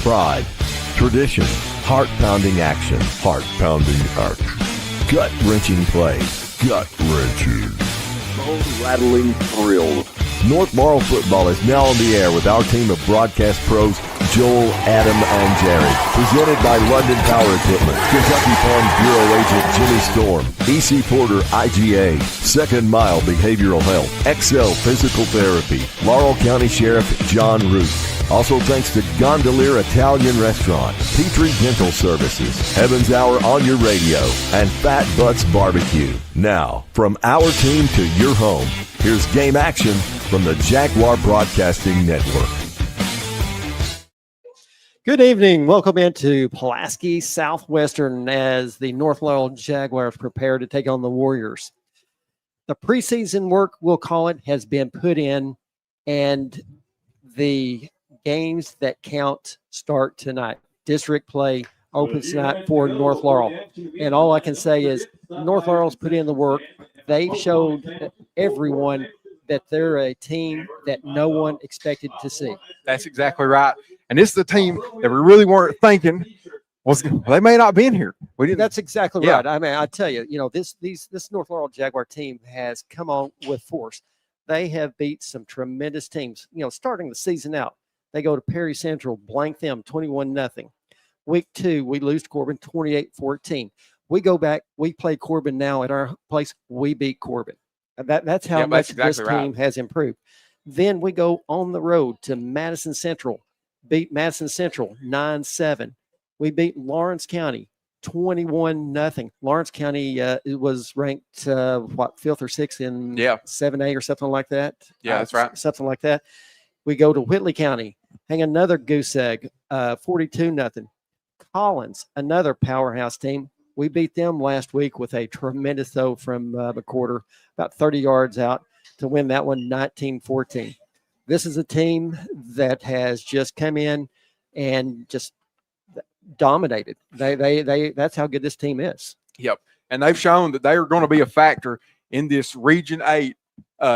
Pride, tradition, heart-pounding action, heart-pounding action, gut-wrenching play, gut-wrenching, bone-rattling thrills. North Laurel football is now on the air with our team of broadcast pros, Joel, Adam, and Jerry. Presented by London Power Equipment, Kentucky Farm Bureau Agent Jimmy Storm, EC Porter IGA, Second Mile Behavioral Health, Excel Physical Therapy, Laurel County Sheriff John Root. Also thanks to Gondolier Italian Restaurant, Petrie Dental Services, Heaven's Hour on your radio, and Fat Butts Barbecue. Now, from our team to your home, here's game action from the Jaguar Broadcasting Network. Good evening. Welcome into Pulaski Southwestern as the North Laurel Jaguars prepare to take on the Warriors. The preseason work, we'll call it, has been put in, and the games that count start tonight. District play opens tonight for North Laurel. And all I can say is North Laurel's put in the work. They've showed everyone that they're a team that no one expected to see. That's exactly right. And this is the team that we really weren't thinking they may not be in here. We didn't. That's exactly right. I mean, I tell you, this North Laurel Jaguar team has come on with force. They have beat some tremendous teams. Starting the season out, they go to Perry Central, blank them 21-0. Week 2, we lose to Corbin 28-14. We go back, we play Corbin now at our place. We beat Corbin. That's how much this team has improved. Then we go on the road to Madison Central, beat Madison Central 9-7. We beat Lawrence County 21-0. Lawrence County was ranked, 5th or 6th in 7A or something like that. Yeah, that's right. Something like that. We go to Whitley County, hang another goose egg, 42-0. Collins, another powerhouse team. We beat them last week with a tremendous throw from McCorder, about 30 yards out to win that one 19-14. This is a team that has just come in and just dominated. That's how good this team is. Yep. And they've shown that they are going to be a factor in this Region 8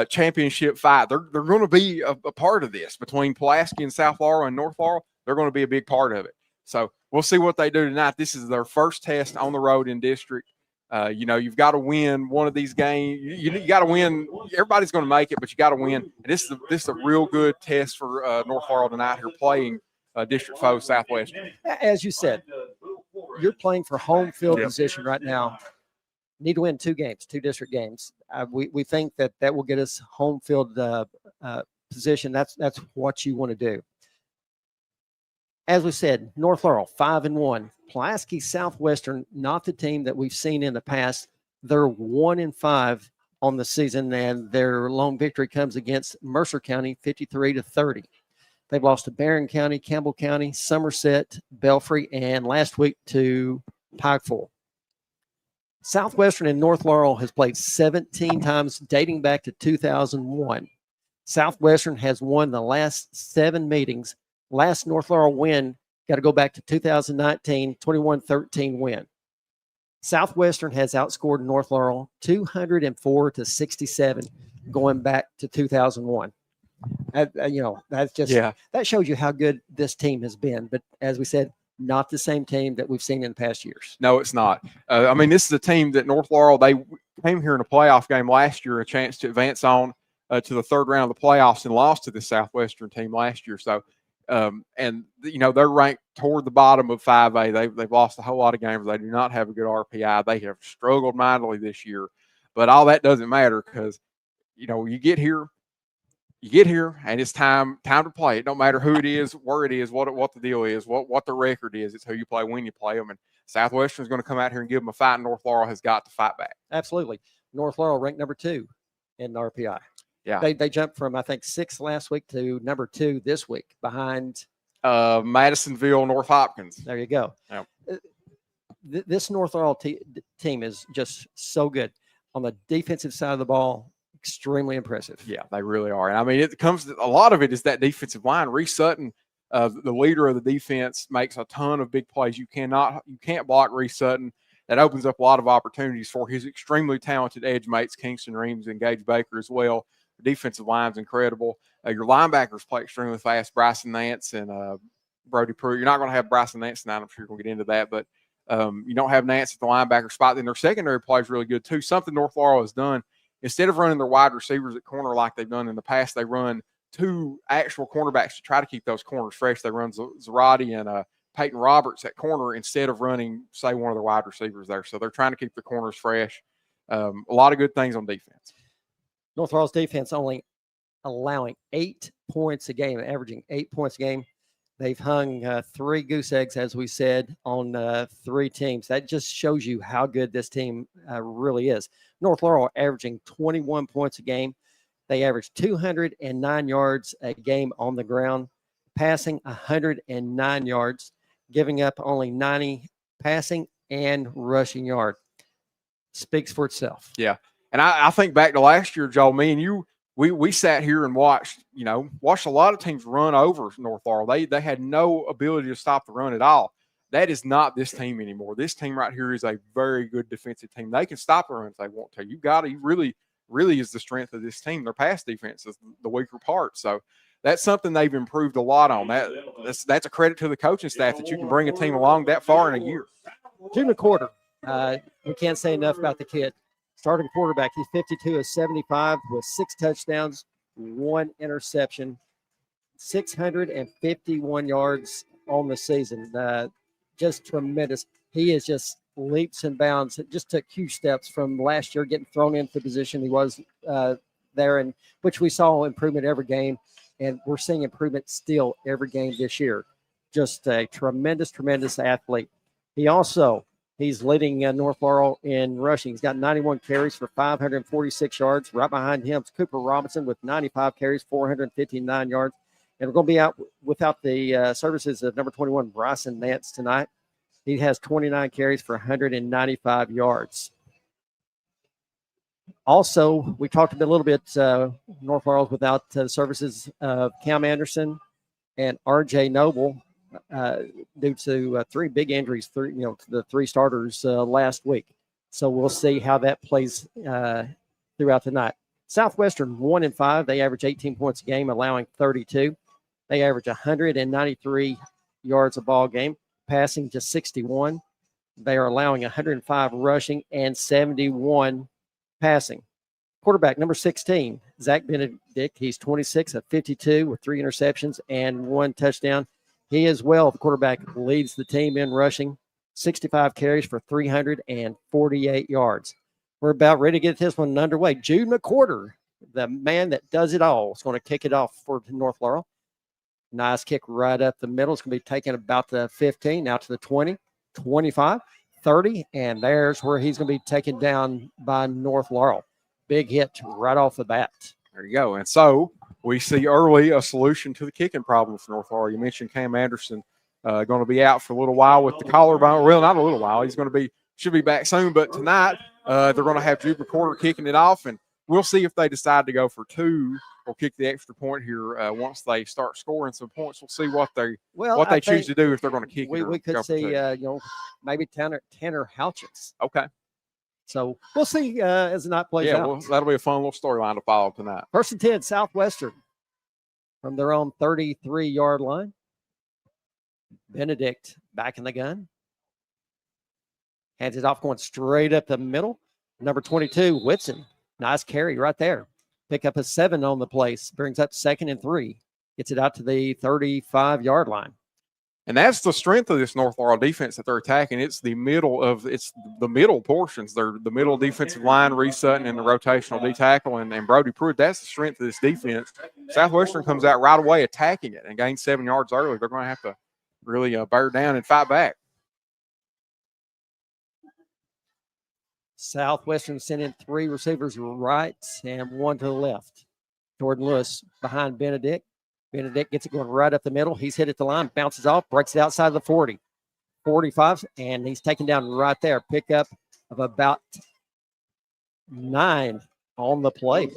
championship fight. They're going to be a part of this between Pulaski and South Laurel and North Laurel. They're going to be a big part of it. So we'll see what they do tonight. This is their first test on the road in district. You've got to win one of these games. You got to win. Everybody's going to make it, but you got to win. And this is a real good test for North Laurel tonight here playing district foe Southwestern. As you said, you're playing for home field position right now. Need to win 2 games, 2 district games. We think that will get us home field position. That's what you want to do. As we said, North Laurel 5-1. Pulaski Southwestern, not the team that we've seen in the past. They're 1-5 on the season, and their lone victory comes against Mercer County, 53-30. They've lost to Barron County, Campbell County, Somerset, Belfry, and last week to Pikeville. Southwestern and North Laurel has played 17 times dating back to 2001. Southwestern has won the last 7 meetings. Last North Laurel win, got to go back to 2019, 21-13 win. Southwestern has outscored North Laurel 204-67 going back to 2001. That's just that shows you how good this team has been. But as we said, not the same team that we've seen in the past years. No, it's not. This is a team that North Laurel, they came here in a playoff game last year, a chance to advance on to the 3rd round of the playoffs and lost to the Southwestern team last year. So, they're ranked toward the bottom of 5A. They've lost a whole lot of games. They do not have a good RPI. They have struggled mightily this year. But all that doesn't matter because, you get here, and it's time to play. It don't matter who it is, where it is, what the deal is, what the record is. It's who you play when you play them. And Southwestern is going to come out here and give them a fight. And North Laurel has got to fight back. Absolutely. North Laurel ranked number 2 in the RPI. Yeah. They jumped from, I think, 6th last week to number 2 this week behind Madisonville, North Hopkins. There you go. Yep. This North Laurel team is just so good. On the defensive side of the ball, extremely impressive. Yeah, they really are. And it comes to, a lot of it is that defensive line. Reese Sutton, the leader of the defense, makes a ton of big plays. You can't block Reese Sutton. That opens up a lot of opportunities for his extremely talented edge mates, Kingston Reams and Gage Baker as well. The defensive line's incredible. Your linebackers play extremely fast. Bryson Nance and Brody Pruitt. You're not going to have Bryson Nance tonight. I'm sure you're going to get into that, but you don't have Nance at the linebacker spot. Then their secondary play is really good too. Something North Laurel has done, instead of running their wide receivers at corner like they've done in the past, they run two actual cornerbacks to try to keep those corners fresh. They run Zarate and Peyton Roberts at corner instead of running, say, one of the wide receivers there. So they're trying to keep the corners fresh. A lot of good things on defense. North Laurel's defense only allowing 8 points a game, averaging 8 points a game. They've hung 3 goose eggs, as we said, on 3 teams. That just shows you how good this team really is. North Laurel averaging 21 points a game. They average 209 yards a game on the ground, passing 109 yards, giving up only 90 passing and rushing yard. Speaks for itself. Yeah. And I think back to last year, Joel, me and you, we sat here and watched a lot of teams run over North Laurel. They had no ability to stop the run at all. That is not this team anymore. This team right here is a very good defensive team. They can stop the run if they want to. You really is the strength of this team. Their pass defense is the weaker part. So that's something they've improved a lot on. That's a credit to the coaching staff that you can bring a team along that far in a year. Jude McCorder, we can't say enough about the kid. Starting quarterback, he's 52 of 75 with 6 touchdowns, 1 interception, 651 yards on the season. Just tremendous. He is just leaps and bounds. It just took huge steps from last year getting thrown into the position he was there, in which we saw improvement every game, and we're seeing improvement still every game this year. Just a tremendous, tremendous athlete. He's leading North Laurel in rushing. He's got 91 carries for 546 yards. Right behind him is Cooper Robinson with 95 carries, 459 yards. And we're going to be out without the services of number 21, Bryson Nance, tonight. He has 29 carries for 195 yards. Also, we talked a little bit, North Laurel's without the services of Cam Anderson and R.J. Noble due to 3 big injuries, to the 3 starters last week. So we'll see how that plays throughout the night. Southwestern 1-5. They average 18 points a game, allowing 32. They average 193 yards a ball game, passing to 61. They are allowing 105 rushing and 71 passing. Quarterback number 16, Zach Benedict. He's 26 of 52 with 3 interceptions and 1 touchdown. He as well, the quarterback, leads the team in rushing, 65 carries for 348 yards. We're about ready to get this one underway. Jude McCorder, the man that does it all, is going to kick it off for North Laurel. Nice kick right up the middle. It's going to be taken about the 15, out to the 20, 25, 30, and there's where he's going to be taken down by North Laurel. Big hit right off the bat. There you go. And so we see early a solution to the kicking problem for North Laurel. You mentioned Cam Anderson going to be out for a little while with the collarbone. Well, not a little while. Should be back soon. But tonight they're going to have Jude McCorder kicking it off, and we'll see if they decide to go for 2 or kick the extra point here once they start scoring some points. We'll see what they choose to do if they're going to kick it. We could see maybe Tanner Houchins. Okay. So we'll see as the night plays out. Well, that'll be a fun little storyline to follow tonight. 1st and 10, Southwestern from their own 33-yard line. Benedict back in the gun. Hands it off, going straight up the middle. Number 22, Whitson. Nice carry right there. Pick up a 7 on the place. Brings up 2nd and 3. Gets it out to the 35-yard line. And that's the strength of this North Laurel defense that they're attacking. It's the middle portions. They're the middle defensive line, Reese Sutton, and the rotational D-tackle, and Brody Pruitt. That's the strength of this defense. Southwestern comes out right away attacking it and gains 7 yards early. They're going to have to really bear down and fight back. Southwestern sent in 3 receivers right and 1 to the left. Jordan Lewis behind Benedict. Benedict gets it going right up the middle. He's hit at the line, bounces off, breaks it outside of the 40, 45, and he's taken down right there. Pickup of about 9 on the play.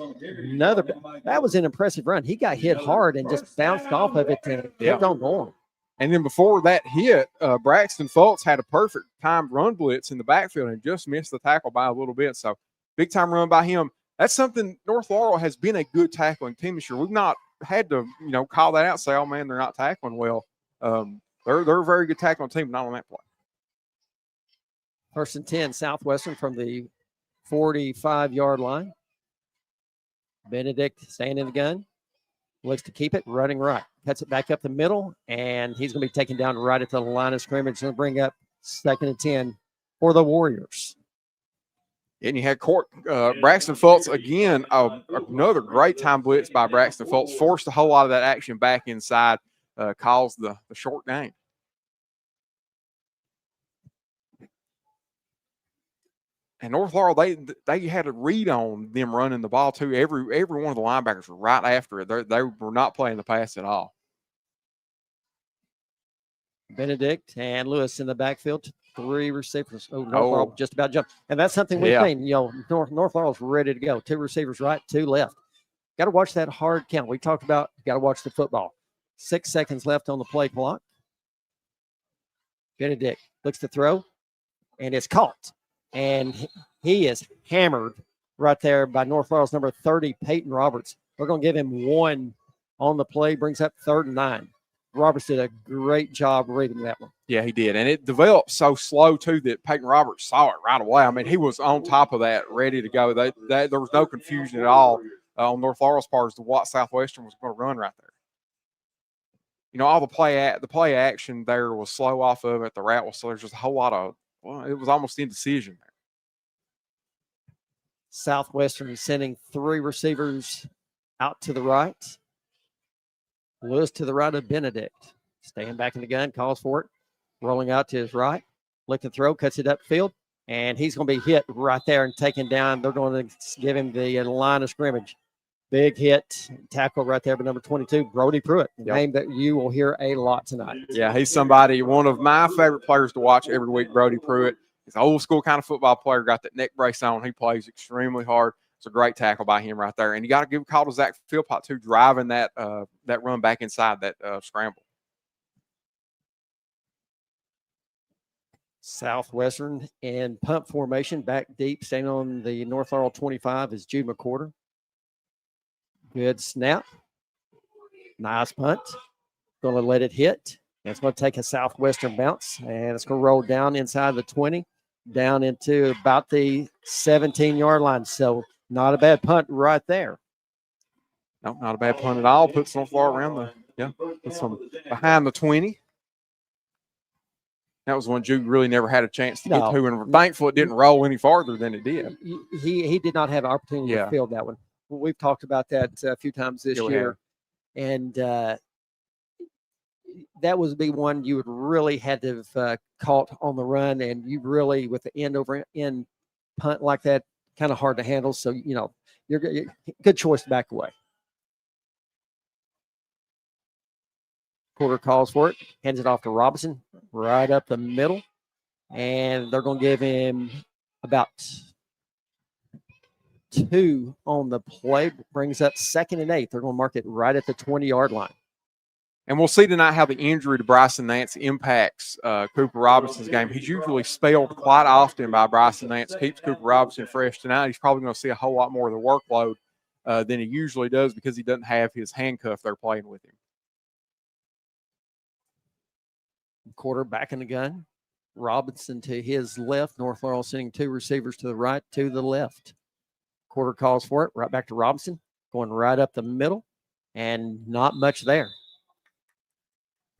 That was an impressive run. He got hit hard and just bounced off of it and kept on going. And then before that hit, Braxton Fultz had a perfect timed run blitz in the backfield and just missed the tackle by a little bit. So big time run by him. That's something. North Laurel has been a good tackling team this year. We've not had to, call that out, say, oh man, they're not tackling well. they're a very good tackling team, not on that play. 1st and 10, Southwestern from the 45-yard line. Benedict staying in the gun. Looks to keep it, running right. Cuts it back up the middle, and he's going to be taken down right at the line of scrimmage. Going to bring up 2nd and 10 for the Warriors. And you had Braxton Fultz again, another great time blitz by Braxton Fultz, forced a whole lot of that action back inside, caused the short gain. And North Laurel, they had a read on them running the ball too. Every one of the linebackers were right after it. They were not playing the pass at all. Benedict and Lewis in the backfield. 3 receivers. North Laurel just about jumped. And that's something we've seen. North Laurel's ready to go. 2 receivers right, 2 left. Got to watch that hard count. We talked about got to watch the football. 6 seconds left on the play clock. Benedict looks to throw, and it's caught. And he is hammered right there by North Laurel's number 30, Peyton Roberts. We're going to give him 1 on the play, brings up 3rd and 9. Roberts did a great job reading that one. Yeah, he did. And it developed so slow, too, that Peyton Roberts saw it right away. I mean, he was on top of that, ready to go. There was no confusion at all on North Laurel's part as to what Southwestern was going to run right there. All the play action there was slow off of it. The route was slow. There's just a whole lot of, it was almost indecision there. Southwestern is sending 3 receivers out to the right. Lewis to the right of Benedict. Staying back in the gun, calls for it. Rolling out to his right. Looking to throw, cuts it upfield. And he's going to be hit right there and taken down. They're going to give him the line of scrimmage. Big hit, tackle right there by number 22, Brody Pruitt. A name that you will hear a lot tonight. Yeah, he's somebody, one of my favorite players to watch every week, Brody Pruitt. He's an old school kind of football player, got that neck brace on. He plays extremely hard. It's a great tackle by him right there. And you got to give a call to Zach Philpott, too, driving that run back inside that scramble. Southwestern in punt formation, back deep, staying on the North Laurel 25 is Jude McCorder. Good snap. Nice punt. Going to let it hit. It's going to take a Southwestern bounce, and it's going to roll down inside the 20, down into about the 17-yard line. So not a bad punt right there. No, not a bad punt at all. Puts North Laurel around puts them behind the 20. That was one Jude really never had a chance to get to, and we're thankful it didn't roll any farther than it did. He did not have an opportunity to field that one. We've talked about that a few times this year, and that would be one you would really had to have caught on the run, and you really, with the end over end punt like that, kind of hard to handle. So, you're good choice to back away. Porter calls for it, hands it off to Robinson, right up the middle, and they're going to give him about 2 on the play, brings up 2nd and 8. They're going to mark it right at the 20-yard line. And we'll see tonight how the injury to Bryson Nance impacts Cooper Robinson's game. He's usually spelled quite often by Bryson Nance, keeps Cooper Robinson fresh. Tonight he's probably going to see a whole lot more of the workload than he usually does because he doesn't have his handcuff they're playing with him. Quarter back in the gun. Robinson to his left. North Laurel sending 2 receivers to the right, to the left. Quarter calls for it. Right back to Robinson. Going right up the middle. And not much there.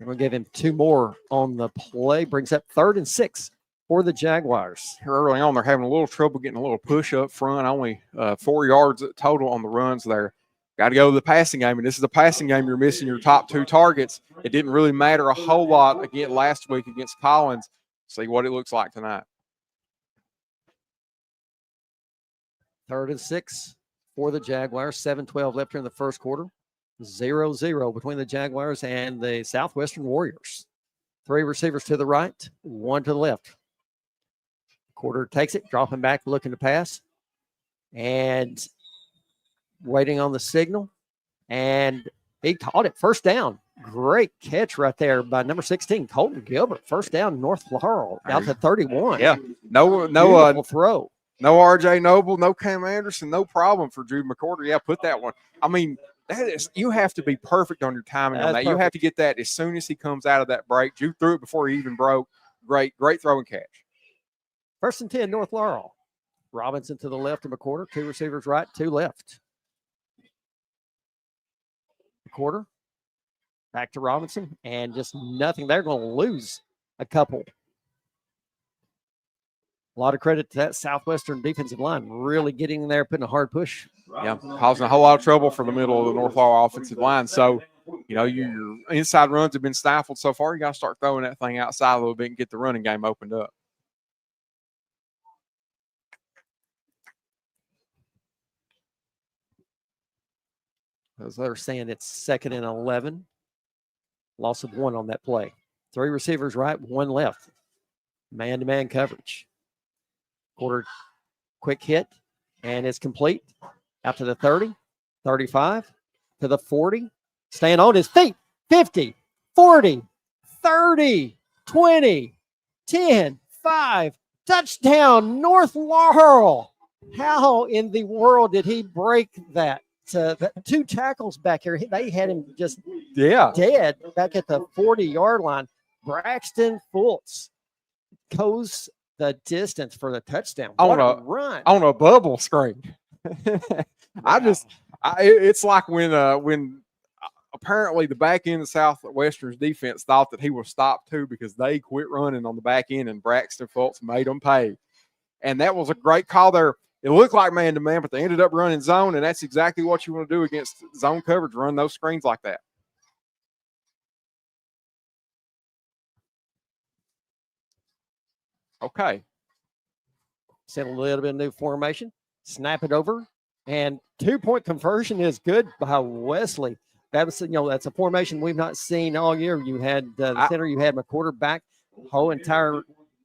We're going to give him 2 more on the play. Brings up 3rd and 6 for the Jaguars. Early on, they're having a little trouble getting a little push up front. Only 4 yards total on the runs there. Got to go to the passing game, and this is a passing game. You're missing your top 2 targets. It didn't really matter a whole lot again last week against Collins. See what it looks like tonight. 3rd and 6 for the Jaguars. 7:12 left here in the first quarter. 0-0 between the Jaguars and the Southwestern Warriors. 3 receivers to the right, 1 to the left. Quarter takes it, dropping back, looking to pass. And waiting on the signal, and he caught it. First down. Great catch right there by number 16, Colton Gilbert. First down, North Laurel, out to 31. Yeah, no throw. No R.J. Noble, no Cam Anderson, no problem for Jude McCorder. Yeah, put that one. I mean, you have to be perfect on your timing on that. You have to get that as soon as he comes out of that break. You threw it before he even broke. Great throw and catch. 1st and 10, North Laurel. Robinson to the left of McCorder. 2 receivers right, 2 left. McCorder back to Robinson, and just nothing. They're going to lose a couple. A lot of credit to that Southwestern defensive line, really getting in there, putting a hard push. Yeah, causing a whole lot of trouble for the middle of the North Laurel offensive line. So, your inside runs have been stifled so far. You got to start throwing that thing outside a little bit and get the running game opened up. As they're saying, it's 2nd and 11. Loss of 1 on that play. 3 receivers right, 1 left. Man-to-man coverage. Quarter quick hit, and it's complete. Out to the 30, 35, to the 40. Staying on his feet. 50, 40, 30, 20, 10, 5. Touchdown, North Laurel. How in the world did he break that? 2 tackles back here. They had him just dead back at the 40-yard line. Braxton Fultz goes the distance for the touchdown. What a run on a bubble screen. It's like when apparently the back end of Southwestern's defense thought that he was stopped too, because they quit running on the back end and Braxton Fultz made them pay. And that was a great call there. It looked like man-to-man, but they ended up running zone, and that's exactly what you want to do against zone coverage, run those screens like that. Okay. Set a little bit of new formation, snap it over, and 2-point conversion is good by Wesley. That's a formation we've not seen all year. You had the center, you had McCorder back. The whole entire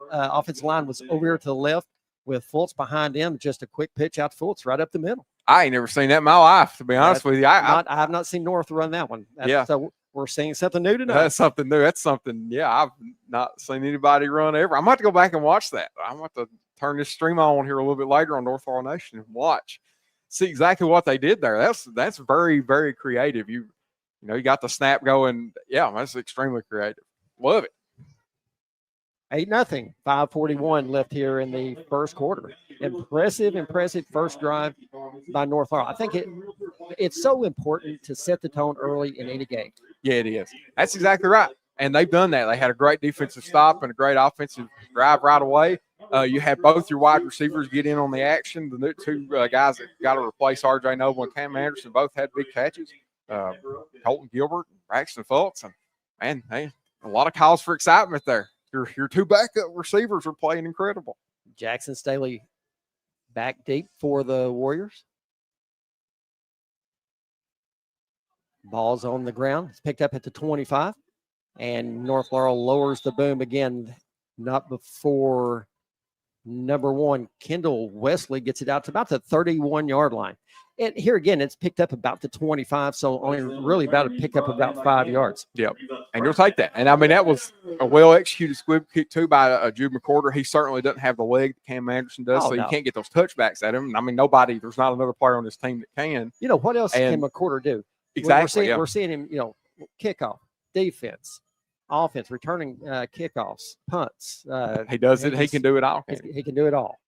offensive line was over here to the left with Fultz behind him. Just a quick pitch out to Fultz right up the middle. I ain't never seen that in my life, to be honest with you. I have not seen North run that one. So we're seeing something new tonight. That's something new. That's something, I've not seen anybody run ever. I'm going to have to go back and watch that. I'm going to have to turn this stream on here a little bit later on North Laurel Nation and watch. See exactly what they did there. That's very, very creative. You got the snap going. Yeah, that's extremely creative. Love it. 8-0, 5:41 left here in the first quarter. Impressive first drive by North Laurel. I think it's so important to set the tone early in any game. Yeah, it is. That's exactly right. And they've done that. They had a great defensive stop and a great offensive drive right away. You had both your wide receivers get in on the action. The 2 guys that got to replace R.J. Noble and Cam Anderson both had big catches. Colton Gilbert and Braxton Fultz. And hey, a lot of calls for excitement there. Your 2 backup receivers are playing incredible. Jackson Staley back deep for the Warriors. Ball's on the ground. It's picked up at the 25. And North Laurel lowers the boom again, not before number 1, Kendall Wesley, gets it out to about the 31-yard line. And here again, it's picked up about the 25, so only really about to pick up about 5 yards. Yep, and you'll take that. And, I mean, that was a well-executed squib kick, too, by Jude McCorder. He certainly doesn't have the leg that Cam Anderson does, you can't get those touchbacks at him. I mean, there's not another player on this team that can. What else can McCorder do? Exactly, We're seeing him, kickoff, defense, offense, returning kickoffs, punts. He does it. He can do it all. He can do it all.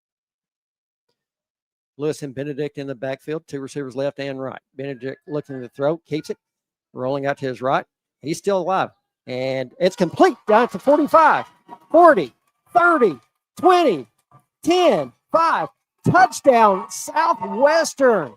Lewis and Benedict in the backfield, 2 receivers left and right. Benedict looking to throw, keeps it, rolling out to his right. He's still alive. And it's complete down to 45, 40, 30, 20, 10, 5. Touchdown, Southwestern.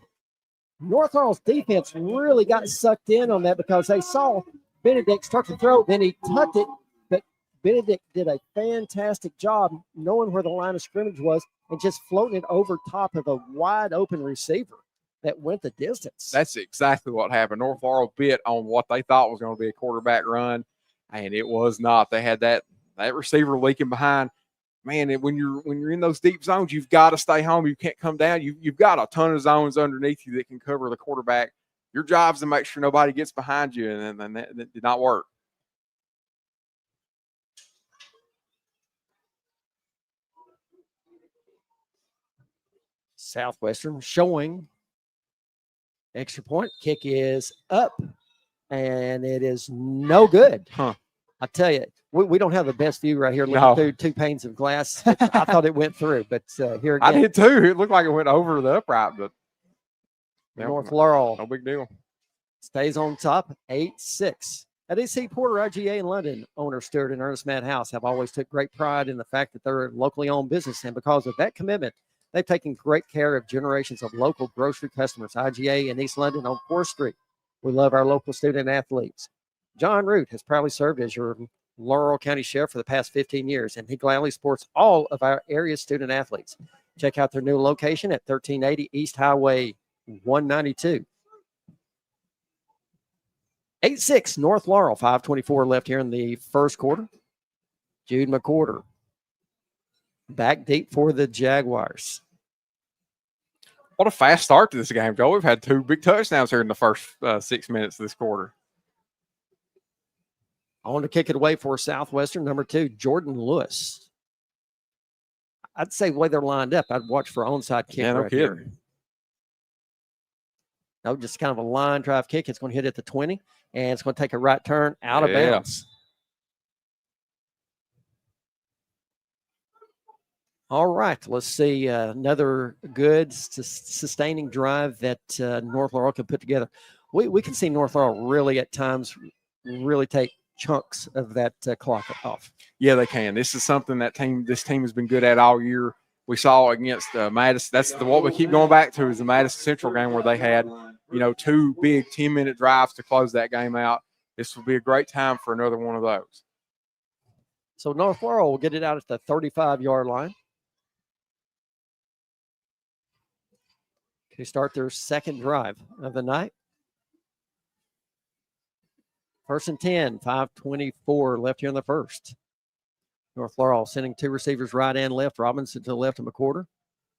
North Laurel's defense really got sucked in on that because they saw Benedict start to throw, then he tucked it, but Benedict did a fantastic job knowing where the line of scrimmage was and just floating it over top of a wide open receiver that went the distance. That's exactly what happened. North Laurel bit on what they thought was going to be a quarterback run, and it was not. They had that receiver leaking behind. Man, when you're in those deep zones, you've got to stay home. You can't come down. You've got a ton of zones underneath you that can cover the quarterback. Your job's to make sure nobody gets behind you, and that did not work. Southwestern showing Extra point kick is up, and it is no good. Huh. I tell you, we don't have the best view right here looking No. through 2 panes of glass. I thought it went through, but here I again, did too. It looked like it went over the upright, but North Laurel no big deal. stays on top, 8-6. At AC Porter, IGA in London, owner Stuart and Ernest Madhouse have always took great pride in the fact that they're a locally owned business, and because of that commitment, they've taken great care of generations of local grocery customers. IGA in East London on 4th Street. We love our local student athletes. John Root has proudly served as your Laurel County Sheriff for the past 15 years, and he gladly supports all of our area student athletes. Check out their new location at 1380 East Highway 192. 8-6 North Laurel, 5:24 left here in the first quarter. Jude McCorder back deep for the Jaguars. What a fast start to this game, Joe. We've had 2 big touchdowns here in the first 6 minutes of this quarter. On to kick it away for Southwestern, number 2, Jordan Lewis. I'd say the way they're lined up, I'd watch for onside kick Yeah, no right kidding. here. No, just kind of a line drive kick. It's going to hit at the 20, and it's going to take a right turn out of bounds. All right, let's see another good sustaining drive that North Laurel can put together. We can see North Laurel really at times really take chunks of that clock off. Yeah, they can. This is something this team has been good at all year. We saw against Madison. That's what we keep going back to is the Madison Central game where they had, 2 big 10-minute drives to close that game out. This will be a great time for another one of those. So North Laurel will get it out at the 35-yard line to start their second drive of the night. 1st and 10, 5:24 left here in the first. North Laurel sending 2 receivers right and left. Robinson to the left of McCorder.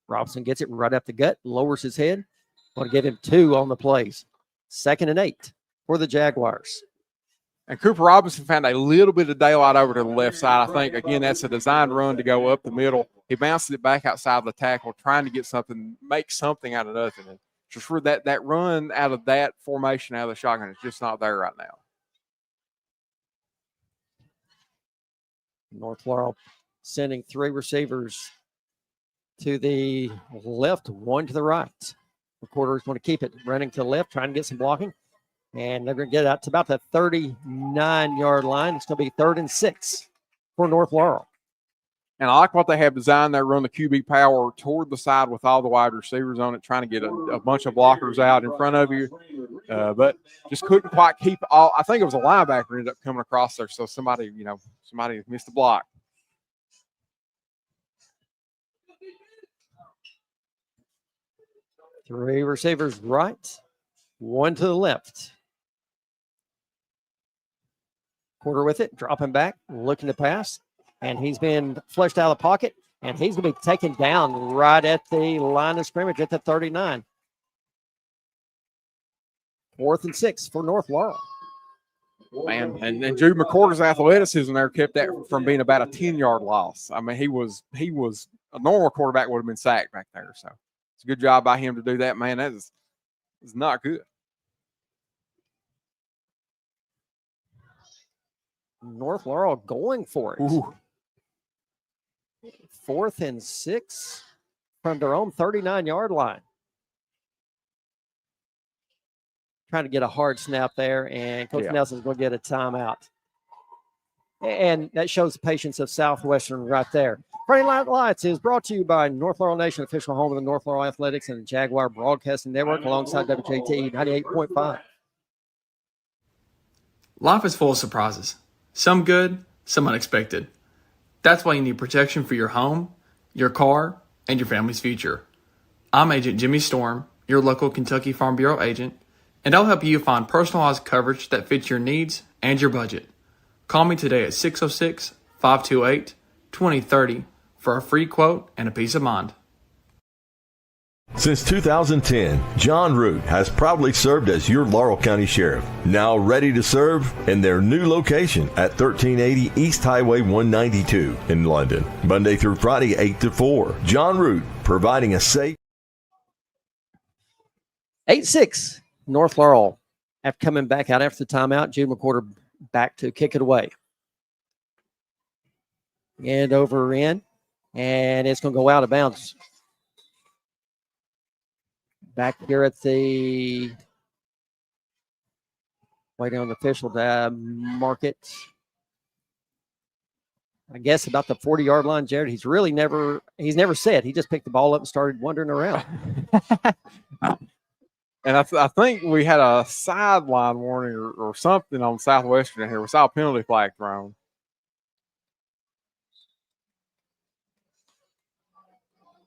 Robinson gets it right up the gut, lowers his head. Want to give him 2 on the plays. 2nd and 8 for the Jaguars. And Cooper Robinson found a little bit of daylight over to the left side. I think, again, that's a designed run to go up the middle. He bounces it back outside the tackle, trying to get something, make something out of nothing. And just for that run out of that formation, out of the shotgun, it's just not there right now. North Laurel sending 3 receivers to the left, 1 to the right. McCorder is going to keep it running to the left, trying to get some blocking. And they're going to get out to about the 39-yard line. It's going to be 3rd and 6 for North Laurel. And I like what they have designed there, run the QB power toward the side with all the wide receivers on it, trying to get a bunch of blockers out in front of you. But just couldn't quite keep all. I think it was a linebacker ended up coming across there. So somebody missed the block. Three receivers right, 1 to the left. Quarter with it, dropping back, looking to pass. And he's been flushed out of the pocket, and he's going to be taken down right at the line of scrimmage at the 39. 4th and 6 for North Laurel. Man, and Jude McCorder's athleticism there kept that from being about a 10-yard loss. I mean, he was a normal quarterback would have been sacked back there. So it's a good job by him to do that. Man, that is not good. North Laurel going for it. Ooh. 4th and 6 from their own 39-yard line. Trying to get a hard snap there, and Coach Nelson's going to get a timeout. And that shows the patience of Southwestern right there. Friday Night Lights is brought to you by North Laurel Nation, official home of the North Laurel Athletics and the Jaguar Broadcasting Network, alongside WJT 98.5. Life is full of surprises. Some good, some unexpected. That's why you need protection for your home, your car, and your family's future. I'm Agent Jimmy Storm, your local Kentucky Farm Bureau agent, and I'll help you find personalized coverage that fits your needs and your budget. Call me today at 606-528-2030 for a free quote and a peace of mind. Since 2010, John Root has proudly served as your Laurel County Sheriff, now ready to serve in their new location at 1380 East Highway 192 in London, Monday through Friday, 8 to 4. John Root, providing a safe. 8-6, North Laurel. After coming back out after the timeout, Jude McWhorter back to kick it away. And over in, and it's going to go out of bounds. Back here at the, waiting on the official to mark it. I guess about the 40-yard line, Jared. He's never said. He just picked the ball up and started wandering around. And I think we had a sideline warning or something on Southwestern in here. We saw a penalty flag thrown.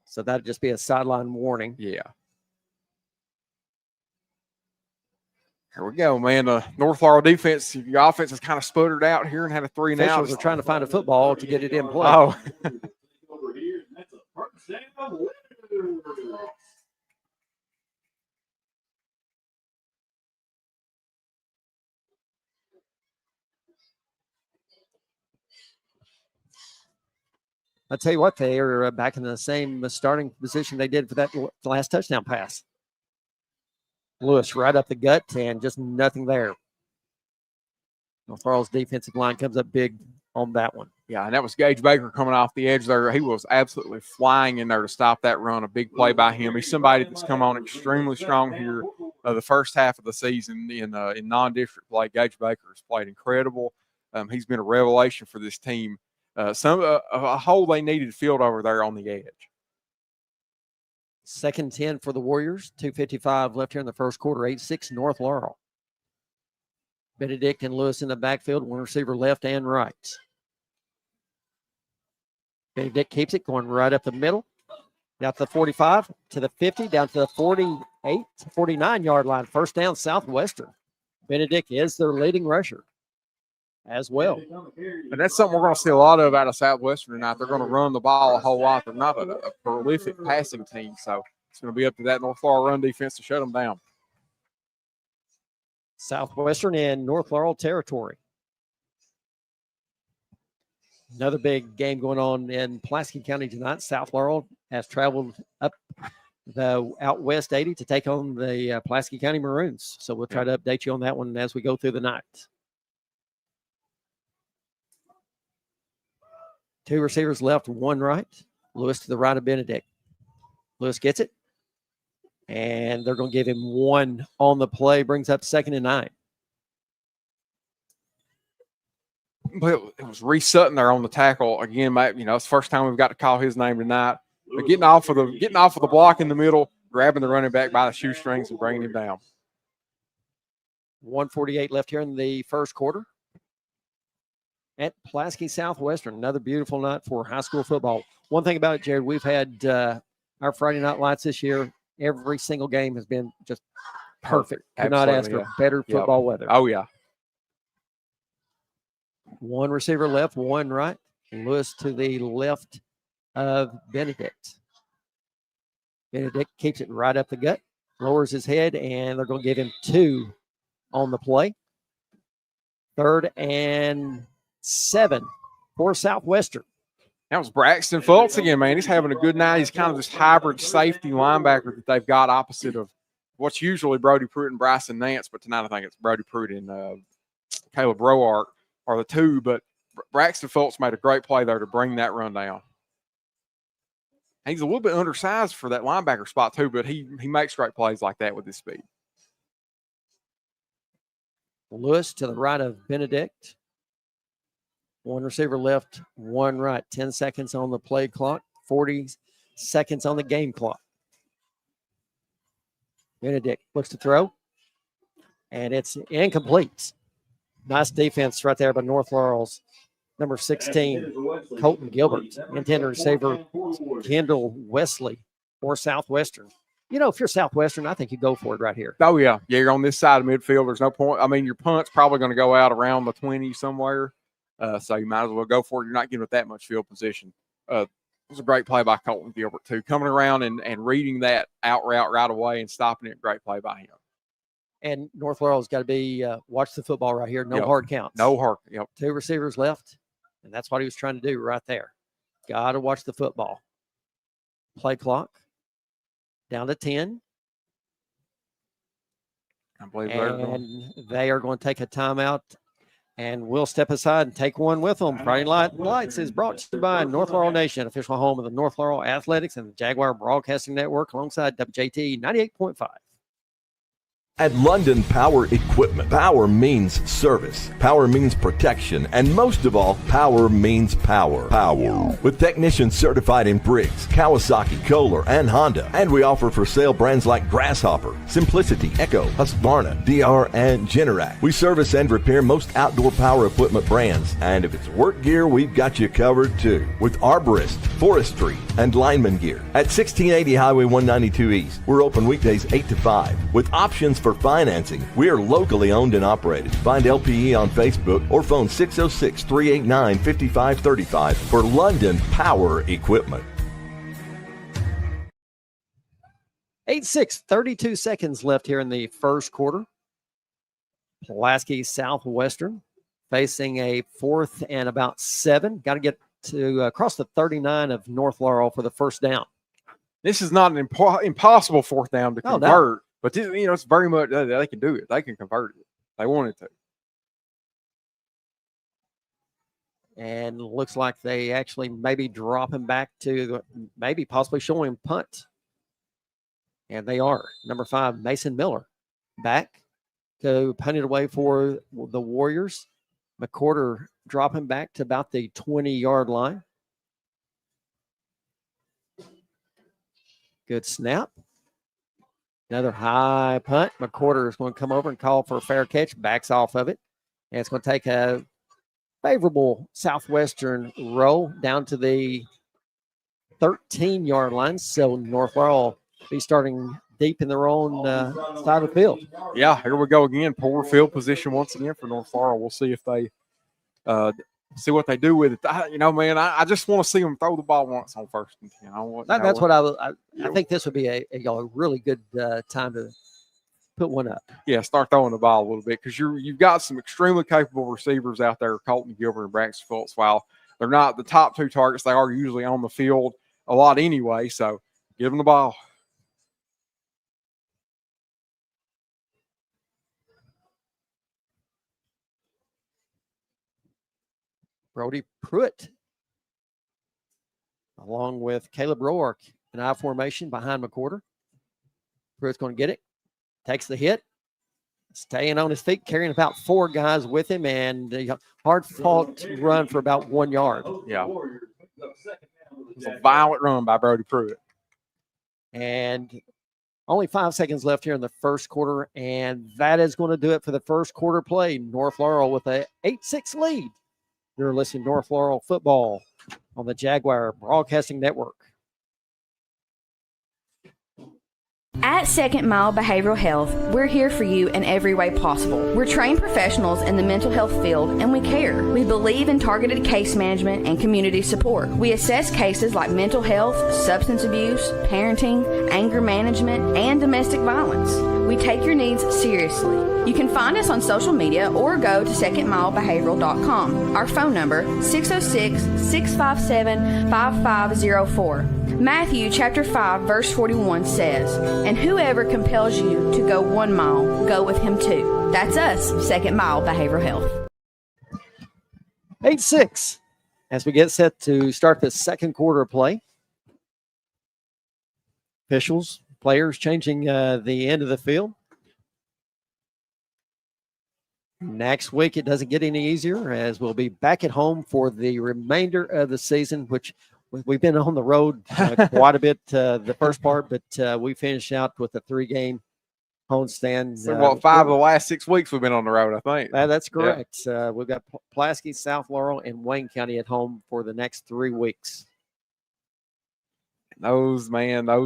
So that'd just be a sideline warning. Yeah. Here we go, man. The North Laurel defense, your offense has kind of sputtered out here and had a 3 and out. Officials are trying to find a football to get it in play. Oh. I'll tell you what, they are back in the same starting position they did for that last touchdown pass. Lewis right up the gut and just nothing there. North Laurel's defensive line comes up big on that one. Yeah, and that was Gage Baker coming off the edge there. He was absolutely flying in there to stop that run. A big play by him. He's somebody that's come on extremely strong here the first half of the season in non-district play. Gage Baker has played incredible. He's been a revelation for this team. A hole they needed filled over there on the edge. 2nd 10 for the Warriors. 2:55 left here in the first quarter. 8-6 North Laurel. Benedict and Lewis in the backfield. One receiver left and right. Benedict keeps it going right up the middle. Down to the 45, to the 50, down to the 48, 49-yard line. First down, Southwestern. Benedict is their leading rusher as well. And that's something we're going to see a lot of out of Southwestern tonight. They're going to run the ball a whole lot. They're not a prolific passing team, so it's going to be up to that North Laurel run defense to shut them down. Southwestern in North Laurel territory. Another big game going on in Pulaski County tonight. South Laurel has traveled up the out west 80 to take on the Pulaski County Maroons. So we'll try to update you on that one as we go through the night. 2 receivers left, 1 right. Lewis to the right of Benedict. Lewis gets it. And they're going to give him 1 on the play. Brings up 2nd and 9. But it was Reese Sutton there on the tackle again. It's the first time we've got to call his name tonight. But getting off of the block in the middle, grabbing the running back by the shoestrings and bringing him down. 1:48 left here in the first quarter. At Pulaski Southwestern, another beautiful night for high school football. One thing about it, Jared, we've had our Friday night lights this year. Every single game has been just perfect. Could not ask for better football weather. Oh, yeah. 1 receiver left, 1 right. Lewis to the left of Benedict. Benedict keeps it right up the gut, lowers his head, and they're going to give him 2 on the play. 3rd and 7 for Southwestern. That was Braxton Fultz again, man. He's having a good night. He's kind of this hybrid safety linebacker that they've got opposite of what's usually Brody Pruitt and Bryson Nance, but tonight I think it's Brody Pruitt and Caleb Roark are the 2. But Braxton Fultz made a great play there to bring that run down. He's a little bit undersized for that linebacker spot too, but he makes great plays like that with his speed. Lewis to the right of Benedict. 1 receiver left, 1 right. 10 seconds on the play clock, 40 seconds on the game clock. Benedict looks to throw, and it's incomplete. Nice defense right there by North Laurel's number 16, Colton Gilbert. Intended receiver, Kendall Wesley for Southwestern. If you're Southwestern, I think you go for it right here. Oh, yeah. Yeah, you're on this side of midfield. There's no point. I mean, your punt's probably going to go out around the 20 somewhere. So you might as well go for it. You're not giving it that much field position. It was a great play by Colton Gilbert, too. Coming around and reading that out route right away and stopping it. Great play by him. And North Laurel's got to be watch the football right here. No hard counts. No hard. Yep. 2 receivers left, and that's what he was trying to do right there. Got to watch the football. Play clock down to 10. I believe they're going. And they are going to take a timeout, and we'll step aside and take one with them. Friday Night Lights is brought to you by North Laurel Nation, official home of the North Laurel Athletics and the Jaguar Broadcasting Network, alongside WJT 98.5. At London Power Equipment, power means service, power means protection, and most of all, power means power. Power. With technicians certified in Briggs, Kawasaki, Kohler, and Honda. And we offer for sale brands like Grasshopper, Simplicity, Echo, Husqvarna, DR, and Generac. We service and repair most outdoor power equipment brands. And if it's work gear, we've got you covered too. With arborist, forestry, and lineman gear. At 1680 Highway 192 East, we're open weekdays 8 to 5 with options for financing. We are locally owned and operated. Find LPE on Facebook or phone 606-389-5535 for London Power Equipment. 8-6, 32 seconds left here in the first quarter. Pulaski Southwestern facing a 4th and about 7. Got to get to across the 39 of North Laurel for the first down. This is not an impossible 4th down to Oh, convert, no. but this, it's very much they can do it. They can convert it. They wanted to. And looks like they actually maybe dropping back to maybe possibly showing punt. And they are. Number 5, Mason Miller, back to punt it away for the Warriors. McCorder dropping back to about the 20-yard line. Good snap. Another high punt. McCorder is going to come over and call for a fair catch. Backs off of it. And it's going to take a favorable Southwestern roll down to the 13-yard line. So North Laurel be starting deep in their own side of the field. Yeah, here we go again. Poor field position once again for North Laurel. We'll see if they see what they do with it. I just want to see them throw the ball once on 1st and 10. That's what I think this would be a really good time to put one up. Yeah, start throwing the ball a little bit because you've got some extremely capable receivers out there, Colton Gilbert and Braxton Fultz. While they're not the top 2 targets, they are usually on the field a lot anyway. So give them the ball. Brody Pruitt, along with Caleb Roark, in I formation behind McCorder. Pruitt's going to get it, takes the hit, staying on his feet, carrying about 4 guys with him, and a hard-fought run for about 1 yard. Yeah. It's a violent run by Brody Pruitt. And only 5 seconds left here in the first quarter, and that is going to do it for the first quarter play. North Laurel with a 8-6 lead. You're listening to North Laurel football on the Jaguar Broadcasting Network. At Second Mile Behavioral Health, we're here for you in every way possible. We're trained professionals in the mental health field, and we care. We believe in targeted case management and community support. We assess cases like mental health, substance abuse, parenting, anger management, and domestic violence. We take your needs seriously. You can find us on social media or go to secondmilebehavioral.com. Our phone number, 606-657-5504. Matthew chapter 5, verse 41 says, "And whoever compels you to go 1 mile, go with him 2. That's us, Second Mile Behavioral Health. 8-6 as we get set to start the second quarter of play. Officials, players changing the end of the field. Next week, it doesn't get any easier as we'll be back at home for the remainder of the season, which we've been on the road quite a bit the first part, but we finished out with a 3-game homestand. So 5 of the last 6 weeks we've been on the road, I think. That's correct. Yeah. We've got Pulaski, South Laurel, and Wayne County at home for the next 3 weeks. Those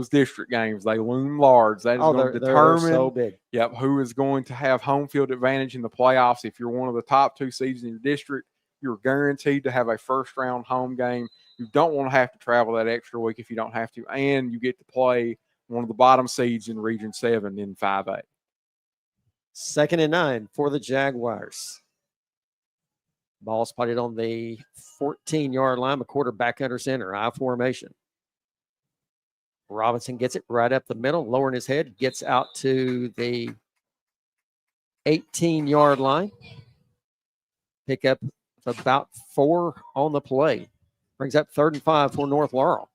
district games, they loom large. That is going to determine so big. Yep, who is going to have home field advantage in the playoffs. If you're one of the top 2 seeds in your district, you're guaranteed to have a first-round home game. You don't want to have to travel that extra week if you don't have to, and you get to play one of the bottom seeds in Region 7 in 5A. 2nd and 9 for the Jaguars. Ball spotted on the 14-yard line, a quarterback under center, I formation. Robinson gets it right up the middle, lowering his head, gets out to the 18-yard line. Pick up about 4 on the play. Brings up 3rd and 5 for North Laurel.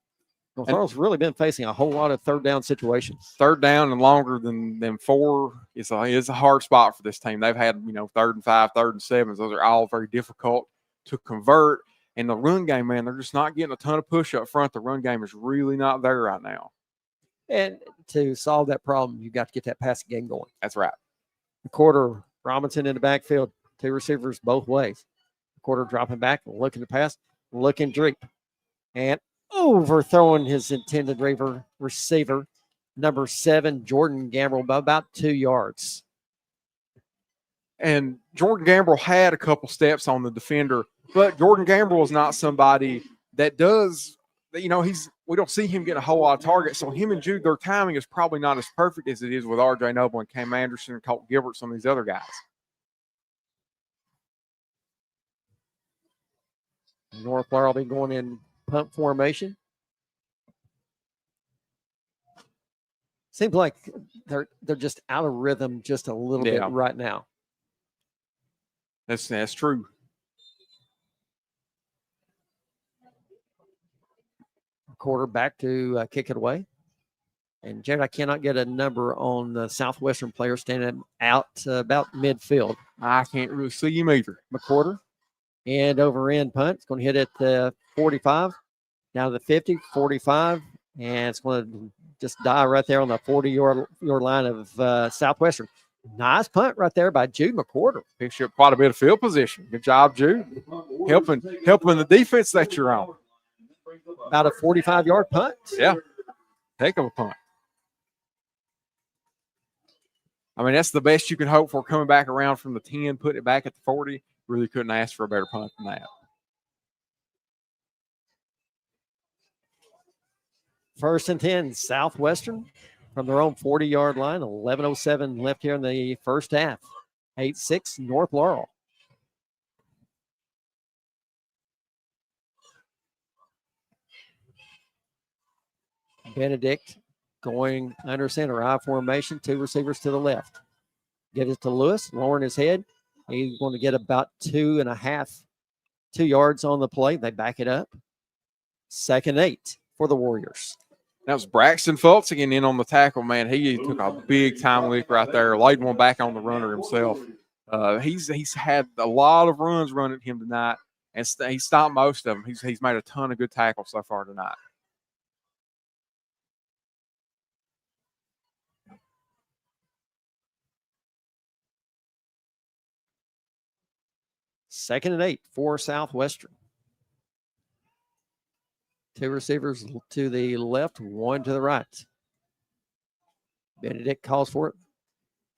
North Laurel's really been facing a whole lot of third down situations. Third down and longer than 4 is a hard spot for this team. They've had, 3rd and 5, 3rd and 7s. Those are all very difficult to convert. And the run game, man, they're just not getting a ton of push up front. The run game is really not there right now. And to solve that problem, you've got to get that passing game going. That's right. The quarter, Robinson in the backfield, 2 receivers both ways. The quarter dropping back, looking to pass, looking deep, and overthrowing his intended receiver, number 7, Jordan Gamble, by about 2 yards. And Jordan Gamble had a couple steps on the defender, but Jordan Gamble is not somebody that does, we don't see him getting a whole lot of targets. So him and Jude, their timing is probably not as perfect as it is with RJ Noble and Cam Anderson and Colt Gilbert, some of these other guys. North Laurel will be going in punt formation. Seems like they're just out of rhythm just a little bit right now. That's true. Quarterback to kick it away. And Jared, I cannot get a number on the Southwestern player standing out about midfield. I can't really see him either. McQuarter. And over end punt. It's going to hit at the 45, down to the 50, 45, and it's going to just die right there on the 40-yard line of Southwestern. Nice punt right there by Jude McQuarter. Picks up quite a bit of field position. Good job, Jude. Helping the defense that you're on. About a 45-yard punt. Yeah. Heck of a punt. I mean, that's the best you can hope for, coming back around from the 10, putting it back at the 40. Really couldn't ask for a better punt than that. First and 10, Southwestern from their own 40-yard line. 11:07 left here in the first half. 8-6 North Laurel. Benedict going under center, I formation, 2 receivers to the left. Get it to Lewis, lowering his head. He's going to get about 2 yards on the play. They back it up. 2nd and 8 for the Warriors. That was Braxton Fultz again in on the tackle, man. He took a big time leak right there, laid one back on the runner himself. He's had a lot of runs run at him tonight, and he stopped most of them. He's made a ton of good tackles so far tonight. Second and 8 for Southwestern. 2 receivers to the left, 1 to the right. Benedict calls for it,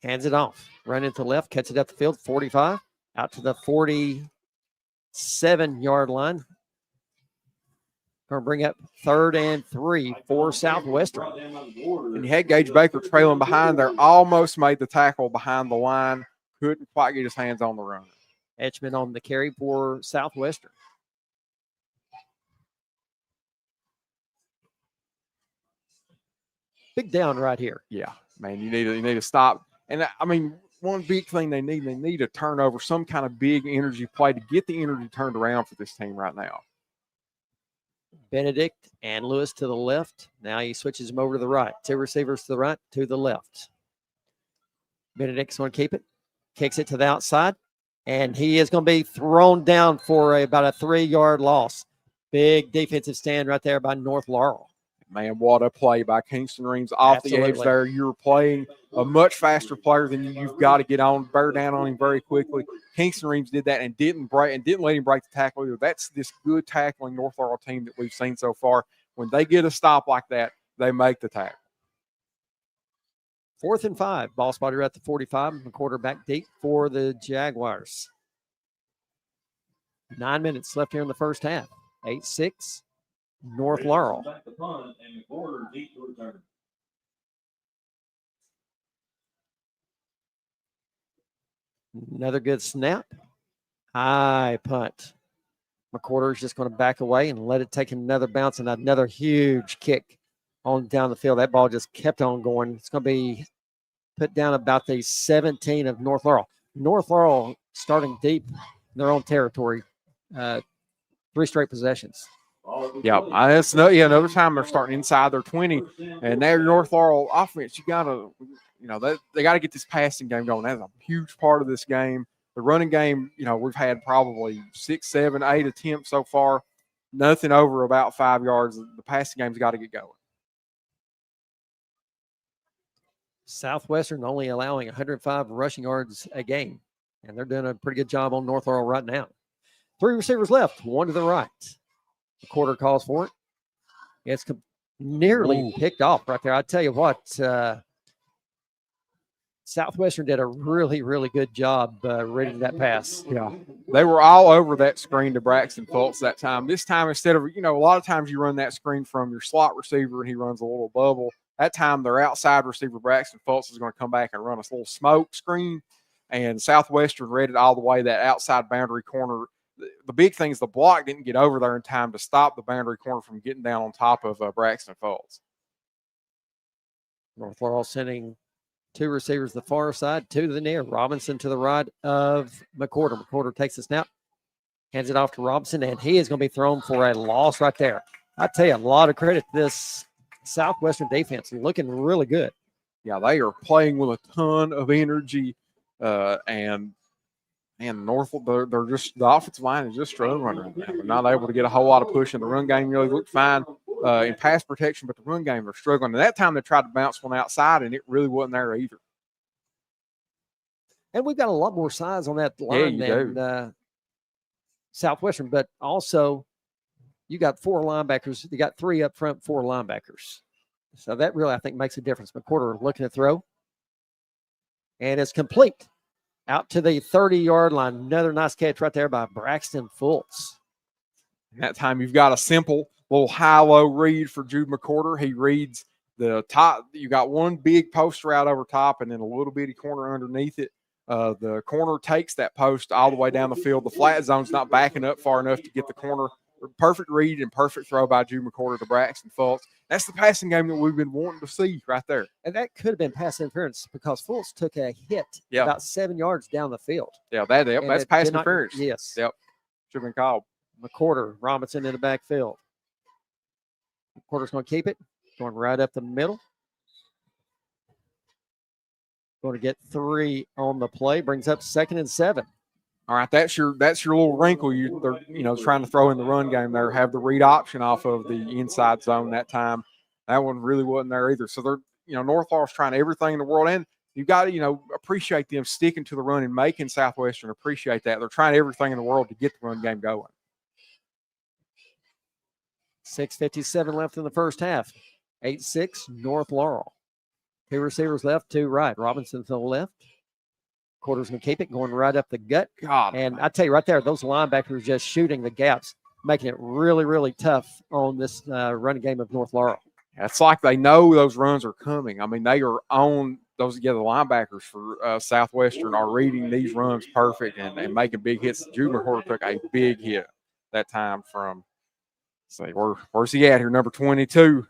hands it off, running to the left, cuts it up the field, 45, out to the 47-yard line. Going to bring up 3rd and 3 for Southwestern. And you had Gage Baker trailing behind there, almost made the tackle behind the line, couldn't quite get his hands on the runner. Etchman on the carry for Southwestern. Big down right here. Yeah, man, you need to stop. And I mean, one big thing they need a turnover, some kind of big energy play to get the energy turned around for this team right now. Benedict and Lewis to the left. Now he switches them over to the right. 2 receivers to the right, to the left. Benedict's going to keep it. Kicks it to the outside. And he is going to be thrown down for about a 3-yard loss. Big defensive stand right there by North Laurel. Man, what a play by Kingston Reams off Absolutely. the edge there. You're playing a much faster player than you've got to get on, bear down on him very quickly. Kingston Reams did that and didn't let him break the tackle either. That's this good tackling North Laurel team that we've seen so far. When they get a stop like that, they make the tackle. 4th and 5. Ball spotted at the 45. The quarterback deep for the Jaguars. 9 minutes left here in the first half. 8-6 North Laurel. Another good snap. High punt. McQuarter is just going to back away and let it take another bounce and another huge kick on down the field. That ball just kept on going. It's going to be put down about the 17 of North Laurel. North Laurel starting deep in their own territory, 3 straight possessions. Yeah, another time they're starting inside their 20, and their North Laurel offense, they got to get this passing game going. That's a huge part of this game. The running game, we've had probably 6, 7, 8 attempts so far, nothing over about 5 yards. The passing game's got to get going. Southwestern only allowing 105 rushing yards a game, and they're doing a pretty good job on North Laurel right now. 3 receivers left, 1 to the right. The quarter calls for it. It's nearly picked off right there. I tell you what, Southwestern did a really, really good job reading that pass. Yeah, they were all over that screen to Braxton Fultz that time. This time, instead of, a lot of times you run that screen from your slot receiver and he runs a little bubble. That time, their outside receiver, Braxton Fultz, is going to come back and run a little smoke screen. And Southwestern read it all the way, that outside boundary corner. The big thing is the block didn't get over there in time to stop the boundary corner from getting down on top of Braxton Fultz. North Laurel sending 2 receivers to the far side, 2 to the near. Robinson to the right of McCorder. McCorder takes the snap, hands it off to Robinson, and he is going to be thrown for a loss right there. I tell you, a lot of credit to this Southwestern defense. Looking really good. Yeah, they are playing with a ton of energy, and Norfolk, they're just, the offensive line is just struggling right now. They're not able to get a whole lot of push, and the run game really looked fine in pass protection, but the run game, they're struggling. And that time they tried to bounce one outside, and it really wasn't there either. And we've got a lot more size on that line than Southwestern, but also you got 4 linebackers. You got 3 up front, 4 linebackers. So that really, I think, makes a difference. McCorder looking to throw, and it's complete. Out to the 30-yard line. Another nice catch right there by Braxton Fultz. And that time you've got a simple little high-low read for Jude McCorder. He reads the top. You got one big post route over top and then a little bitty corner underneath it. The corner takes that post all the way down the field. The flat zone's not backing up far enough to get the corner. Perfect read and perfect throw by Jude McCorder to Braxton Fultz. That's the passing game that we've been wanting to see right there. And that could have been pass interference because Fultz took a hit about 7 yards down the field. Yeah, that's pass interference. Yes. Yep. Should have been called. McCorder, Robinson in the backfield. McCorder's going to keep it. Going right up the middle. Going to get 3 on the play. Brings up 2nd and 7. All right, that's your little wrinkle. They're trying to throw in the run game there. Have the read option off of the inside zone that time. That one really wasn't there either. So they're North Laurel's trying everything in the world, and you got to appreciate them sticking to the run and making Southwestern appreciate that. They're trying everything in the world to get the run game going. 6:57 left in the first half. 8-6 North Laurel. 2 receivers left, 2 right. Robinson to the left. Quarter's going to keep it, going right up the gut. And I tell you right there, those linebackers just shooting the gaps, making it really, really tough on this running game of North Laurel. It's like they know those runs are coming. I mean, they are on those together. Linebackers for Southwestern are reading these runs perfect and making big hits. Jude McCorder took a big hit that time from, say, where's he at here? Number 22,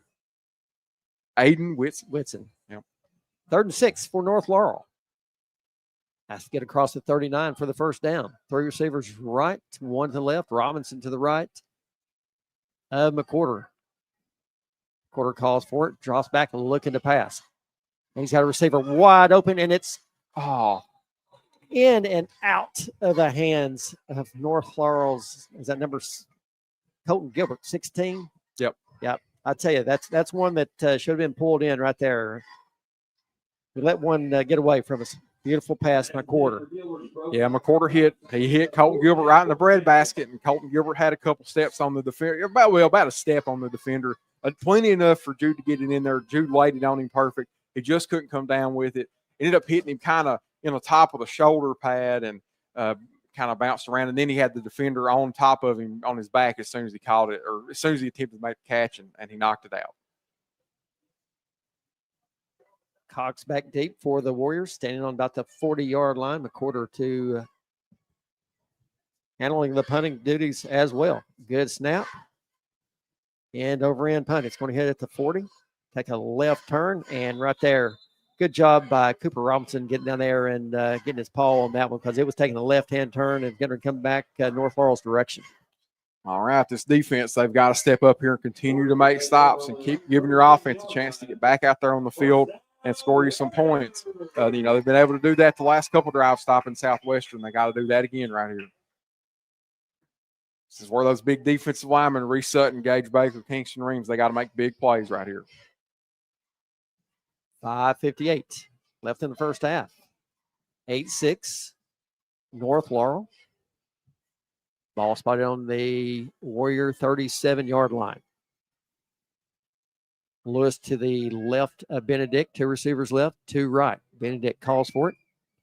Aiden Whitson. Yep. 3rd and 6 for North Laurel. Has to get across the 39 for the first down. 3 receivers right, 1 to the left. Robinson to the right of McCorder. McCorder calls for it, drops back, looking to pass. And he's got a receiver wide open, and it's in and out of the hands of North Laurel's. Is that number Colton Gilbert, 16? Yep. I tell you, that's one that should have been pulled in right there. We let one get away from us. Beautiful pass, McCorder. Yeah, McCorder hit Colton Gilbert right in the breadbasket, and Colton Gilbert had a couple steps on the defender. About a step on the defender. Plenty enough for Jude to get it in there. Jude laid it on him perfect. He just couldn't come down with it. Ended up hitting him kind of in the top of the shoulder pad and kind of bounced around. And then he had the defender on top of him on his back as soon as he caught it, or as soon as he attempted to make the catch, and he knocked it out. Cox back deep for the Warriors, standing on about the 40-yard line. McCorder to handling the punting duties as well. Good snap. And over in punt. It's going to hit at the 40. Take a left turn, and right there, good job by Cooper Robinson getting down there and getting his paw on that one because it was taking a left-hand turn and going to come back North Laurel's direction. All right, this defense, they've got to step up here and continue to make stops and keep giving your offense a chance to get back out there on the field and score you some points. They've been able to do that the last couple drives stopping Southwestern. They got to do that again right here. This is where those big defensive linemen, Reese Sutton, Gage Baker, Kingston Reams, they got to make big plays right here. 5:58 left in the first half. 8-6, North Laurel. Ball spotted on the Warrior 37-yard line. Lewis to the left of Benedict. 2 receivers left, 2 right. Benedict calls for it,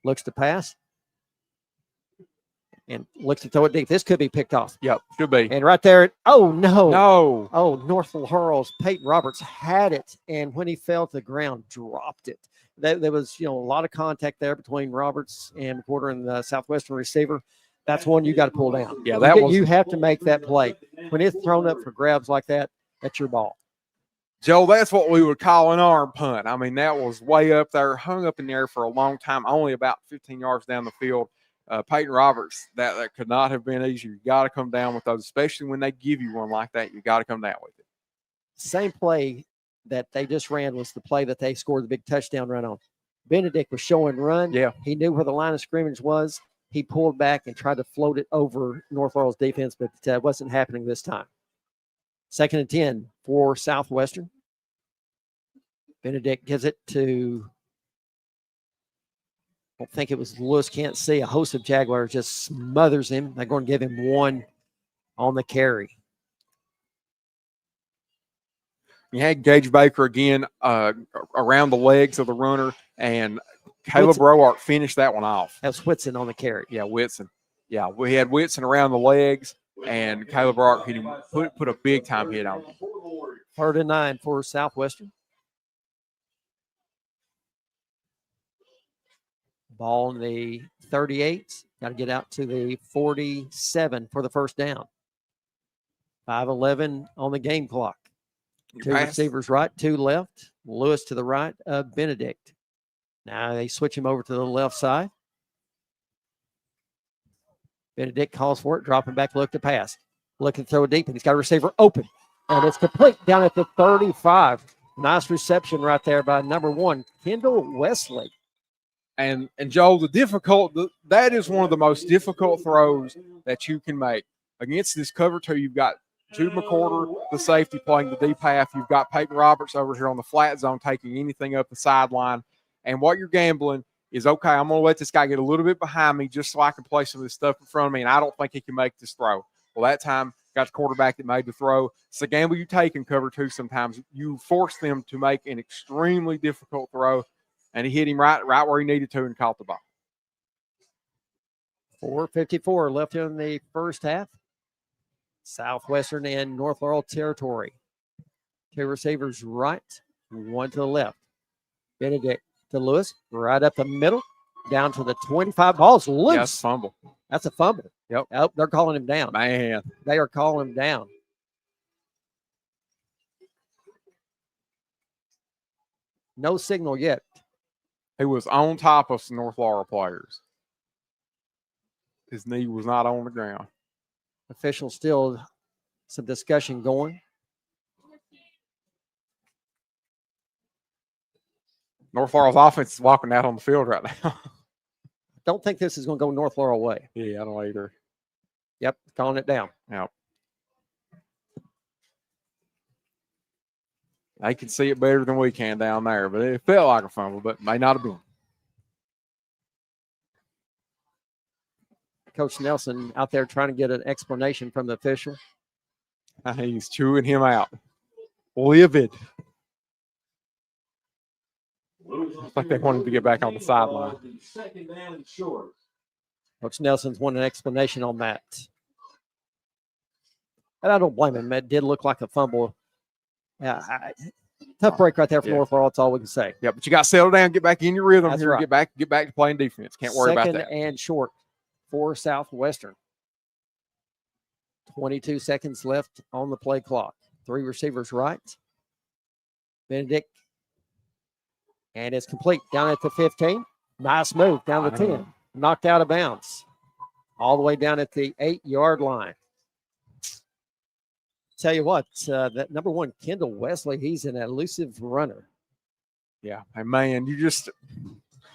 looks to pass, and looks to throw it deep. This could be picked off. Yep, should be. And right there, oh, no. No. Oh, North Laurel's Peyton Roberts had it, and when he fell to the ground, dropped it. There was, a lot of contact there between Roberts and McWhorter and the Southwestern receiver. That's one you got to pull down. Yeah, you have to make that play. When it's thrown up for grabs like that, that's your ball. Joe, that's what we would call an arm punt. I mean, that was way up there, hung up in the air for a long time, only about 15 yards down the field. Peyton Roberts, that could not have been easy. You got to come down with those, especially when they give you one like that. You got to come down with it. Same play that they just ran was the play that they scored the big touchdown run on. Benedict was show and run. Yeah. He knew where the line of scrimmage was. He pulled back and tried to float it over North Laurel's defense, but it wasn't happening this time. 2nd and 10 for Southwestern. Benedict gives it to, I don't think it was Lewis, can't see. A host of Jaguars just smothers him. They're going to give him 1 on the carry. You had Gage Baker again around the legs of the runner, and Caleb Roark finished that one off. That's Whitson on the carry. Yeah, Whitson. Yeah, we had Whitson around the legs, and Caleb Roark hit him, put a big-time hit on him. 3rd and 9 for Southwestern. Ball in the 38. Got to get out to the 47 for the first down. 5:11 on the game clock. 2 receivers right, 2 left. Lewis to the right of Benedict. Now they switch him over to the left side. Benedict calls for it, dropping back, look to pass. Looking to throw it deep, and he's got a receiver open. And it's complete down at the 35. Nice reception right there by number 1, Kendall Wesley. And Joel, that is one of the most difficult throws that you can make. Against this cover 2, you've got Jude McWhorter, the safety, playing the deep half. You've got Peyton Roberts over here on the flat zone taking anything up the sideline. And what you're gambling is, okay, I'm going to let this guy get a little bit behind me just so I can play some of this stuff in front of me, and I don't think he can make this throw. Well, that time, got the quarterback that made the throw. It's a gamble you take in cover 2 sometimes. You force them to make an extremely difficult throw, and he hit him right where he needed to and caught the ball. 4:54 left in the first half. Southwestern and North Laurel territory. 2 receivers right, 1 to the left. Benedict to Lewis, right up the middle, down to the 25. Ball's loose. Yes, fumble. That's a fumble. Yep. Oh, they're calling him down. Man. They are calling him down. No signal yet. He was on top of some North Laurel players. His knee was not on the ground. Officials still some discussion going. North Laurel's offense is walking out on the field right now. Don't think this is going to go North Laurel way. Yeah, I don't either. Yep, calling it down. Yep. They can see it better than we can down there, but it felt like a fumble, but may not have been. Coach Nelson out there trying to get an explanation from the official. He's chewing him out. Livid. I think they wanted to get back on the sideline. Coach Nelson's wanted an explanation on that. And I don't blame him. It did look like a fumble. Tough break right there for North Laurel. That's all we can say. Yeah, but you got to settle down, get back in your rhythm That's here, right. get back to playing defense. Can't worry about that. 2nd and short for Southwestern. 22 seconds left on the play clock. 3 receivers right. Benedict And it's complete down at the 15. Nice move down the 10. Knocked out of bounds. All the way down at the 8-yard line. Tell you what, that number 1, Kendall Wesley, he's an elusive runner. Yeah. And man, you just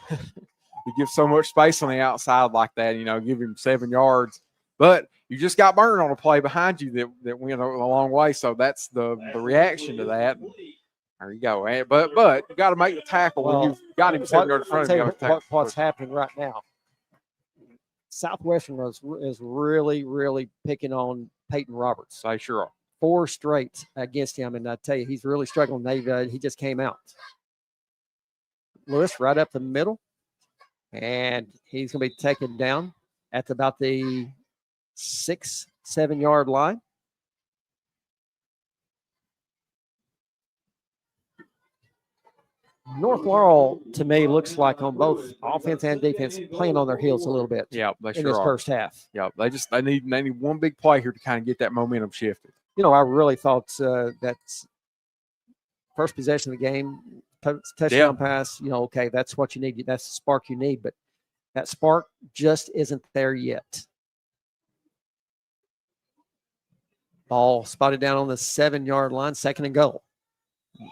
you give so much space on the outside like that, give him 7 yards. But you just got burned on a play behind you that went a long way. So that's the reaction to that. There you go. But you got to make the tackle when you've got him 7 yards in front of you. What's happening right now? Southwestern is really, really picking on Peyton Roberts. They sure are. 4 straight against him, and I tell you, he's really struggling. He just came out. Lewis right up the middle, and he's going to be taken down at about the 6-7 yard line. North Laurel, to me, looks like on both offense and defense playing on their heels a little bit. Yeah, they sure in this are. First half. Yeah, they need one big play here to kind of get that momentum shifted. I really thought that first possession of the game, touchdown pass, okay, that's what you need. That's the spark you need, but that spark just isn't there yet. Ball spotted down on the 7-yard line, 2nd and goal.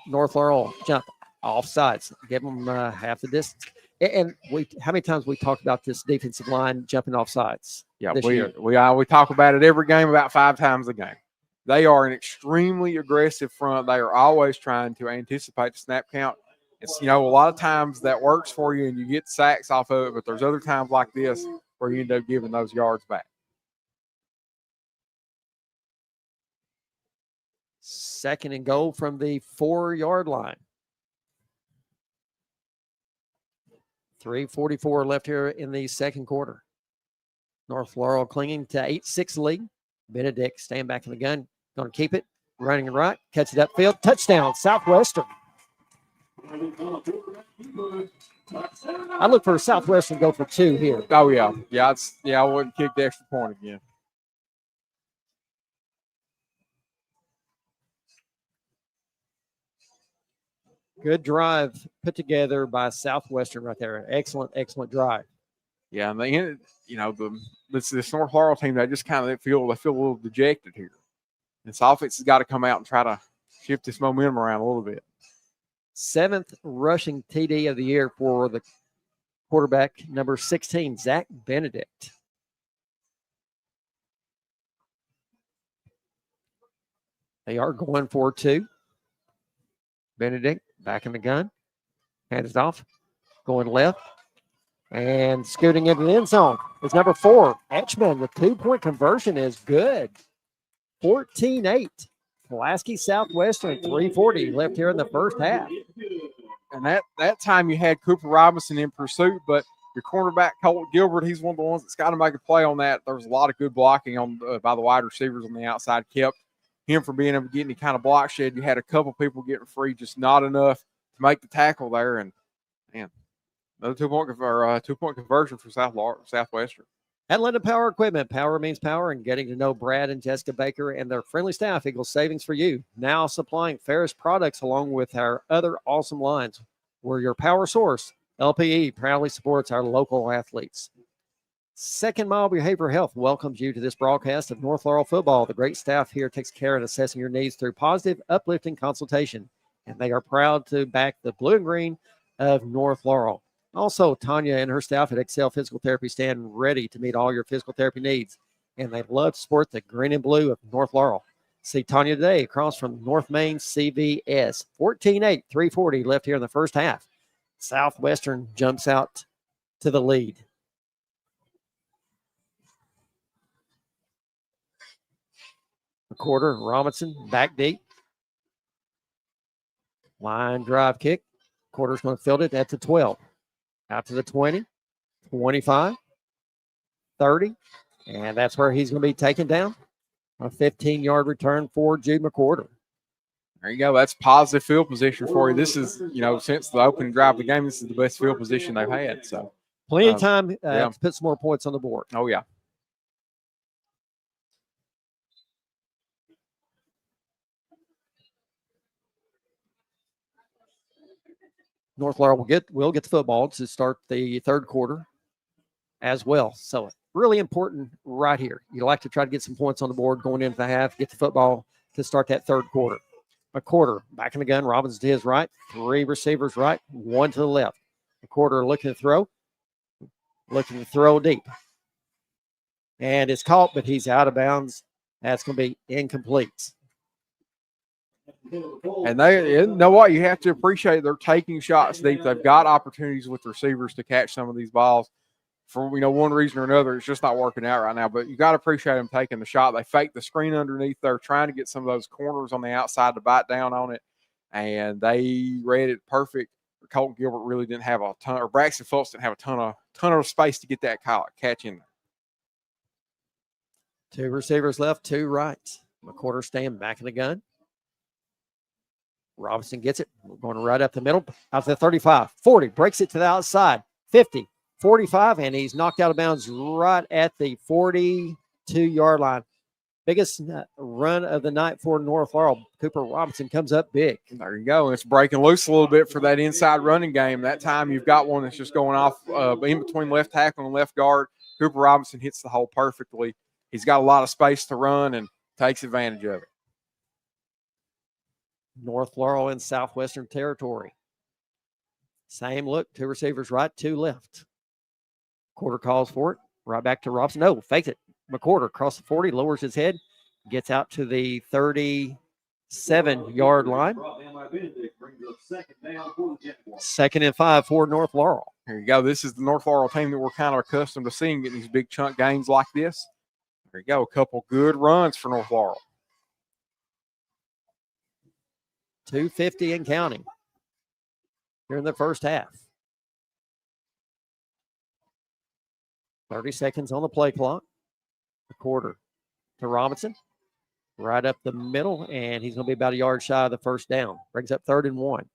North Laurel jump off sides, give them half the distance. And how many times we talked about this defensive line jumping off sides? Yeah, we talk about it every game, about 5 times a game. They are an extremely aggressive front. They are always trying to anticipate the snap count. It's, a lot of times that works for you and you get sacks off of it, but there's other times like this where you end up giving those yards back. 2nd and goal from the 4-yard line. 3:44 left here in the second quarter. North Laurel clinging to 8-6 lead. Benedict staying back in the gun. Going to keep it. Running right. Catch it upfield. Touchdown, Southwestern. I look for Southwestern to go for 2 here. Oh, yeah. I wouldn't kick the extra point again. Good drive put together by Southwestern right there. Excellent, excellent drive. Yeah, and they, this North Laurel team, they just kind of feel a little dejected here. This offense has got to come out and try to shift this momentum around a little bit. 7th rushing TD of the year for the quarterback, number 16, Zach Benedict. They are going for 2. Benedict back in the gun. Hands it off. Going left. And scooting into the end zone. It's number 4, Etchman. The 2-point conversion is good. 14-8. Pulaski Southwestern, 3:40 left here in the first half. And that time you had Cooper Robinson in pursuit, but your cornerback, Colt Gilbert, he's one of the ones that's got to make a play on that. There was a lot of good blocking on by the wide receivers on the outside, kept him from being able to get any kind of block shed. You had a couple people getting free, just not enough to make the tackle there. And, man, another 2-point conversion for Southwestern. Atlanta Power Equipment. Power means power, and getting to know Brad and Jessica Baker and their friendly staff equals savings for you. Now supplying Ferris products along with our other awesome lines. We're your power source. LPE proudly supports our local athletes. Second Mile Behavioral Health welcomes you to this broadcast of North Laurel football. The great staff here takes care of assessing your needs through positive, uplifting consultation, and they are proud to back the blue and green of North Laurel. Also, Tanya and her staff at Excel Physical Therapy stand ready to meet all your physical therapy needs, and they love to support the green and blue of North Laurel. See Tanya today across from North Main CVS. 14-8, 3:40 left here in the first half. Southwestern jumps out to the lead. A quarter, Robinson back deep. Line drive kick. Quarter's going to field it at the 12. Out to the 20, 25, 30, and that's where he's going to be taken down. A 15-yard return for Jude McWhorter. There you go. That's positive field position for you. This is, since the opening drive of the game, this is the best field position they've had. So plenty of time to put some more points on the board. Oh, yeah. North Laurel will get the football to start the third quarter as well. So really important right here. You like to try to get some points on the board going into the half, get the football to start that third quarter. McQuarter back in the gun. Robinson to his right. 3 receivers right, 1 to the left. McQuarter looking to throw. Looking to throw deep. And it's caught, but he's out of bounds. That's going to be incomplete. And you know what? You have to appreciate they're taking shots deep. They've got opportunities with receivers to catch some of these balls. For one reason or another, it's just not working out right now. But you got to appreciate them taking the shot. They faked the screen underneath there, trying to get some of those corners on the outside to bite down on it, and they read it perfect. Colton Gilbert really didn't have a ton, or Braxton Fultz didn't have a ton of space to get that catch in there. 2 receivers left, 2 right. McQuarter staying back in the gun. Robinson gets it. We're going right up the middle. Out to the 35, 40, breaks it to the outside, 50, 45, and he's knocked out of bounds right at the 42-yard line. Biggest run of the night for North Laurel. Cooper Robinson comes up big. There you go. It's breaking loose a little bit for that inside running game. That time you've got one that's just going off in between left tackle and left guard. Cooper Robinson hits the hole perfectly. He's got a lot of space to run and takes advantage of it. North Laurel in Southwestern territory. Same look. 2 receivers right, 2 left. Quarter calls for it. Right back to Robinson. No, fakes it. McQuarter across the 40, lowers his head, gets out to the 37-yard line. 2nd and 5 for North Laurel. Here you go. This is the North Laurel team that we're kind of accustomed to seeing getting these big chunk gains like this. There you go. A couple good runs for North Laurel. 2:50 and counting here in the first half. 30 seconds on the play clock. A quarter to Robinson. Right up the middle, and he's going to be about a yard shy of the first down. Brings up 3rd and 1.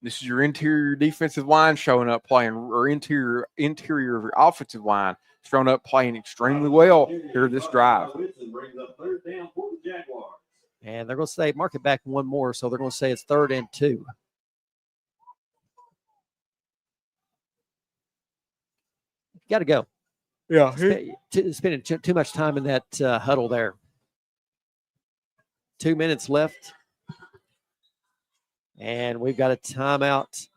This is your interior defensive line showing up playing, or interior of your offensive line showing up playing extremely well here this drive. And they're going to say, mark it back 1 more, so they're going to say it's 3rd and 2. Got to go. Yeah. Spending too much time in that huddle there. 2 minutes left. And we've got a timeout.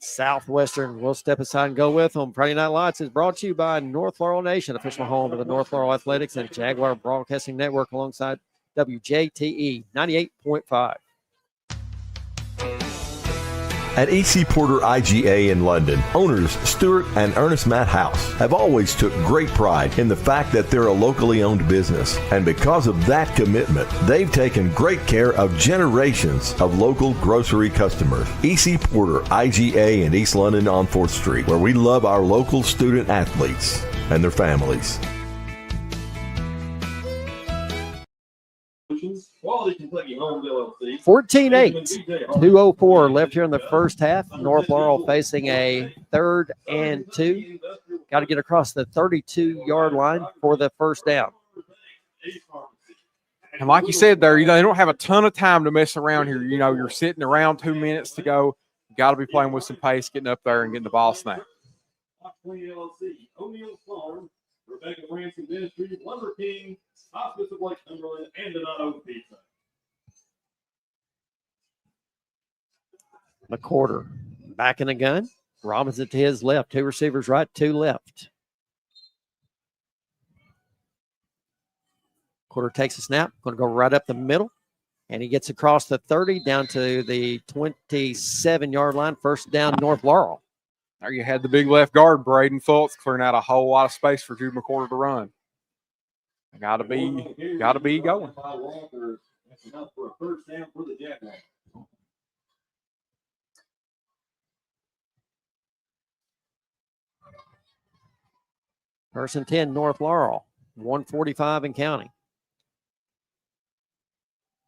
Southwestern will step aside and go with them. Friday Night Lights is brought to you by North Laurel Nation, official home of the North Laurel Athletics and Jaguar Broadcasting Network alongside WJTE 98.5. At E.C. Porter IGA in London, owners Stuart and Ernest Matt House have always took great pride in the fact that they're a locally owned business. And because of that commitment, they've taken great care of generations of local grocery customers. E.C. Porter IGA in East London on 4th Street, where we love our local student athletes and their families. 14-8, 2:04 left here in the first half. North Laurel facing a 3rd and 2. Got to get across the 32-yard line for the first down. And like you said there, they don't have a ton of time to mess around here. You're sitting around 2 minutes to go. You got to be playing with some pace, getting up there and getting the ball snapped. Rebecca Branson Ministries, Lumber King, Hospice of Lake Cumberland, and Donato Pizza. McQuarter back in the gun. Robinson to his left. 2 receivers right, 2 left. Quarter takes a snap. Going to go right up the middle. And he gets across the 30 down to the 27-yard line. First down, North Laurel. There you had the big left guard, Braden Fultz, clearing out a whole lot of space for Jude McQuarter to run. Got to be going. First and 10, North Laurel. 1:45 and counting.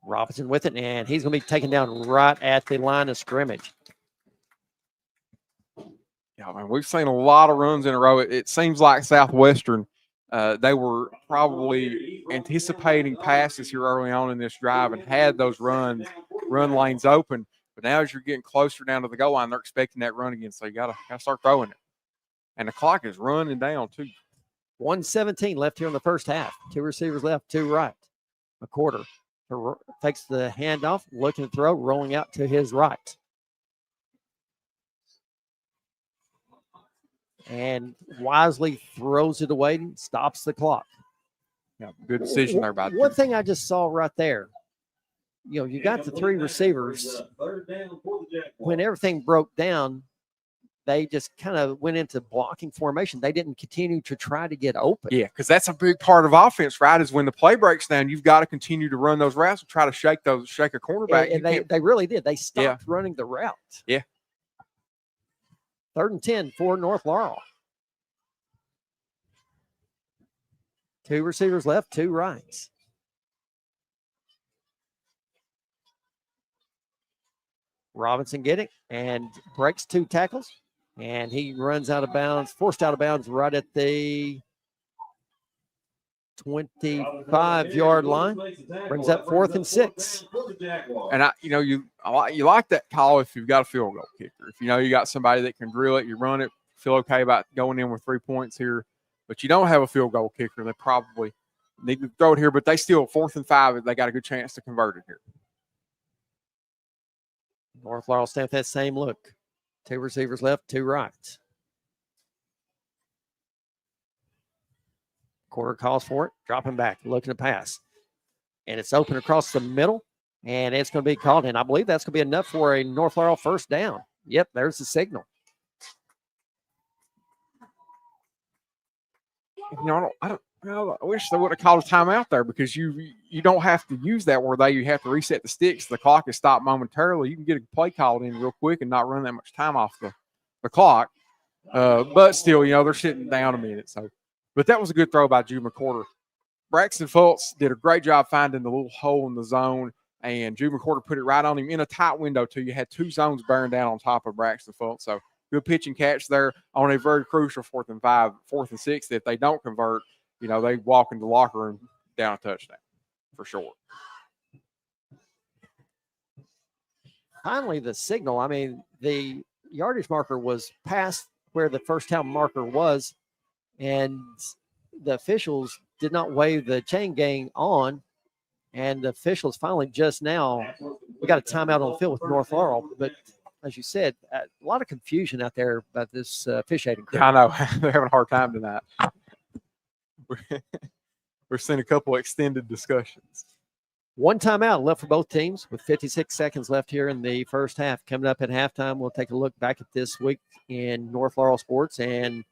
Robinson with it, and he's going to be taken down right at the line of scrimmage. Yeah, man, we've seen a lot of runs in a row. It seems like Southwestern, they were probably anticipating passes here early on in this drive and had those run lanes open. But now as you're getting closer down to the goal line, they're expecting that run again. So you gotta start throwing it. And the clock is running down too. 1:17 left here in the first half. 2 receivers left, 2 right. McCorder takes the handoff, looking to throw, rolling out to his right. And wisely throws it away and stops the clock. Yeah, good decision there by One thing I just saw right there, you got the 3 receivers. When everything broke down, they just kind of went into blocking formation. They didn't continue to try to get open. Yeah, because that's a big part of offense, right? Is when the play breaks down, you've got to continue to run those routes and try to shake a cornerback. And they really did. They stopped running the route. Yeah. 3rd and 10 for North Laurel. 2 receivers left, 2 rights. Robinson getting and breaks 2 tackles, and he runs out of bounds, forced out of bounds right at the 25-yard line. Brings up 4th and 6. And you like that call if you've got a field goal kicker. If you got somebody that can drill it, you run it, feel okay about going in with 3 points here. But you don't have a field goal kicker, they probably need to throw it here. But they still 4th and 5. They got a good chance to convert it here. North Laurel staying with that same look. 2 receivers left, 2 rights. Quarter calls for it, dropping back, looking to pass. And it's open across the middle, and it's going to be called. And I believe that's going to be enough for a North Laurel first down. Yep, there's the signal. I wish they would have called a timeout there, because you don't have to use that where you have to reset the sticks. The clock is stopped momentarily. You can get a play called in real quick and not run that much time off the clock. But still, they're sitting down a minute. But that was a good throw by Jude McCorder. Braxton Fultz did a great job finding the little hole in the zone, and Jude McCorder put it right on him in a tight window too. You had 2 zones bearing down on top of Braxton Fultz. So good pitch and catch there on a very crucial 4th and 5, 4th and 6. If they don't convert, they walk into the locker room down a touchdown for sure. Finally, the signal. I mean, the yardage marker was past where the first down marker was, and the officials did not wave the chain gang on. And the officials finally just now, we got a timeout on the field with North Laurel. But as you said, a lot of confusion out there about this officiating crew. Yeah, I know. They're having a hard time tonight. We're seeing a couple extended discussions. 1 timeout left for both teams with 56 seconds left here in the first half. Coming up at halftime, we'll take a look back at this week in North Laurel sports and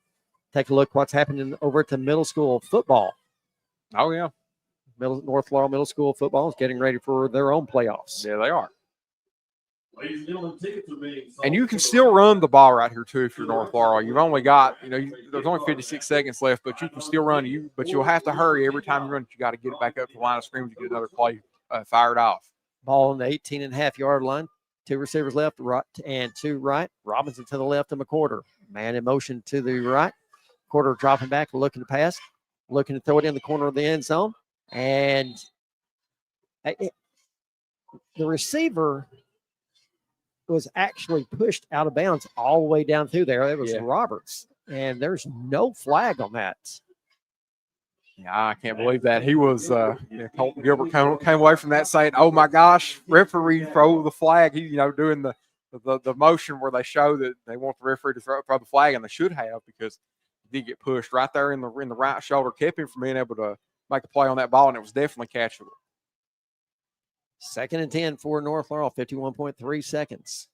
take a look what's happening over at the middle school football. Oh, yeah. North Laurel Middle School football is getting ready for their own playoffs. Yeah, they are. Ladies and gentlemen, tickets are being sold. And you can still run the ball right here, too, if you're North Laurel. You've only got, there's only 56 seconds left, but you can still run. But you'll have to hurry every time you run. You got to get it back up to the line of scrimmage to get another play fired off. Ball on the 18.5-yard line. 2 receivers left, right, and 2 right. Robinson to the left of McCorder. Man in motion to the right. McCorder dropping back, looking to pass, looking to throw it in the corner of the end zone. And the receiver was actually pushed out of bounds all the way down through there. It was Roberts, and there's no flag on that. Yeah, I can't believe that. He was, Colton Gilbert came away from that saying, "Oh my gosh, referee, throw the flag." He, doing the motion where they show that they want the referee to throw the flag, and they should have, because he did get pushed right there in the right shoulder, kept him from being able to make a play on that ball, and it was definitely catchable. 2nd and 10 for North Laurel, 51.3 seconds.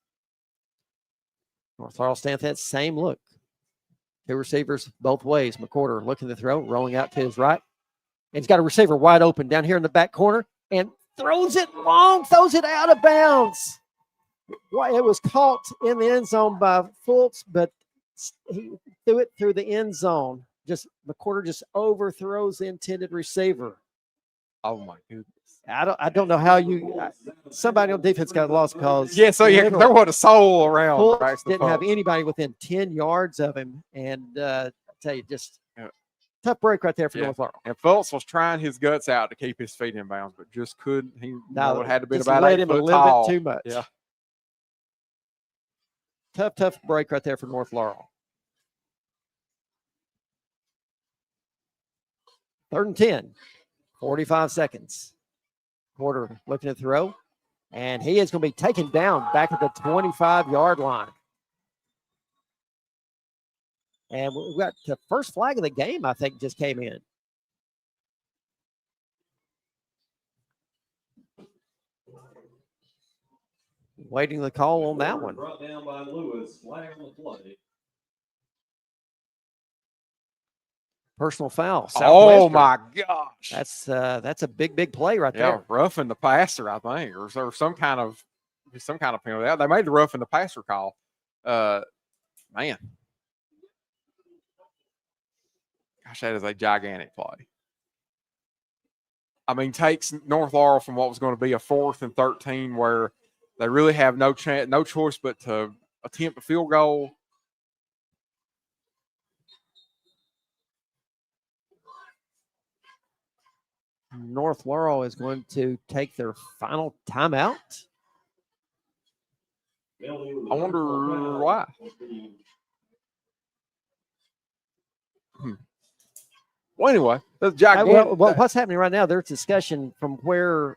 North Laurel stands that same look. 2 receivers both ways. McCorder looking to throw, rolling out to his right. And he's got a receiver wide open down here in the back corner and throws it long, throws it out of bounds. It was caught in the end zone by Fultz, but he threw it through the end zone. McCorder just overthrows the intended receiver. Oh my goodness! I don't know how somebody on defense got lost because there wasn't a soul around. Fultz didn't have anybody within 10 yards of him, and I tell you, just tough break right there for North Laurel. And Fultz was trying his guts out to keep his feet in bounds, but just couldn't. He had to be about 8 foot tall. Let him a little bit too much. Yeah. Tough break right there for North Laurel. 3rd and 10, 45 seconds. Porter looking at the throw, and he is going to be taken down back at the 25-yard line. And we got the first flag of the game, I think, just came in. Waiting the call on that one. Brought down by Lewis. Flag on the play. Personal foul. Oh Southwestern. my gosh. That's a big play right Yeah, there. roughing the passer, I think, or some kind of penalty. They made the roughing the passer call. Man. Gosh, that is a gigantic play. I mean, takes North Laurel from what was going to be a 4th and 13 where they really have no choice but to attempt a field goal. North Laurel is going to take their final timeout. I wonder why. Well, anyway, that's gigantic. Well, what's happening right now? There's discussion from where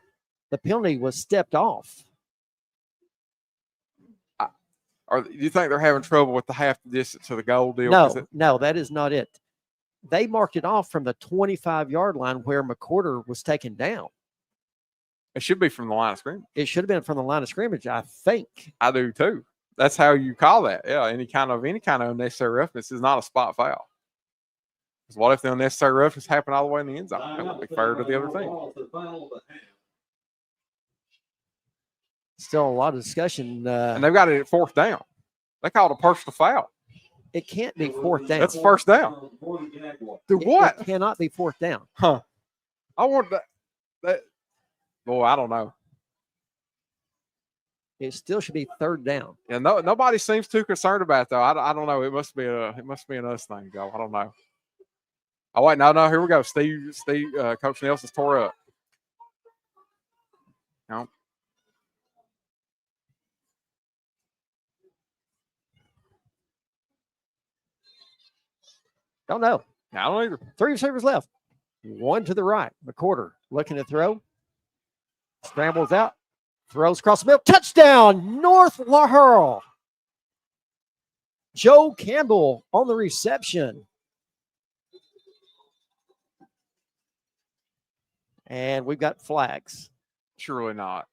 the penalty was stepped off. Or do you think they're having trouble with the half distance to the goal deal? No, that is not it. They marked it off from the 25-yard line where McCorder was taken down. It should be from the line of scrimmage. It should have been from the line of scrimmage, I think. I do too. That's how you call that. Yeah, any kind of unnecessary roughness is not a spot foul. Because what if the unnecessary roughness happened all the way in the end zone? That would be fair to the other team. Still a lot of discussion. And they've got it at 4th down. They called a personal foul. It can't be 4th down. That's 1st down. Do what? It cannot be 4th down. Huh. I want that. Boy, I don't know. It still should be 3rd down. Yeah, nobody seems too concerned about it, though. I don't know. It must be an us thing, Joe. I don't know. Oh wait, no, here we go. Steve, Coach Nelson's tore up. No. Don't know. I don't either. 3 receivers left. 1 to the right. McCorder looking to throw. Scrambles out. Throws across the middle. Touchdown, North Laurel. Joe Campbell on the reception. And we've got flags. Surely not.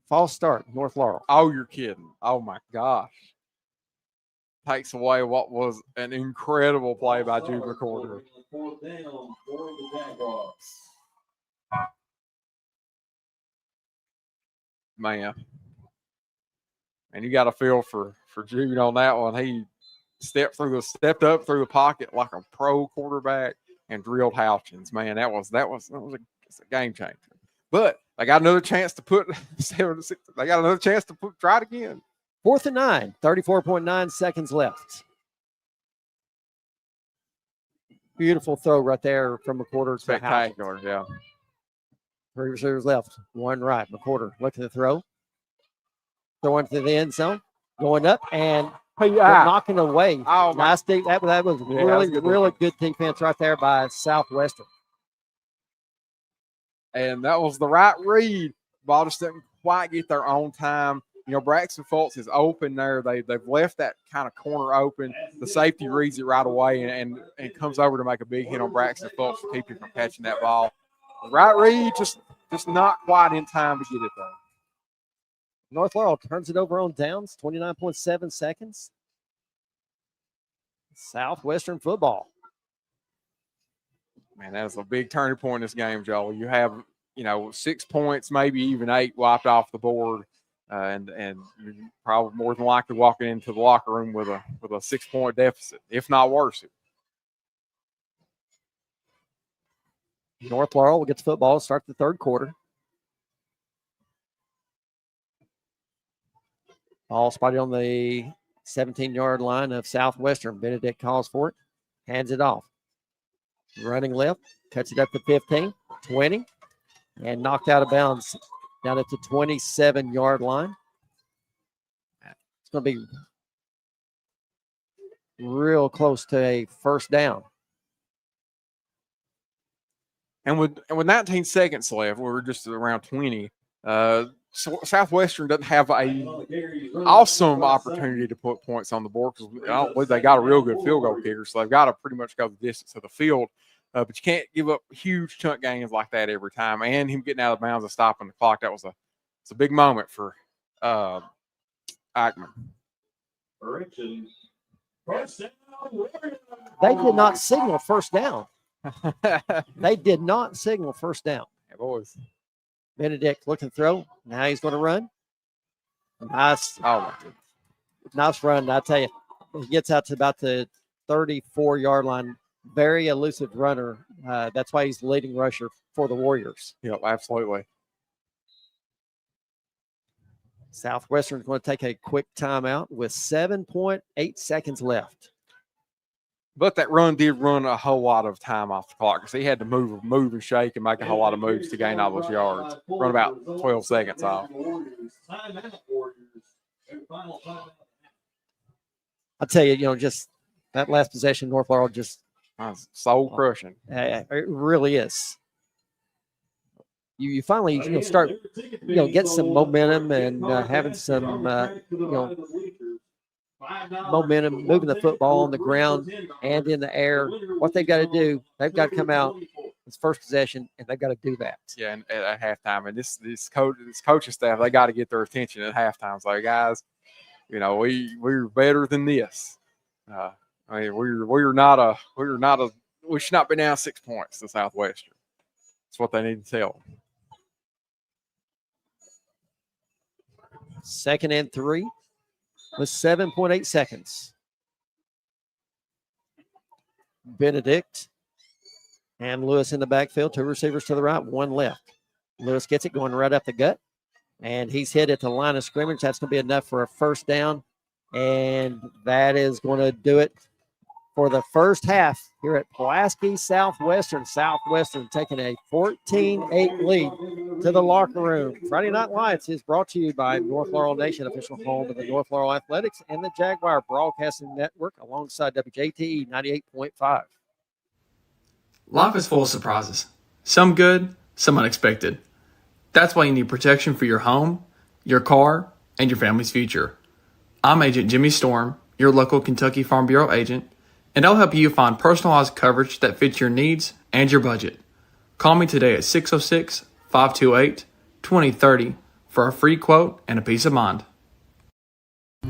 False start, North Laurel. Oh, you're kidding. Oh, my gosh. Takes away what was an incredible play by Jude McCorder. 4th down for the Jaguars. Man. And you got a feel for Jude on that one. He stepped up through the pocket like a pro quarterback and drilled Houchins. Man, that was a game changer. But they got another chance to put try it again. 4th and 9, 34.9 seconds left. Beautiful throw right there from McCorder. Spectacular, yeah. 3 receivers left, 1 right. McCorder looking to throw. Throwing to the end zone, going up and knocking away. Oh, nice deep. That was really good defense right there by Southwestern. And that was the right read. Ball just didn't quite get there on time. You know, Braxton Fultz is open there. They've left that kind of corner open. The safety reads it right away and comes over to make a big hit on Braxton Fultz to keep him from catching that ball. The right read, just not quite in time to get it there. North Laurel turns it over on downs, 29.7 seconds. Southwestern football. Man, that is a big turning point in this game, Joel. You have, 6 points, maybe even 8 wiped off the board, and you're probably more than likely walking into the locker room with a 6-point deficit, if not worse. North Laurel will get the football, start the 3rd quarter. Ball spotted on the 17-yard line of Southwestern. Benedict calls for it, hands it off. Running left, cuts it up to 15, 20, and knocked out of bounds down at the 27-yard line. It's going to be real close to a first down. And with 19 seconds left, we're just around 20. Southwestern doesn't have a awesome opportunity to put points on the board because I don't believe they got a real good field goal kicker, so they've got to pretty much go the distance of the field. But you can't give up huge chunk gains like that every time. And him getting out of bounds and stopping the clock, it's a big moment for Eichmann. They did not signal first down. They did not signal first down. Yeah, boys. Benedict looking to throw. Now he's going to run. Nice. Oh, nice run. I tell you, he gets out to about the 34-yard line. Very elusive runner. That's why he's the leading rusher for the Warriors. Yep, absolutely. Southwestern's going to take a quick timeout with 7.8 seconds left. But that run did run a whole lot of time off the clock because he had to move and shake and make a whole lot of moves to gain all those yards. Run about 12 seconds off. I'll tell you, just that last possession, North Laurel just soul crushing. It really is. You finally start get some momentum and having some momentum, moving the football on the ground and in the air. What they've got to do, they've got to come out this first possession, and they've got to do that. Yeah, and at halftime, and this coaching staff, they got to get their attention at halftime. So, guys, we're better than this. We should not be down 6 points to Southwestern. That's what they need to tell them. 2nd and 3 with 7.8 seconds. Benedict and Lewis in the backfield. 2 receivers to the right, 1 left. Lewis gets it going right up the gut, and he's hit at the line of scrimmage. That's going to be enough for a first down, and that is going to do it for the first half here at Pulaski Southwestern. Southwestern taking a 14-8 lead to the locker room. Friday Night Lights is brought to you by North Laurel Nation, official home of the North Laurel Athletics and the Jaguar Broadcasting Network, alongside WJTE 98.5. Life is full of surprises. Some good, some unexpected. That's why you need protection for your home, your car, and your family's future. I'm Agent Jimmy Storm, your local Kentucky Farm Bureau agent, and I'll help you find personalized coverage that fits your needs and your budget. Call me today at 606-528-2030 for a free quote and a peace of mind.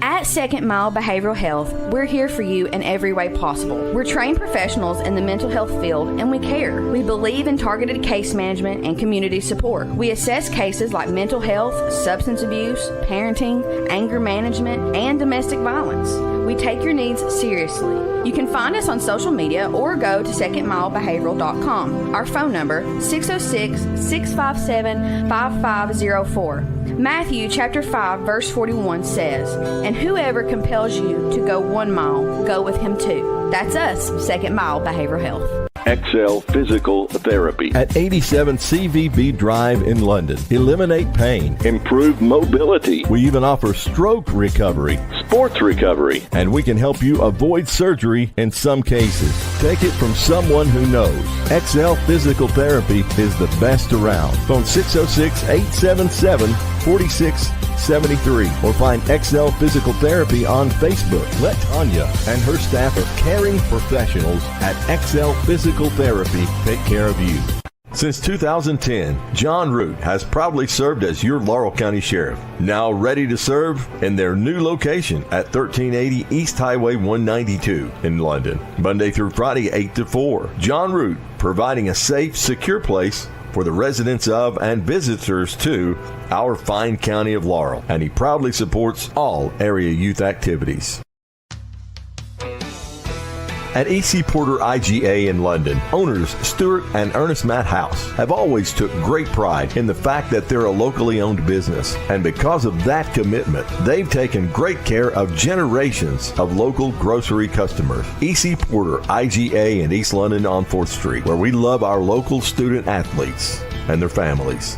At Second Mile Behavioral Health, we're here for you in every way possible. We're trained professionals in the mental health field, and we care. We believe in targeted case management and community support. We assess cases like mental health, substance abuse, parenting, anger management, and domestic violence. We take your needs seriously. You can find us on social media or go to secondmilebehavioral.com. Our phone number, 606-657-5504. Matthew chapter 5, verse 41 says, "And whoever compels you to go 1 mile, go with him 2. That's us, Second Mile Behavioral Health. XL Physical Therapy at 87 CVB Drive in London. Eliminate pain, improve mobility. We even offer stroke recovery, sports recovery, and we can help you avoid surgery in some cases. Take it from someone who knows. XL Physical Therapy is the best around. Phone 606-877-4673 or find XL Physical Therapy on Facebook. Let Tanya and her staff of caring professionals at XL Physical Therapy take care of you. Since 2010, John Root has proudly served as your Laurel County Sheriff, now ready to serve in their new location at 1380 East Highway 192 in London. Monday through Friday, 8 to 4. John Root, providing a safe, secure place for the residents of and visitors to our fine county of Laurel, and he proudly supports all area youth activities. At E.C. Porter IGA in London, owners Stuart and Ernest Matt House have always took great pride in the fact that they're a locally owned business. And because of that commitment, they've taken great care of generations of local grocery customers. E.C. Porter IGA in East London on 4th Street, where we love our local student athletes and their families.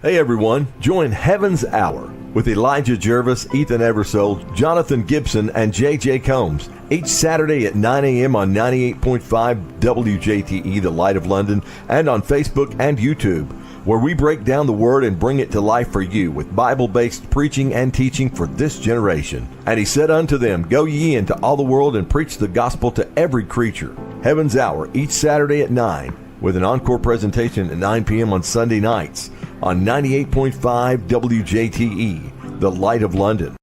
Hey everyone, join Heaven's Hour with Elijah Jervis, Ethan Eversole, Jonathan Gibson, and J.J. Combs each Saturday at 9 a.m. on 98.5 WJTE, The Light of London, and on Facebook and YouTube, where we break down the Word and bring it to life for you with Bible-based preaching and teaching for this generation. And he said unto them, Go ye into all the world and preach the gospel to every creature. Heaven's Hour each Saturday at 9, with an encore presentation at 9 p.m. on Sunday nights on 98.5 WJTE, The Light of London.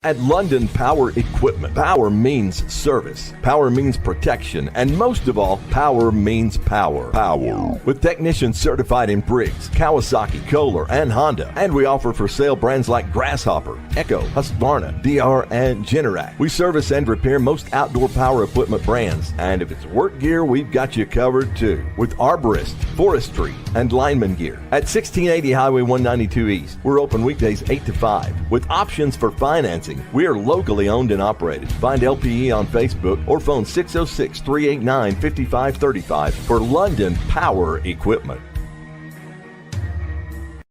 At London Power Equipment, power means service, power means protection, and most of all, power means power. Power. With technicians certified in Briggs, Kawasaki, Kohler, and Honda. And we offer for sale brands like Grasshopper, Echo, Husqvarna, DR, and Generac. We service and repair most outdoor power equipment brands. And if it's work gear, we've got you covered too. With Arborist, Forestry, and Lineman gear. At 1680 Highway 192 East, we're open weekdays 8 to 5. With options for financing, we are locally owned and operated. Find LPE on Facebook or phone 606-389-5535 for London Power Equipment.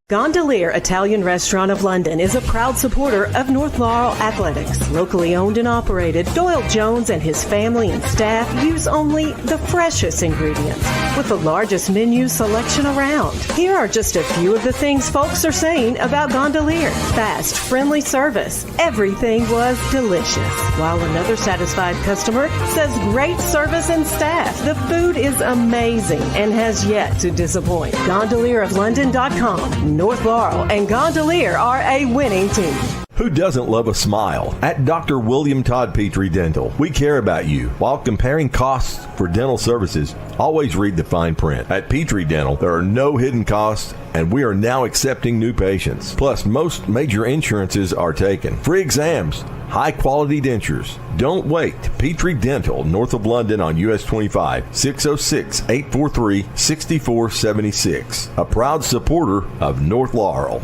Gondolier Italian Restaurant of London is a proud supporter of North Laurel Athletics. Locally owned and operated, Doyle Jones and his family and staff use only the freshest ingredients with the largest menu selection around. Here are just a few of the things folks are saying about Gondolier. Fast, friendly service. Everything was delicious. While another satisfied customer says great service and staff. The food is amazing and has yet to disappoint. GondelierofLondon.com. North Laurel and Gondolier are a winning team. Who doesn't love a smile? At Dr. William Todd Petrie Dental, we care about you. While comparing costs for dental services, always read the fine print. At Petrie Dental, there are no hidden costs, and we are now accepting new patients. Plus, most major insurances are taken. Free exams, high-quality dentures. Don't wait. Petrie Dental, north of London on US 25, 606-843-6476. A proud supporter of North Laurel.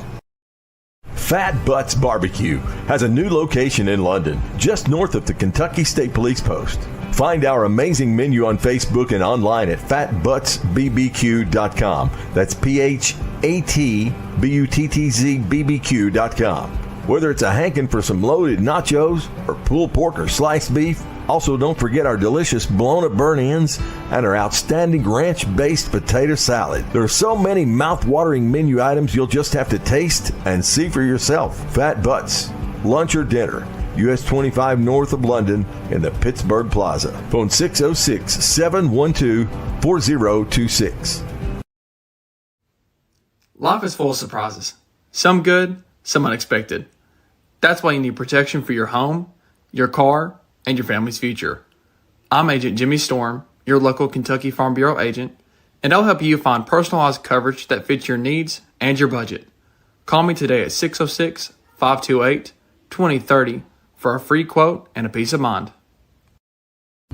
Fat Butts Barbecue has a new location in London, just north of the Kentucky State Police Post. Find our amazing menu on Facebook and online at fatbuttsbbq.com. That's PHATBUTTZBBQ.com. Whether it's a hankin' for some loaded nachos or pulled pork or sliced beef, also don't forget our delicious blown-up burnt ends and our outstanding ranch-based potato salad. There are so many mouth-watering menu items you'll just have to taste and see for yourself. Fat Butts, lunch or dinner, US 25 north of London in the Pittsburgh Plaza. Phone 606-712-4026. Life is full of surprises. Some good, some unexpected. That's why you need protection for your home, your car, and your family's future. I'm Agent Jimmy Storm, your local Kentucky Farm Bureau agent, and I'll help you find personalized coverage that fits your needs and your budget. Call me today at 606-528-2030 for a free quote and a peace of mind.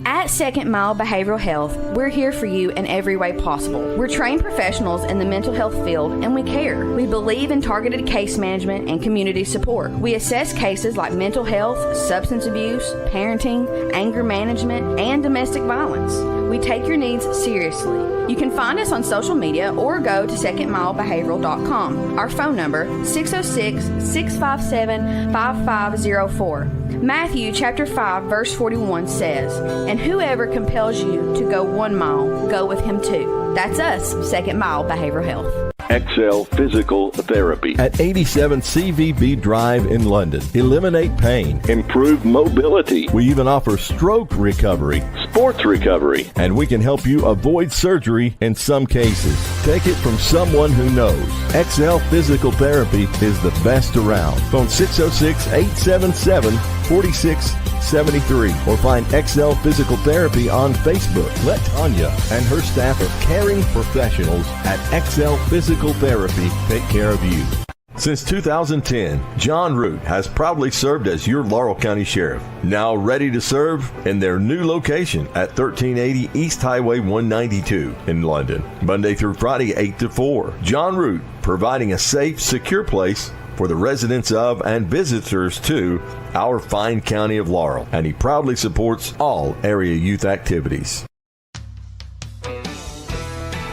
At Second Mile Behavioral Health, we're here for you in every way possible. We're trained professionals in the mental health field, and we care. We believe in targeted case management and community support. We assess cases like mental health, substance abuse, parenting, anger management, and domestic violence. We take your needs seriously. You can find us on social media or go to secondmilebehavioral.com. Our phone number, 606-657-5504. Matthew chapter 5 verse 41 says, "And whoever compels you to go 1 mile, go with him 2. That's us, Second Mile Behavioral Health. XL Physical Therapy at 87 CVB Drive in London. Eliminate pain, improve mobility. We even offer stroke recovery, sports recovery, and we can help you avoid surgery in some cases. Take it from someone who knows. XL Physical Therapy is the best around. Phone 606-877-4673 or find XL Physical Therapy on Facebook. Let Tanya and her staff of caring professionals at XL Physical Therapy take care of you. Since 2010, John Root has proudly served as your Laurel County Sheriff, now ready to serve in their new location at 1380 East Highway 192 in London, Monday through Friday, 8 to 4. John Root, providing a safe, secure place for the residents of and visitors to our fine county of Laurel, and he proudly supports all area youth activities.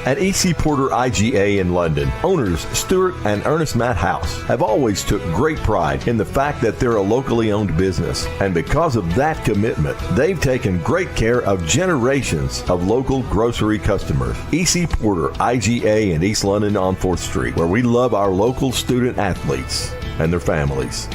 At E.C. Porter IGA in London, owners Stuart and Ernest Matt House have always took great pride in the fact that they're a locally owned business. And because of that commitment, they've taken great care of generations of local grocery customers. E.C. Porter IGA in East London on 4th Street, where we love our local student athletes and their families.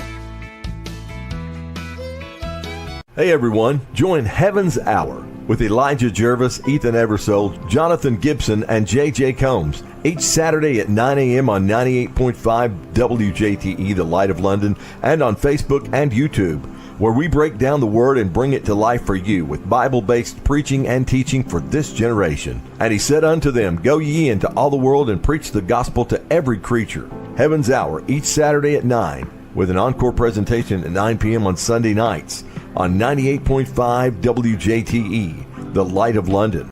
Hey everyone, join Heaven's Hour with Elijah Jervis, Ethan Eversole, Jonathan Gibson, and J.J. Combs each Saturday at 9 a.m. on 98.5 WJTE, The Light of London, and on Facebook and YouTube, where we break down the Word and bring it to life for you with Bible-based preaching and teaching for this generation. And he said unto them, Go ye into all the world and preach the gospel to every creature. Heaven's Hour each Saturday at 9, with an encore presentation at 9 p.m. on Sunday nights on 98.5 WJTE, The Light of London.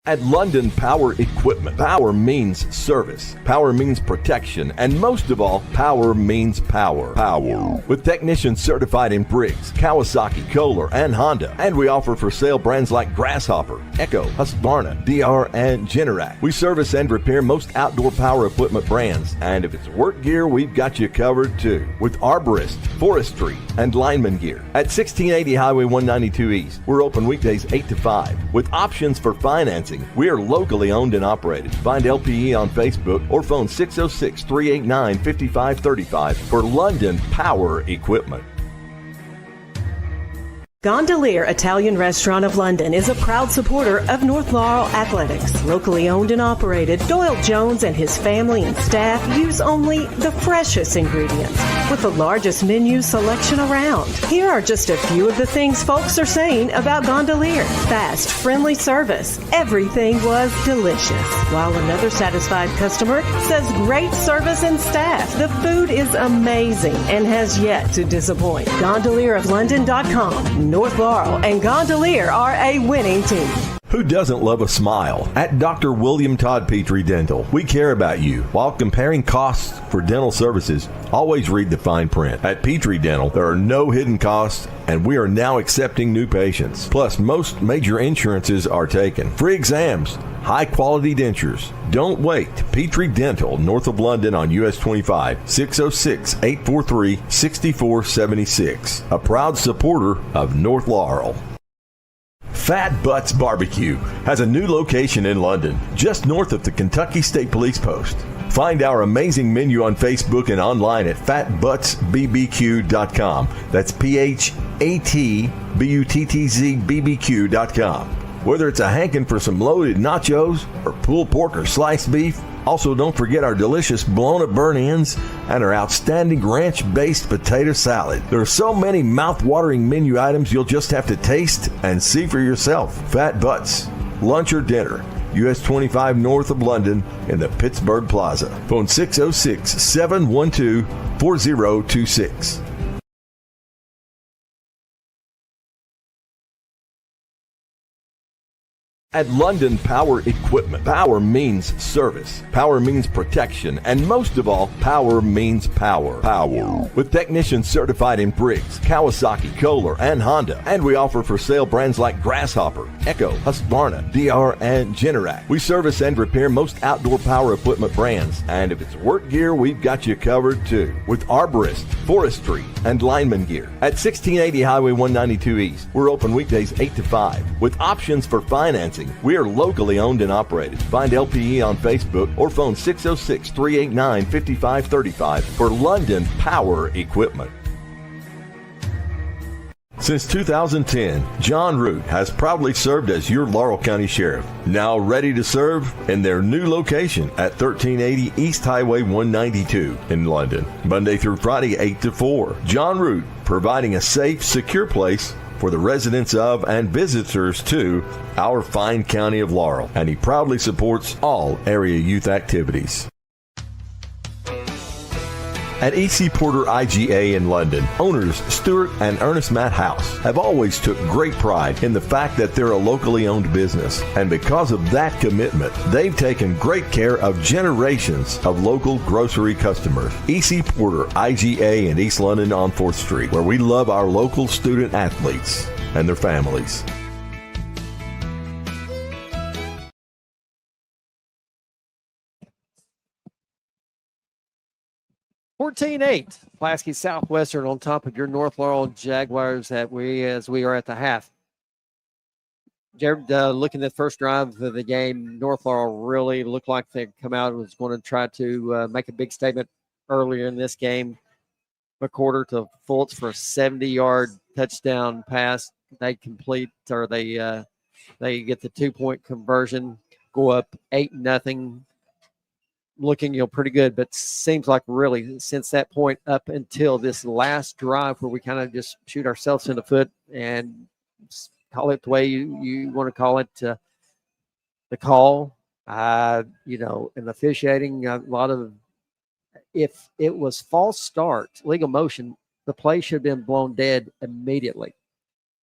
At London Power Equipment, power means service, power means protection, and most of all, power means power. Power. With technicians certified in Briggs, Kawasaki, Kohler, and Honda. And we offer for sale brands like Grasshopper, Echo, Husqvarna, DR, and Generac. We service and repair most outdoor power equipment brands. And if it's work gear, we've got you covered too. With arborist, forestry, and lineman gear. At 1680 Highway 192 East, we're open weekdays 8 to 5. With options for financing, we are locally owned and operated. Find LPE on Facebook or phone 606-389-5535 for London Power Equipment. Gondolier Italian Restaurant of London is a proud supporter of North Laurel Athletics. Locally owned and operated, Doyle Jones and his family and staff use only the freshest ingredients with the largest menu selection around. Here are just a few of the things folks are saying about Gondolier. Fast, friendly service. Everything was delicious. While another satisfied customer says great service and staff. The food is amazing and has yet to disappoint. GondelierofLondon.com. North Laurel and Gondolier are a winning team. Who doesn't love a smile? At Dr. William Todd Petrie Dental, we care about you. While comparing costs for dental services, always read the fine print. At Petrie Dental, there are no hidden costs, and we are now accepting new patients. Plus, most major insurances are taken. Free exams, high-quality dentures. Don't wait. Petrie Dental, north of London on US 25, 606-843-6476. A proud supporter of North Laurel. Fat Butts Barbecue has a new location in London, just north of the Kentucky State Police Post. Find our amazing menu on Facebook and online at fatbuttsbbq.com. That's PHATBUTTZBBQ.com. Whether it's a hankin' for some loaded nachos or pulled pork or sliced beef. Also, don't forget our delicious blown-up burnt ends and our outstanding ranch-based potato salad. There are so many mouth-watering menu items you'll just have to taste and see for yourself. Fat Butts, lunch or dinner, US 25 north of London in the Pittsburgh Plaza. Phone 606-712-4026. At London Power Equipment, power means service, power means protection, and most of all, power means power. Power. With technicians certified in Briggs, Kawasaki, Kohler, and Honda. And we offer for sale brands like Grasshopper, Echo, Husqvarna, DR, and Generac. We service and repair most outdoor power equipment brands. And if it's work gear, we've got you covered too. With arborist, forestry, and lineman gear. At 1680 Highway 192 East, we're open weekdays 8 to 5. With options for financing, we are locally owned and operated. Find LPE on Facebook or phone 606-389-5535 for London Power Equipment. Since 2010, John Root has proudly served as your Laurel County Sheriff, now ready to serve in their new location at 1380 East Highway 192 in London, Monday through Friday, 8 to 4. John Root, providing a safe, secure place for the residents of and visitors to our fine county of Laurel, and he proudly supports all area youth activities. At E.C. Porter IGA in London, owners Stuart and Ernest Matt House have always took great pride in the fact that they're a locally owned business. And because of that commitment, they've taken great care of generations of local grocery customers. E.C. Porter IGA in East London on 4th Street, where we love our local student athletes and their families. $14-8, Pulaski Southwestern on top of your North Laurel Jaguars as we are at the half. Jared, looking at the first drive of the game, North Laurel really looked like they'd come out and was going to try to make a big statement earlier in this game. McCorder to Fultz for a 70-yard touchdown pass. They complete, or they get the 2-point conversion, go up 8-0. Looking, pretty good, but seems like really since that point up until this last drive where we kind of just shoot ourselves in the foot and call it the way you want to call it, the call, and the officiating, a lot of, if it was false start, legal motion, the play should have been blown dead immediately.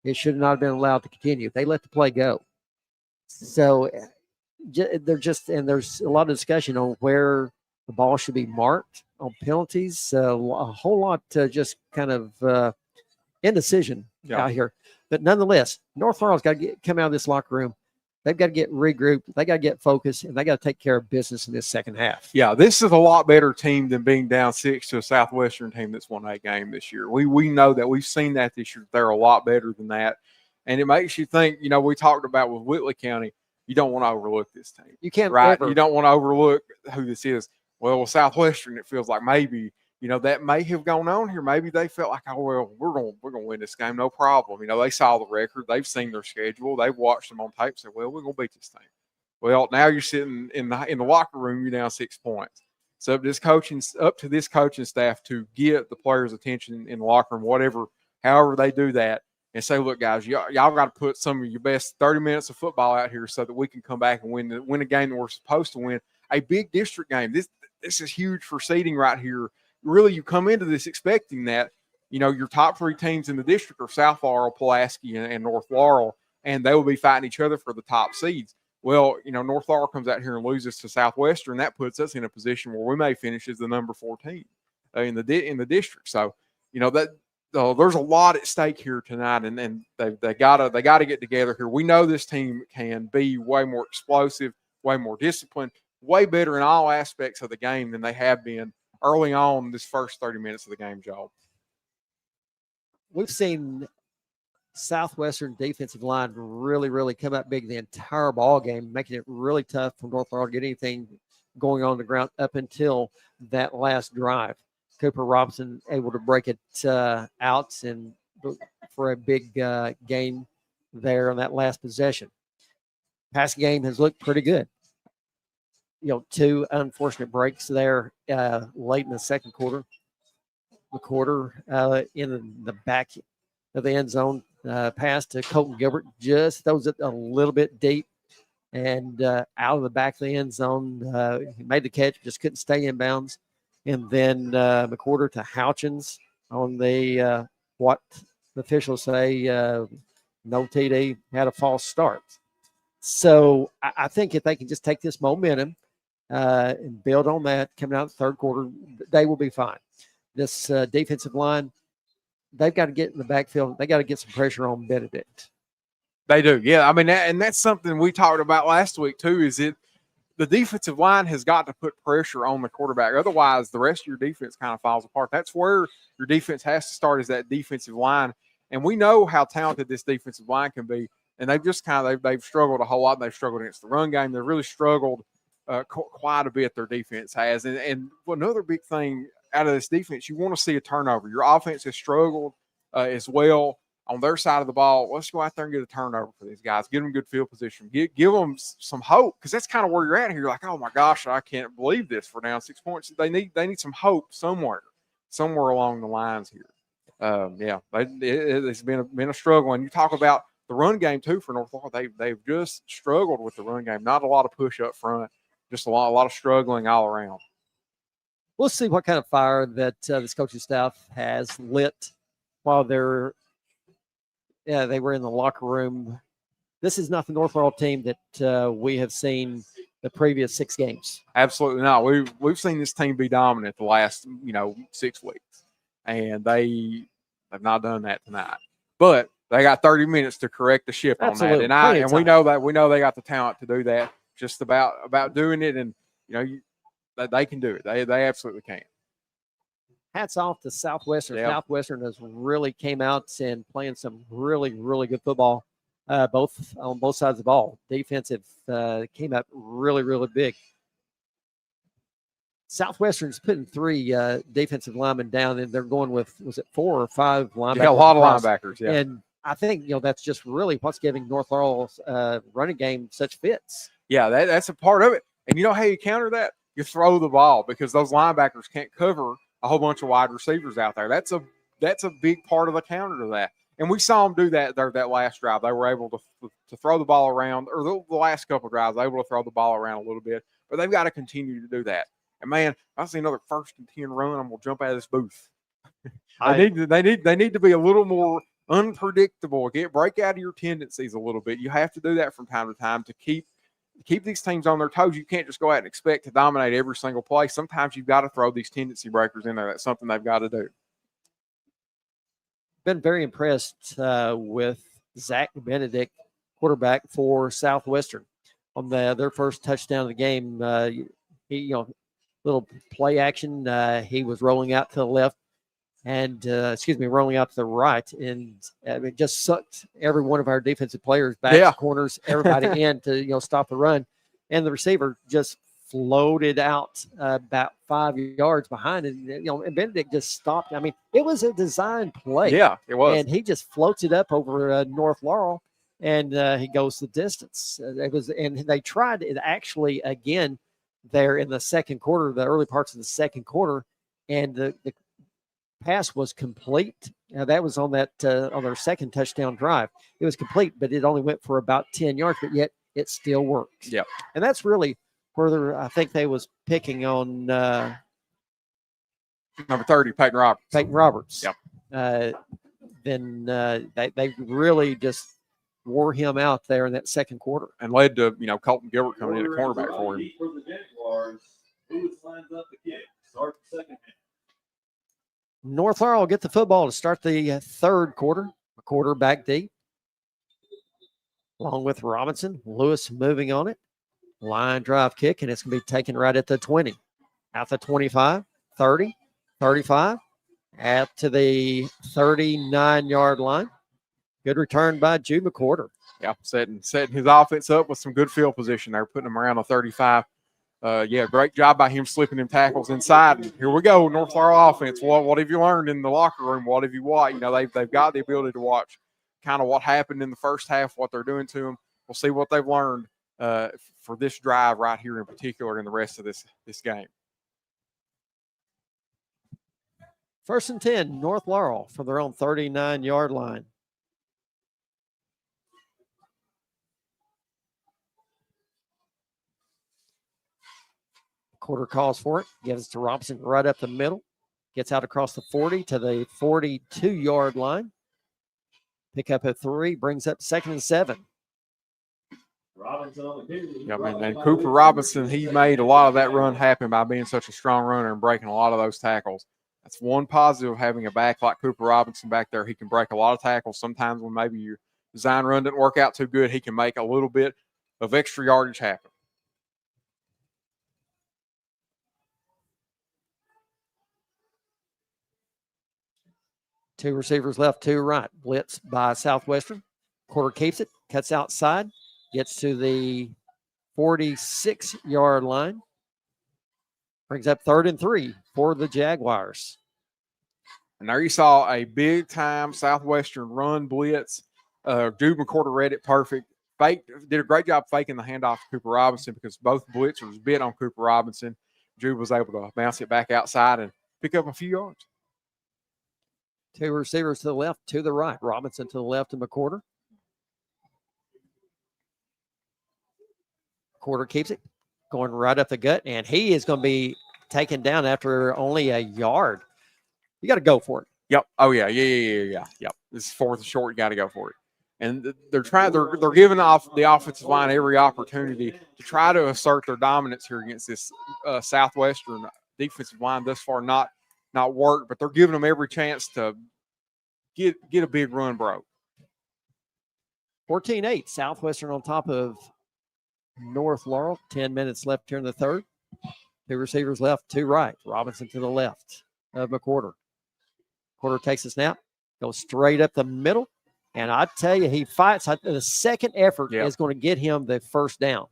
It should not have been allowed to continue. They let the play go. So there's a lot of discussion on where the ball should be marked on penalties. A whole lot just kind of indecision out here. But nonetheless, North Laurel's got to come out of this locker room. They've got to get regrouped. They got to get focused, and they got to take care of business in this second half. Yeah, this is a lot better team than being down 6 to a Southwestern team that's won a game this year. We know that. We've seen that this year. They're a lot better than that. And it makes you think, we talked about with Whitley County, you don't want to overlook this team. You can't. Right? Ever. You don't want to overlook who this is. Well, with Southwestern, it feels like maybe, that may have gone on here. Maybe they felt like, we're gonna win this game, no problem. They saw the record, they've seen their schedule, they've watched them on tape, said, well, we're gonna beat this team. Well, now you're sitting in the locker room, you're down 6 points. So up to this coaching staff to get the players' attention in the locker room, however they do that, and say, look, guys, y'all got to put some of your best 30 minutes of football out here so that we can come back and win a game that we're supposed to win. A big district game. This is huge for seeding right here. Really, you come into this expecting that, your top 3 teams in the district are South Laurel, Pulaski, and North Laurel, and they will be fighting each other for the top seeds. Well, North Laurel comes out here and loses to Southwestern. That puts us in a position where we may finish as the number 14 in the district. So, there's a lot at stake here tonight, and they gotta get together here. We know this team can be way more explosive, way more disciplined, way better in all aspects of the game than they have been early on this first 30 minutes of the game, Joel. We've seen Southwestern defensive line really, really come out big the entire ball game, making it really tough for North Laurel to get anything going on the ground up until that last drive. Cooper Robinson able to break it out and for a big gain there on that last possession. Passing game has looked pretty good. 2 unfortunate breaks there late in the second quarter. McCorder in the back of the end zone pass to Colton Gilbert just throws it a little bit deep and out of the back of the end zone. He made the catch, just couldn't stay in bounds. And then McCorder to Houchins on the what the officials say no TD, had a false start. So I think if they can just take this momentum and build on that coming out of the third quarter, they will be fine. This defensive line, they've got to get in the backfield. They got to get some pressure on Benedict. They do, yeah. I mean, and that's something we talked about last week too. Is the defensive line has got to put pressure on the quarterback. Otherwise, the rest of your defense kind of falls apart. That's where your defense has to start, is that defensive line. And we know how talented this defensive line can be. And they've just they've struggled a whole lot. They've struggled against the run game. They've really struggled quite a bit, their defense has. And another big thing out of this defense, you want to see a turnover. Your offense has struggled as well on their side of the ball. Let's go out there and get a turnover for these guys. Give them good field position. Give them some hope, because that's kind of where you're at here. You're like, oh, my gosh, I can't believe this. We're down 6 points. They need some hope somewhere along the lines here. It's been a struggle. And you talk about the run game, too, for North Laurel. They've just struggled with the run game. Not a lot of push up front, just a lot of struggling all around. we'll see what kind of fire that this coaching staff has lit while they were in the locker room. This is not the North Laurel team that we have seen the previous 6 games. Absolutely not. We've seen this team be dominant the last 6 weeks, and they've not done that tonight. But they got 30 minutes to correct the ship Absolutely. on that, and we know they got the talent to do that. Just about doing it, and they can do it. They absolutely can. Hats off to Southwestern. Yeah. Southwestern has really came out and playing some really, really good football, both on both sides of the ball. Defensive came up really, really big. Southwestern's putting 3 defensive linemen down, and they're going with, was it 4 or 5 linebackers? Yeah, a lot of across. linebackers, yeah. And I think, that's just really what's giving North Laurel's running game such fits. Yeah, that's a part of it. And you know how you counter that? You throw the ball, because those linebackers can't cover a whole bunch of wide receivers out there. That's a big part of the counter to that. And we saw them do that that last drive. They were able to throw the ball around, or the last couple of drives, they were able to throw the ball around a little bit. But they've got to continue to do that. And man, I see another 1st and 10 run, I'm gonna jump out of this booth. They need to be a little more unpredictable. Break out of your tendencies a little bit. You have to do that from time to time to keep these teams on their toes. You can't just go out and expect to dominate every single play. Sometimes you've got to throw these tendency breakers in there. That's something they've got to do. Been very impressed with Zach Benedict, quarterback for Southwestern. On their first touchdown of the game, he little play action. He was rolling out to the left and rolling out to the right, and it just sucked every one of our defensive players back, corners, everybody in to stop the run, and the receiver just floated out about 5 yards behind it. And Benedict just stopped. I mean, it was a design play. Yeah, it was, and he just floats it up over North Laurel, and he goes the distance. And they tried it actually again there in the second quarter, the early parts of the second quarter, and the pass was complete. That was on their second touchdown drive. It was complete, but it only went for about 10 yards, but yet it still worked. Yeah. And that's really where I think they was picking on number 30, Peyton Roberts. Yep. Then they really just wore him out there in that second quarter. And led to, Colton Gilbert coming in at cornerback for him. For the Jaguars, who lines up the kick? Start the second half. North Laurel will get the football to start the third quarter, a quarterback deep. Along with Robinson, Lewis moving on it. Line drive kick, and it's going to be taken right at the 20. At the 25, 30, 35, at to the 39-yard line. Good return by Jude McCorder. Yeah, setting his offense up with some good field position there, putting him around the 35. Great job by him slipping them tackles inside. And here we go, North Laurel offense. What have you learned in the locker room? What have you watched? They've got the ability to watch kind of what happened in the first half, what they're doing to them. We'll see what they've learned for this drive right here in particular in the rest of this game. 1st and 10, North Laurel from their own 39-yard line. Quarter calls for it, gives it to Robinson right up the middle, gets out across the 40 to the 42-yard line. Pick up a 3, brings up 2nd and 7. And Cooper Robinson, he made a lot of that run happen by being such a strong runner and breaking a lot of those tackles. That's one positive of having a back like Cooper Robinson back there. He can break a lot of tackles. Sometimes when maybe your design run didn't work out too good, he can make a little bit of extra yardage happen. Two receivers left, 2 right. Blitz by Southwestern. Quarter keeps it, cuts outside, gets to the 46-yard line. Brings up 3rd and 3 for the Jaguars. And there you saw a big-time Southwestern run blitz. Jude McCorder read it perfect. Did a great job faking the handoff to Cooper Robinson because both blitzers bit on Cooper Robinson. Jude was able to bounce it back outside and pick up a few yards. 2 receivers to the left, to the right. Robinson to the left and McCorder. Quarter keeps it, going right up the gut, and he is going to be taken down after only a yard. You got to go for it. Yep. Oh yeah. Yeah. Yep. This is 4th and short. You got to go for it. And they're giving the offensive line every opportunity to try to assert their dominance here against this Southwestern defensive line. Thus far, not worked, but they're giving them every chance to get a big run broke. 14-8, Southwestern on top of North Laurel. 10 minutes left here in the third. 2 receivers left, 2 right. Robinson to the left of McQuarter. McQuarter takes a snap, goes straight up the middle. And I tell you, he fights. The second effort is going to get him the first down.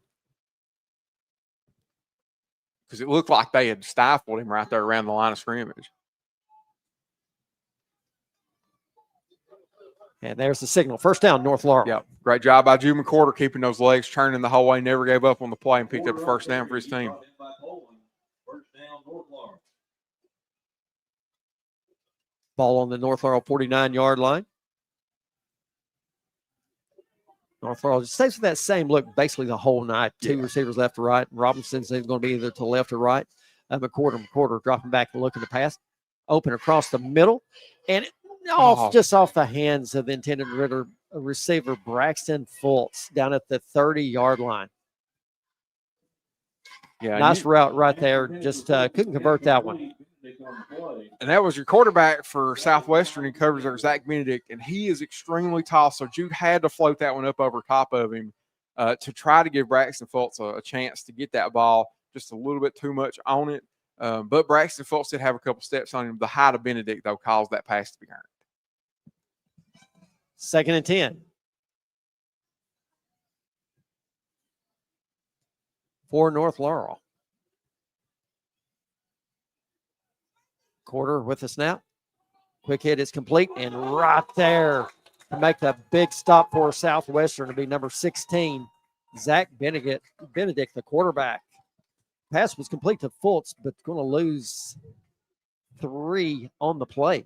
Because it looked like they had stifled him right there around the line of scrimmage. And there's the signal. First down, North Laurel. Yep. Great job by Jude McQuarter keeping those legs churning the whole way. Never gave up on the play and picked up a first down for his team. Ball on the North Laurel 49-yard line. North Laurel just stays with that same look basically the whole night. 2 receivers left to right. Robinson's going to be either to left or right. McQuarter dropping back and looking to pass. Open across the middle. And just off the hands of the intended receiver, Braxton Fultz, down at the 30-yard line. Yeah, nice route right there. Just couldn't convert that one. And that was your quarterback for Southwestern in coverage there, Zach Benedict, and he is extremely tall, so Jude had to float that one up over top of him to try to give Braxton Fultz a chance to get that ball just a little bit too much on it. But Braxton Fultz did have a couple steps on him. The height of Benedict, though, caused that pass to be earned. 2nd and 10. For North Laurel. Quarter with the snap. Quick hit is complete. And right there to make the big stop for Southwestern to be number 16, Zach Benedict, the quarterback. Pass was complete to Fultz, but going to lose 3 on the play.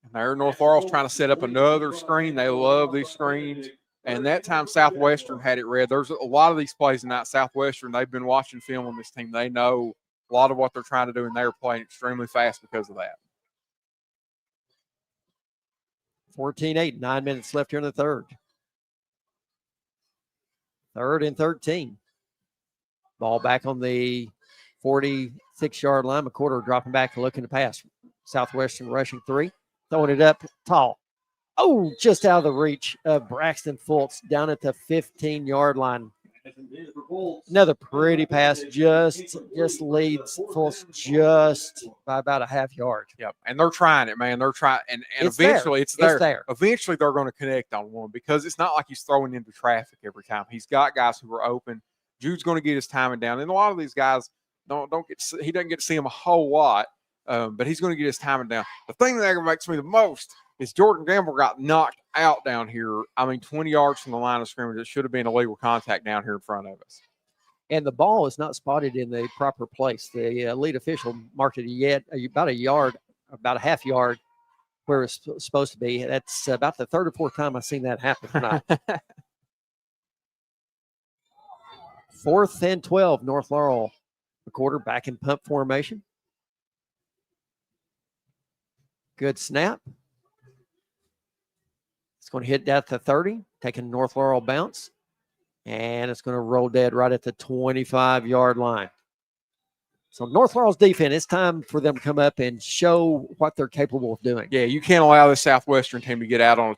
And there, North Laurel's trying to set up another screen. They love these screens. And that time, Southwestern had it read. There's a lot of these plays tonight. Southwestern, they've been watching film on this team. They know a lot of what they're trying to do, and they're playing extremely fast because of that. 14-8, 9 minutes left here in the third. 3rd and 13. Ball back on the 46-yard line. McQuarter dropping back and looking to pass. Southwestern rushing 3. Throwing it up tall. Oh, just out of the reach of Braxton Fultz down at the 15-yard line. Another pretty pass, just leads Fultz just by about a half yard. Yep, and they're trying it, man. They're trying, and eventually it's there. Eventually they're going to connect on one because it's not like he's throwing into traffic every time. He's got guys who are open. Jude's going to get his timing down, and a lot of these guys he doesn't get to see them a whole lot, but he's going to get his timing down. The thing that aggravates me the most is Jordan Gamble got knocked out down here. 20 yards from the line of scrimmage. It should have been illegal contact down here in front of us. And the ball is not spotted in the proper place. The lead official marked it about a half yard where it's supposed to be. That's about the 3rd or 4th time I've seen that happen tonight. 4th and 12, North Laurel. McQuarter back in pump formation. Good snap. It's going to hit that to 30, taking North Laurel bounce. And it's going to roll dead right at the 25-yard line. So North Laurel's defense, it's time for them to come up and show what they're capable of doing. Yeah, you can't allow the Southwestern team to get out on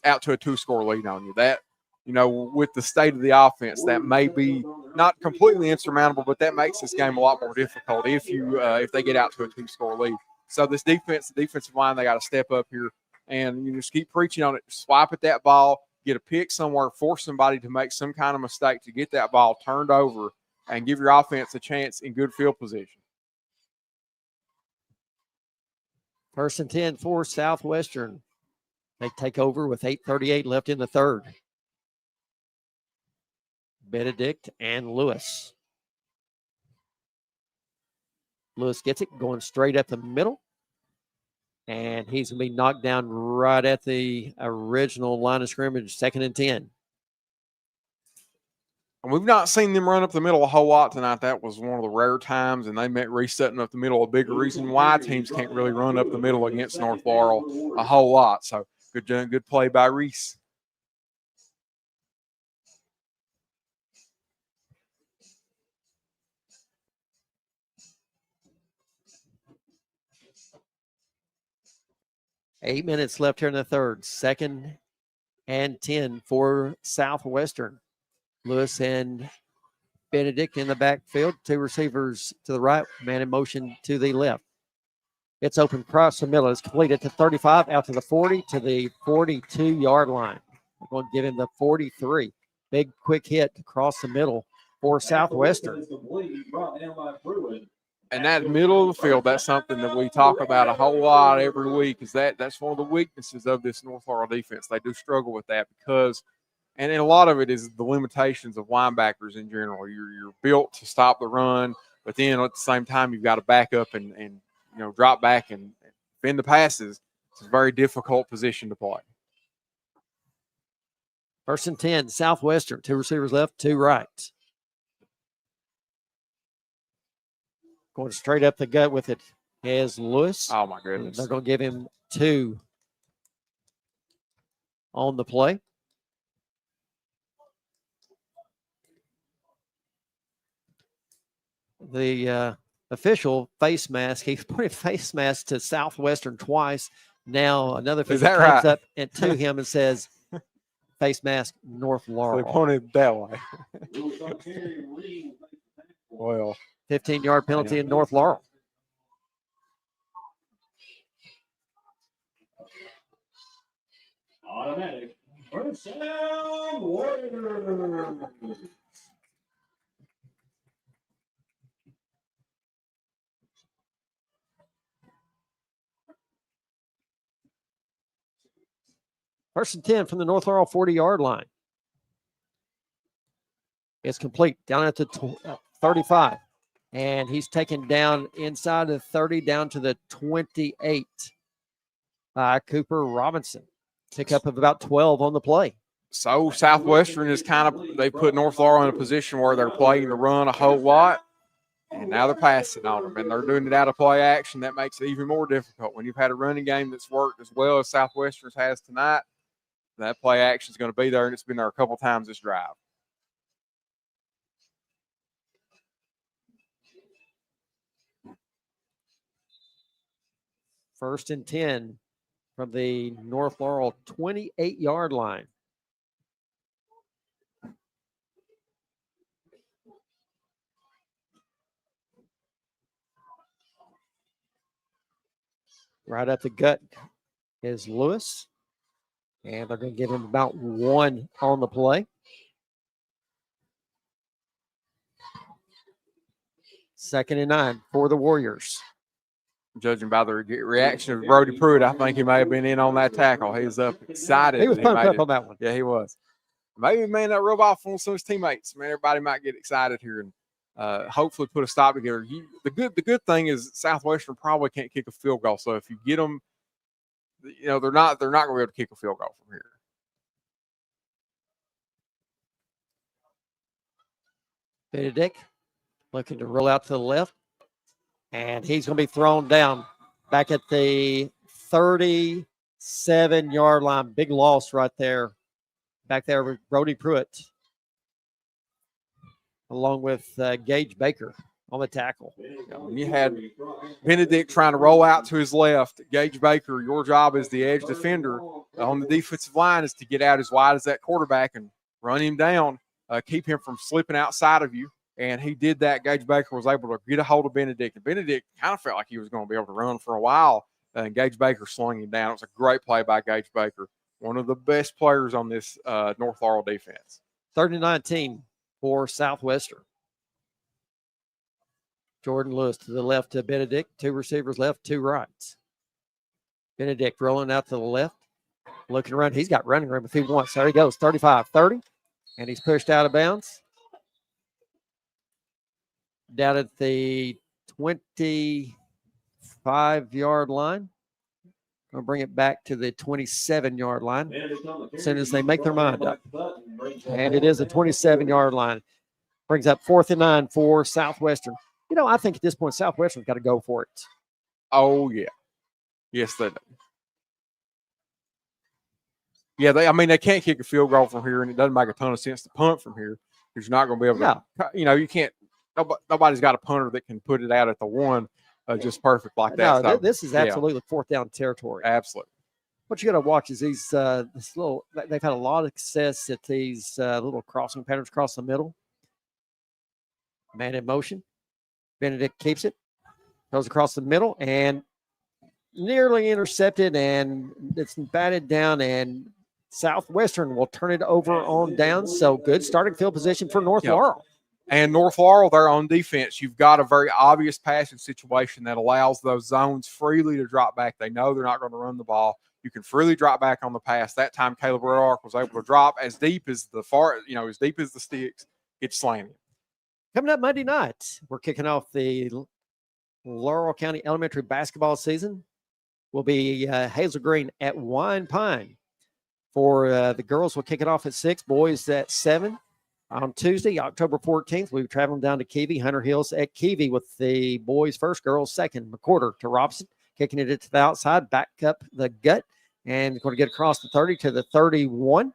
out to a 2-score lead on you. That, with the state of the offense, that may be not completely insurmountable, but that makes this game a lot more difficult if they get out to a 2-score lead. So this the defensive line, they got to step up here. And you just keep preaching on it. Swipe at that ball, get a pick somewhere, force somebody to make some kind of mistake to get that ball turned over and give your offense a chance in good field position. 1st and 10 for Southwestern. They take over with 8:38 left in the third. Benedict and Lewis. Lewis gets it, going straight up the middle. And he's going to be knocked down right at the original line of scrimmage, 2nd and 10. And we've not seen them run up the middle a whole lot tonight. That was one of the rare times, and they meant resetting up the middle. A bigger reason why teams can't really run up the middle against North Laurel a whole lot. So good play by Reese. Eight minutes left here in the third. 2nd and 10 for Southwestern. Lewis and Benedict in the backfield. 2 receivers to the right, man in motion to the left. It's open across the middle. It's completed to 35, out to the 40, to the 42-yard line. We're going to give him the 43. Big, quick hit across the middle for Southwestern. And that middle of the field, that's something that we talk about a whole lot every week, is that's one of the weaknesses of this North Laurel defense. They do struggle with that because – and a lot of it is the limitations of linebackers in general. You're built to stop the run, but then at the same time, you've got to back up and drop back and defend the passes. It's a very difficult position to play. 1st and 10, Southwestern. 2 receivers left, 2 right. Going straight up the gut with it is Lewis. Oh, my goodness. They're going to give him 2 on the play. The official face mask, he's pointed face mask to Southwestern twice. Now another official comes right? up and to him and says, face mask, North Laurel. So they pointed that way. Well, 15-yard penalty in North Laurel. Automatic. First down, Warriors. First and 10 from the North Laurel 40-yard line. It's complete down at the 35. And he's taken down inside the 30 down to the 28 by Cooper Robinson. Pickup of about 12 on the play. So Southwestern is they put North Laurel in a position where they're playing to run a whole lot. And now they're passing on them, and they're doing it out of play action. That makes it even more difficult. When you've had a running game that's worked as well as Southwestern's has tonight, that play action is going to be there, and it's been there a couple times this drive. First and 10 from the North Laurel 28-yard line. Right up the gut is Lewis. And they're going to give him about 1 on the play. Second and 9 for the Warriors. Judging by the reaction of Brody Pruitt, I think he may have been in on that tackle. He was up excited. He was pumped up on that one. Yeah, he was. Maybe, man, that rub off on some of his teammates. Man, everybody might get excited here and hopefully put a stop together. The good thing is Southwestern probably can't kick a field goal. So if you get them, they're not going to be able to kick a field goal from here. Benedict looking to roll out to the left. And he's going to be thrown down back at the 37-yard line. Big loss right there. Back there with Brody Pruitt. Along with Gage Baker on the tackle. When you had Benedict trying to roll out to his left, Gage Baker, your job as the edge defender on the defensive line is to get out as wide as that quarterback and run him down, keep him from slipping outside of you. And he did that. Gage Baker was able to get a hold of Benedict. And Benedict kind of felt like he was going to be able to run for a while. And Gage Baker slung him down. It was a great play by Gage Baker, one of the best players on this North Laurel defense. 30-19 for Southwestern. Jordan Lewis to the left to Benedict. 2 receivers left, 2 rights. Benedict rolling out to the left. Looking around. He's got running room if he wants. There he goes. 35-30. And he's pushed out of bounds. Down at the 25-yard line. Going to bring it back to the 27-yard line as soon as they make their mind up. And it is a 27-yard line. Brings up 4th and 9 for Southwestern. You know, I think at this point, Southwestern's got to go for it. Oh, yeah. Yes, they do. Yeah, they can't kick a field goal from here, and it doesn't make a ton of sense to punt from here because you're not going to be able to, you can't, nobody's got a punter that can put it out at the one just perfect like that. No, So, this is absolutely 4th down territory. Absolutely. What you got to watch is these, they've had a lot of success at these little crossing patterns across the middle. Man in motion. Benedict keeps it, goes across the middle, and nearly intercepted, and it's batted down, and Southwestern will turn it over on down. So good starting field position for North Laurel. And North Laurel, they're on defense. You've got a very obvious passing situation that allows those zones freely to drop back. They know they're not going to run the ball. You can freely drop back on the pass. That time, Caleb Roark was able to drop as deep as as deep as the sticks. It's slanting. Coming up Monday night, we're kicking off the Laurel County Elementary basketball season. Will be Hazel Green at Wine Pine. For the girls, we'll kick it off at 6, boys at 7. On Tuesday, October 14th, we'll be traveling down to Keavy, Hunter Hills at Keavy with the boys first, girls second. McWhorter to Robson, kicking it to the outside, back up the gut, and going to get across the 30 to the 31.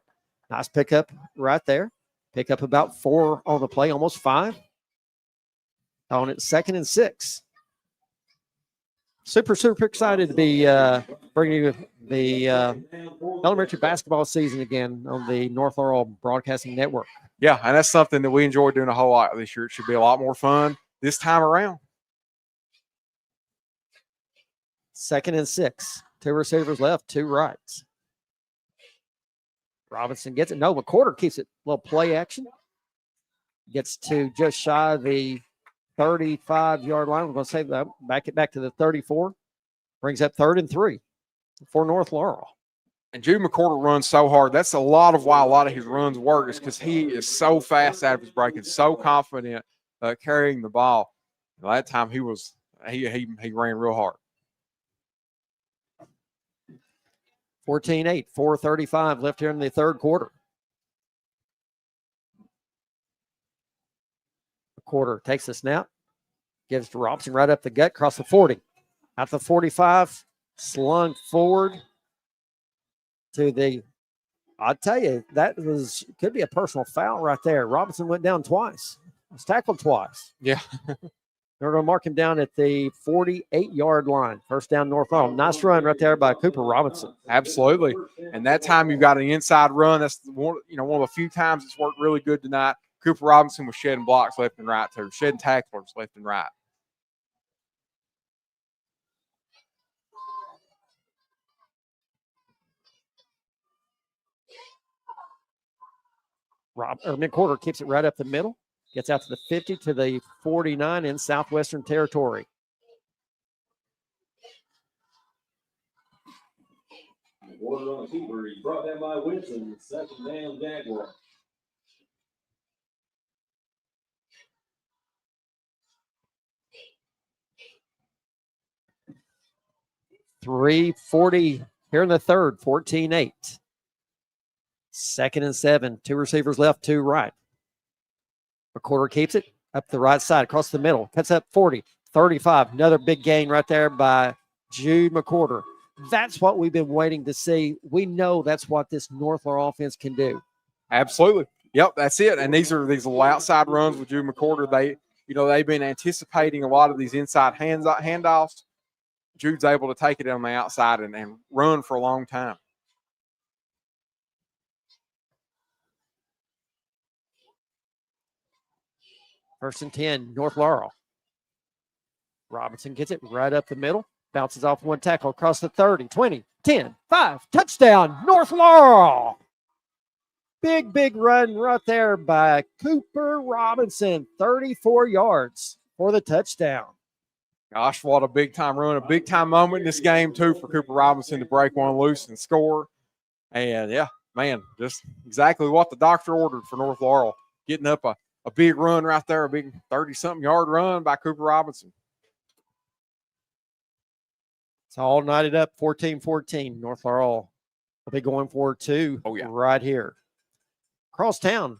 Nice pickup right there. Pick up about 4 on the play, almost 5. On it, 2nd and 6. Super excited to be bringing you the elementary basketball season again on the North Laurel Broadcasting Network. Yeah, and that's something that we enjoyed doing a whole lot this year. It should be a lot more fun this time around. 2nd and 6. 2 receivers left, 2 rights. Robinson gets it. No, McWhorter keeps it. Little play action. Gets to just shy of the 35-yard line. We're going to say that. Back to the 34. Brings up 3rd and 3 for North Laurel. And Jude McWhorter runs so hard. That's a lot of why a lot of his runs work is because he is so fast out of his break and so confident carrying the ball. And that time he ran real hard. 14-8, 4:35 left here in the 3rd quarter. McWhorter takes the snap, gives to Robson right up the gut, across the 40. Out the 45, slung forward to the, I'll tell you, could be a personal foul right there. Robinson went down twice. Was tackled twice. Yeah. They're going to mark him down at the 48-yard line. 1st down, North Laurel. Nice run right there by Cooper Robinson. Absolutely. And that time you got an inside run. That's one of the few times it's worked really good tonight. Cooper Robinson was shedding blocks left and right, too. Shedding tacklers left and right. McWhorter keeps it right up the middle. Gets out to the 50 to the 49 in Southwestern territory. Order on the keeper. He's brought down by Winston. 2nd down, Jaguar. .340 here in the 3rd, 14-8. 2nd and 7. 2 receivers left, 2 right. McWhorter keeps it up the right side, across the middle. Cuts up 40, 35. Another big gain right there by Jude McWhorter. That's what we've been waiting to see. We know that's what this North Laurel offense can do. Absolutely. Yep, that's it. And these little outside runs with Jude McWhorter. They've been anticipating a lot of these inside handoffs. Jude's able to take it on the outside and run for a long time. First and 10, North Laurel. Robinson gets it right up the middle. Bounces off one tackle across the 30, 20, 10, 5. Touchdown, North Laurel. Big run right there by Cooper Robinson. 34 yards for the touchdown. Gosh, what a big-time run, a big-time moment in this game, too, for Cooper Robinson to break one loose and score. And, yeah, man, just exactly what the doctor ordered for North Laurel. Getting up a big run right there, a big 30-something yard run by Cooper Robinson. It's all knotted up, 14-14. North Laurel will be going for 2 right here. Across town,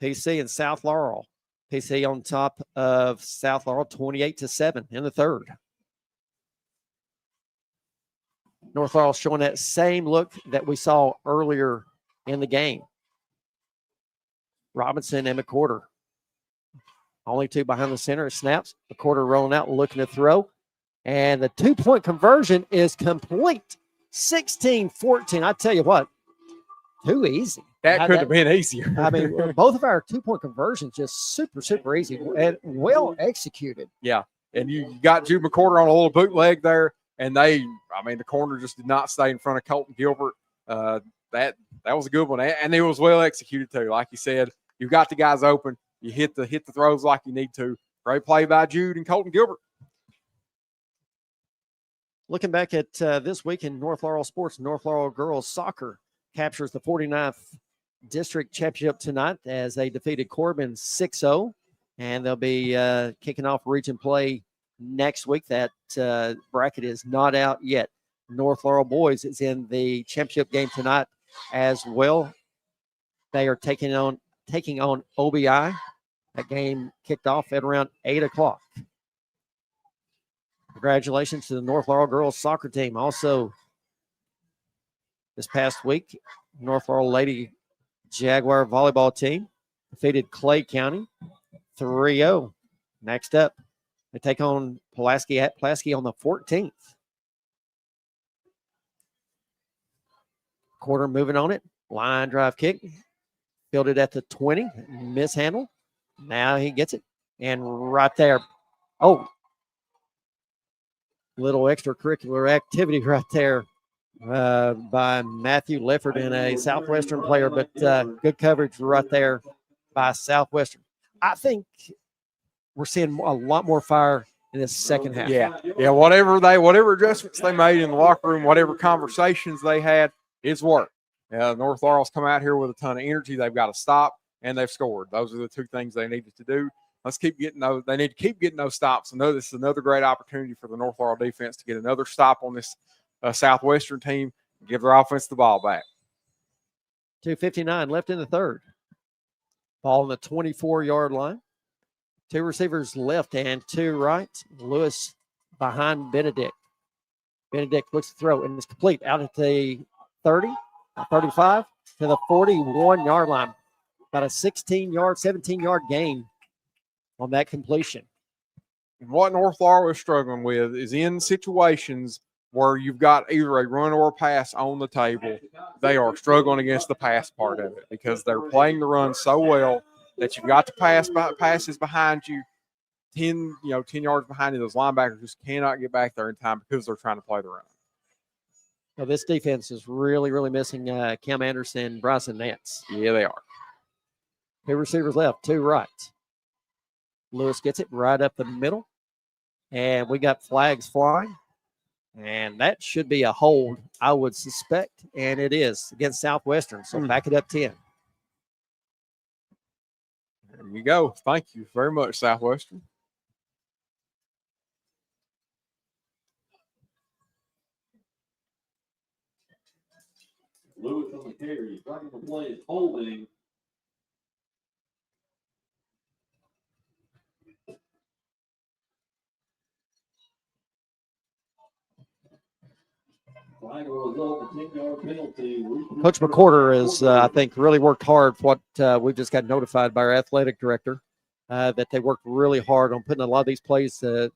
PC and South Laurel. PC on top of South Laurel 28-7 in the third. North Laurel showing that same look that we saw earlier in the game. Robinson and McCorder. Only two behind the center. It snaps. McCorder rolling out, looking to throw. And the 2-point conversion is complete. 16-14. I tell you what, too easy. That could have been easier. I mean, both of our 2-point conversions just super, super easy and well executed. Yeah. And you got Jude McCorder on a little bootleg there. And the corner just did not stay in front of Colton Gilbert. That was a good one. And it was well executed too. Like you said, you've got the guys open. You hit the throws like you need to. Great play by Jude and Colton Gilbert. Looking back at this week in North Laurel sports, North Laurel girls soccer captures the 49th district championship tonight as they defeated Corbin 6-0. And they'll be kicking off region play next week. That bracket is not out yet. North Laurel boys is in the championship game tonight as well. They are taking on OBI. That game kicked off at around 8 o'clock. Congratulations to the North Laurel girls soccer team. Also, this past week, North Laurel Lady Jaguar volleyball team defeated Clay County 3-0. Next up, they take on Pulaski at Pulaski on the 14th. Quarter moving on it. Line drive kick. Fielded at the 20. Mishandle. Now he gets it. And right there. Oh. Little extracurricular activity right there by Matthew Lifford and a Southwestern player, but good coverage right there by Southwestern. I think we're seeing a lot more fire in this second half. Yeah. Whatever adjustments they made in the locker room, whatever conversations they had, it's worked. North Laurel's come out here with a ton of energy. They've got to stop, and they've scored. Those are the two things they needed to do. Let's keep getting those. They need to keep getting those stops. I know this is another great opportunity for the North Laurel defense to get another stop on this Southwestern team and give their offense the ball back. 2:59 left in the third. Ball on the 24-yard line. Two receivers left and two right. Lewis behind Benedict. Benedict looks to throw, and it's complete out at the 30, 35 to the 41-yard line. About a 17-yard gain on that completion. What North Laurel is struggling with is in situations where you've got either a run or a pass on the table, they are struggling against the pass part of it because they're playing the run so well that you've got the passes behind you, 10 yards behind you. Those linebackers just cannot get back there in time because they're trying to play the run. Now, this defense is really, really missing Cam Anderson, Bryson Nance. Yeah, they are. Two receivers left, two right. Lewis gets it right up the middle. And we got flags flying. And that should be a hold, I would suspect. And it is against Southwestern. So back it up 10. There you go. Thank you very much, Southwestern. Lewis on the carry. Flagging the play is holding. Coach McCorder has, I think, really worked hard for what we've just got notified by our athletic director that they worked really hard on putting a lot of these plays to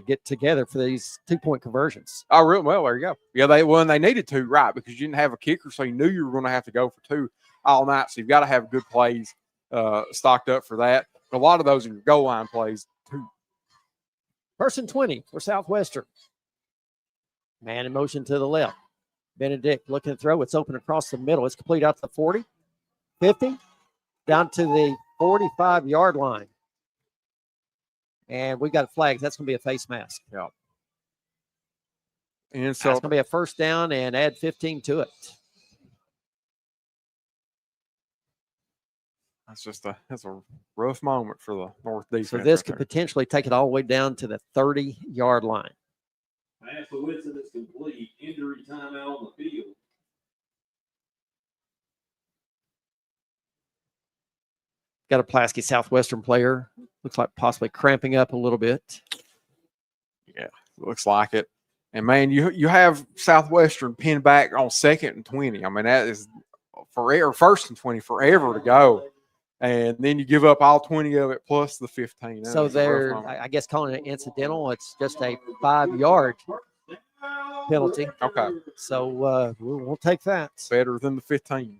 get together for these 2-point conversions. Oh, really? Well, there you go. Yeah, they needed to, right, because you didn't have a kicker, so you knew you were going to have to go for two all night. So you've got to have good plays stocked up for that. A lot of those are your goal line plays, too. 1st and 20 for Southwestern. Man in motion to the left. Benedict looking to throw. It's open across the middle. It's complete out to the 40, 50, down to the 45-yard line. And we got flags. That's going to be a face mask. Yeah. And so that's going to be a first down and add 15 to it. That's a rough moment for the North defense. So this could potentially take it all the way down to the 30-yard line. Pass to Whitson is complete. Injury timeout on the field. Got a Pulaski Southwestern player. Looks like possibly cramping up a little bit. Yeah, looks like it. And man, you have Southwestern pinned back on 2nd and 20. I mean, that is forever, 1st and 20, forever to go. And then you give up all 20 of it plus the 15. So they're, I guess, calling it incidental. It's just a 5-yard penalty. Okay. So we'll take that. Better than the 15.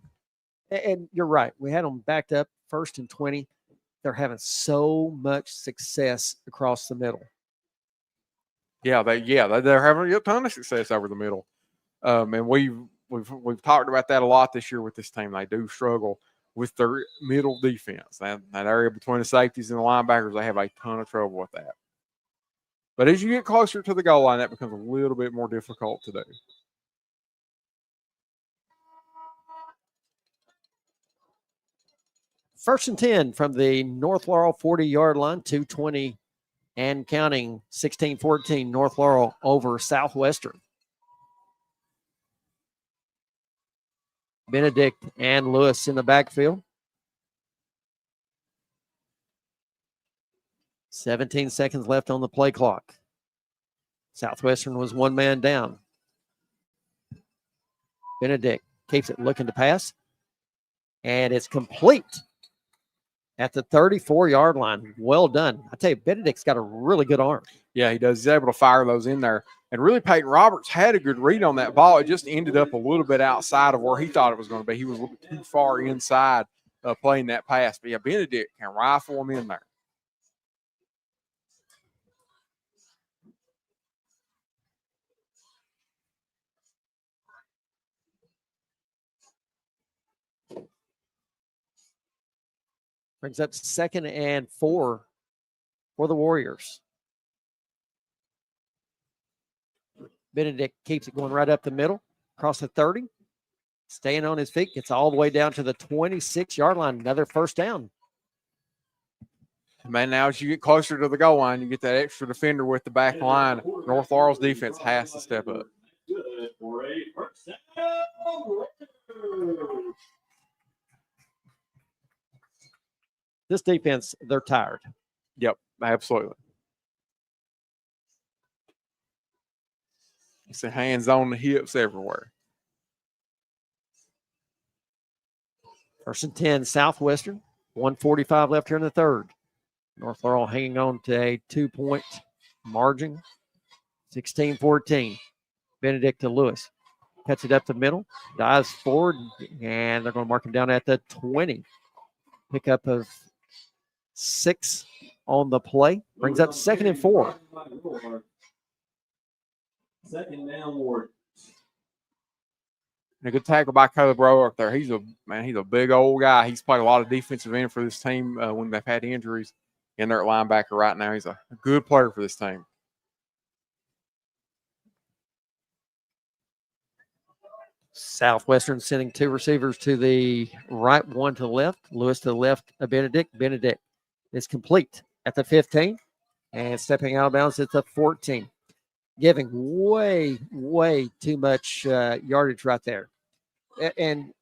And you're right. We had them backed up 1st and 20. They're having so much success across the middle. Yeah, they're having a ton of success over the middle. And we've talked about that a lot this year with this team. They do struggle with their middle defense. That area between the safeties and the linebackers, they have a ton of trouble with that. But as you get closer to the goal line, that becomes a little bit more difficult to do. First and 10 from the North Laurel 40-yard line, 2:20 and counting, 16-14, North Laurel over Southwestern. Benedict and Lewis in the backfield. 17 seconds left on the play clock. Southwestern was one man down. Benedict keeps it looking to pass. And it's complete at the 34-yard line. Well done. I tell you, Benedict's got a really good arm. Yeah, he does. He's able to fire those in there. And really, Peyton Roberts had a good read on that ball. It just ended up a little bit outside of where he thought it was going to be. He was a little too far inside playing that pass. But, yeah, Benedict can rifle him in there. Brings up 2nd and 4 for the Warriors. Benedict keeps it going right up the middle, across the 30, staying on his feet, gets all the way down to the 26-yard line. Another first down. Man, now as you get closer to the goal line, you get that extra defender with the back line. North Laurel's defense has to step up. This defense, they're tired. Yep, absolutely. It's the hands on the hips everywhere. 1st and 10, Southwestern. 1:45 left here in the third. North Laurel hanging on to a 2-point margin. 16-14. Benedict to Lewis. Cuts it up the middle. Dives forward. And they're going to mark him down at the 20. Pickup of 6 on the play. Brings up 2nd and 4. Second down, Ward. And a good tackle by Caleb Rowe up there. He's a big old guy. He's played a lot of defensive end for this team when they've had injuries. In there at linebacker right now. He's a good player for this team. Southwestern sending 2 receivers to the right, 1 to the left. Lewis to the left of Benedict. Benedict is complete at the 15 and stepping out of bounds at the 14. Giving way, way too much yardage right there. And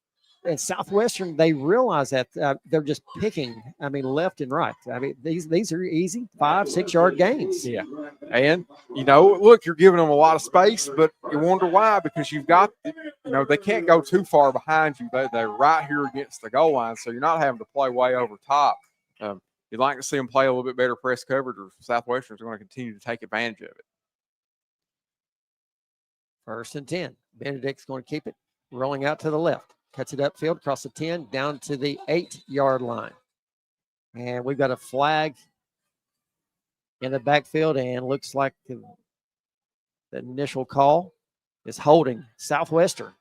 Southwestern, they realize that they're just picking, left and right. These are easy 5-6 yard gains. Yeah. And, look, you're giving them a lot of space, but you wonder why, because you've got, they can't go too far behind you. They're right here against the goal line, so you're not having to play way over top. You'd like to see them play a little bit better press coverage, or Southwestern's going to continue to take advantage of it. 1st and 10. Benedict's going to keep it rolling out to the left. Cuts it upfield, across the 10, down to the 8-yard line. And we've got a flag in the backfield, and looks like the initial call is holding Southwestern.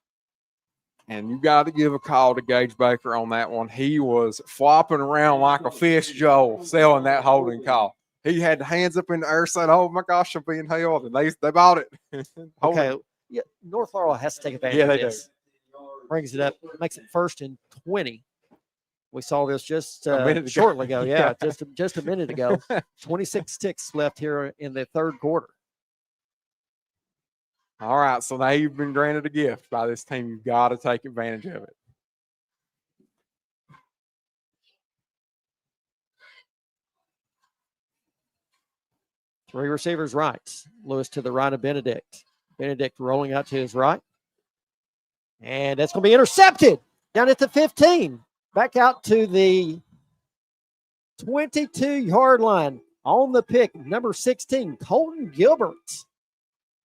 And you got to give a call to Gage Baker on that one. He was flopping around like a fish, Joel, selling that holding call. He had the hands up in the air saying, oh, my gosh, I'm being held. And they bought it. Okay. Yeah, North Laurel has to take advantage of this. Brings it up, makes it 1st and 20. We saw this just shortly ago. Yeah, just a minute ago. 26 ticks left here in the third quarter. All right, so now you've been granted a gift by this team. You've got to take advantage of it. Three receivers right. Lewis to the right of Benedict. Benedict rolling out to his right. And that's going to be intercepted down at the 15. Back out to the 22-yard line on the pick. Number 16, Colton Gilbert.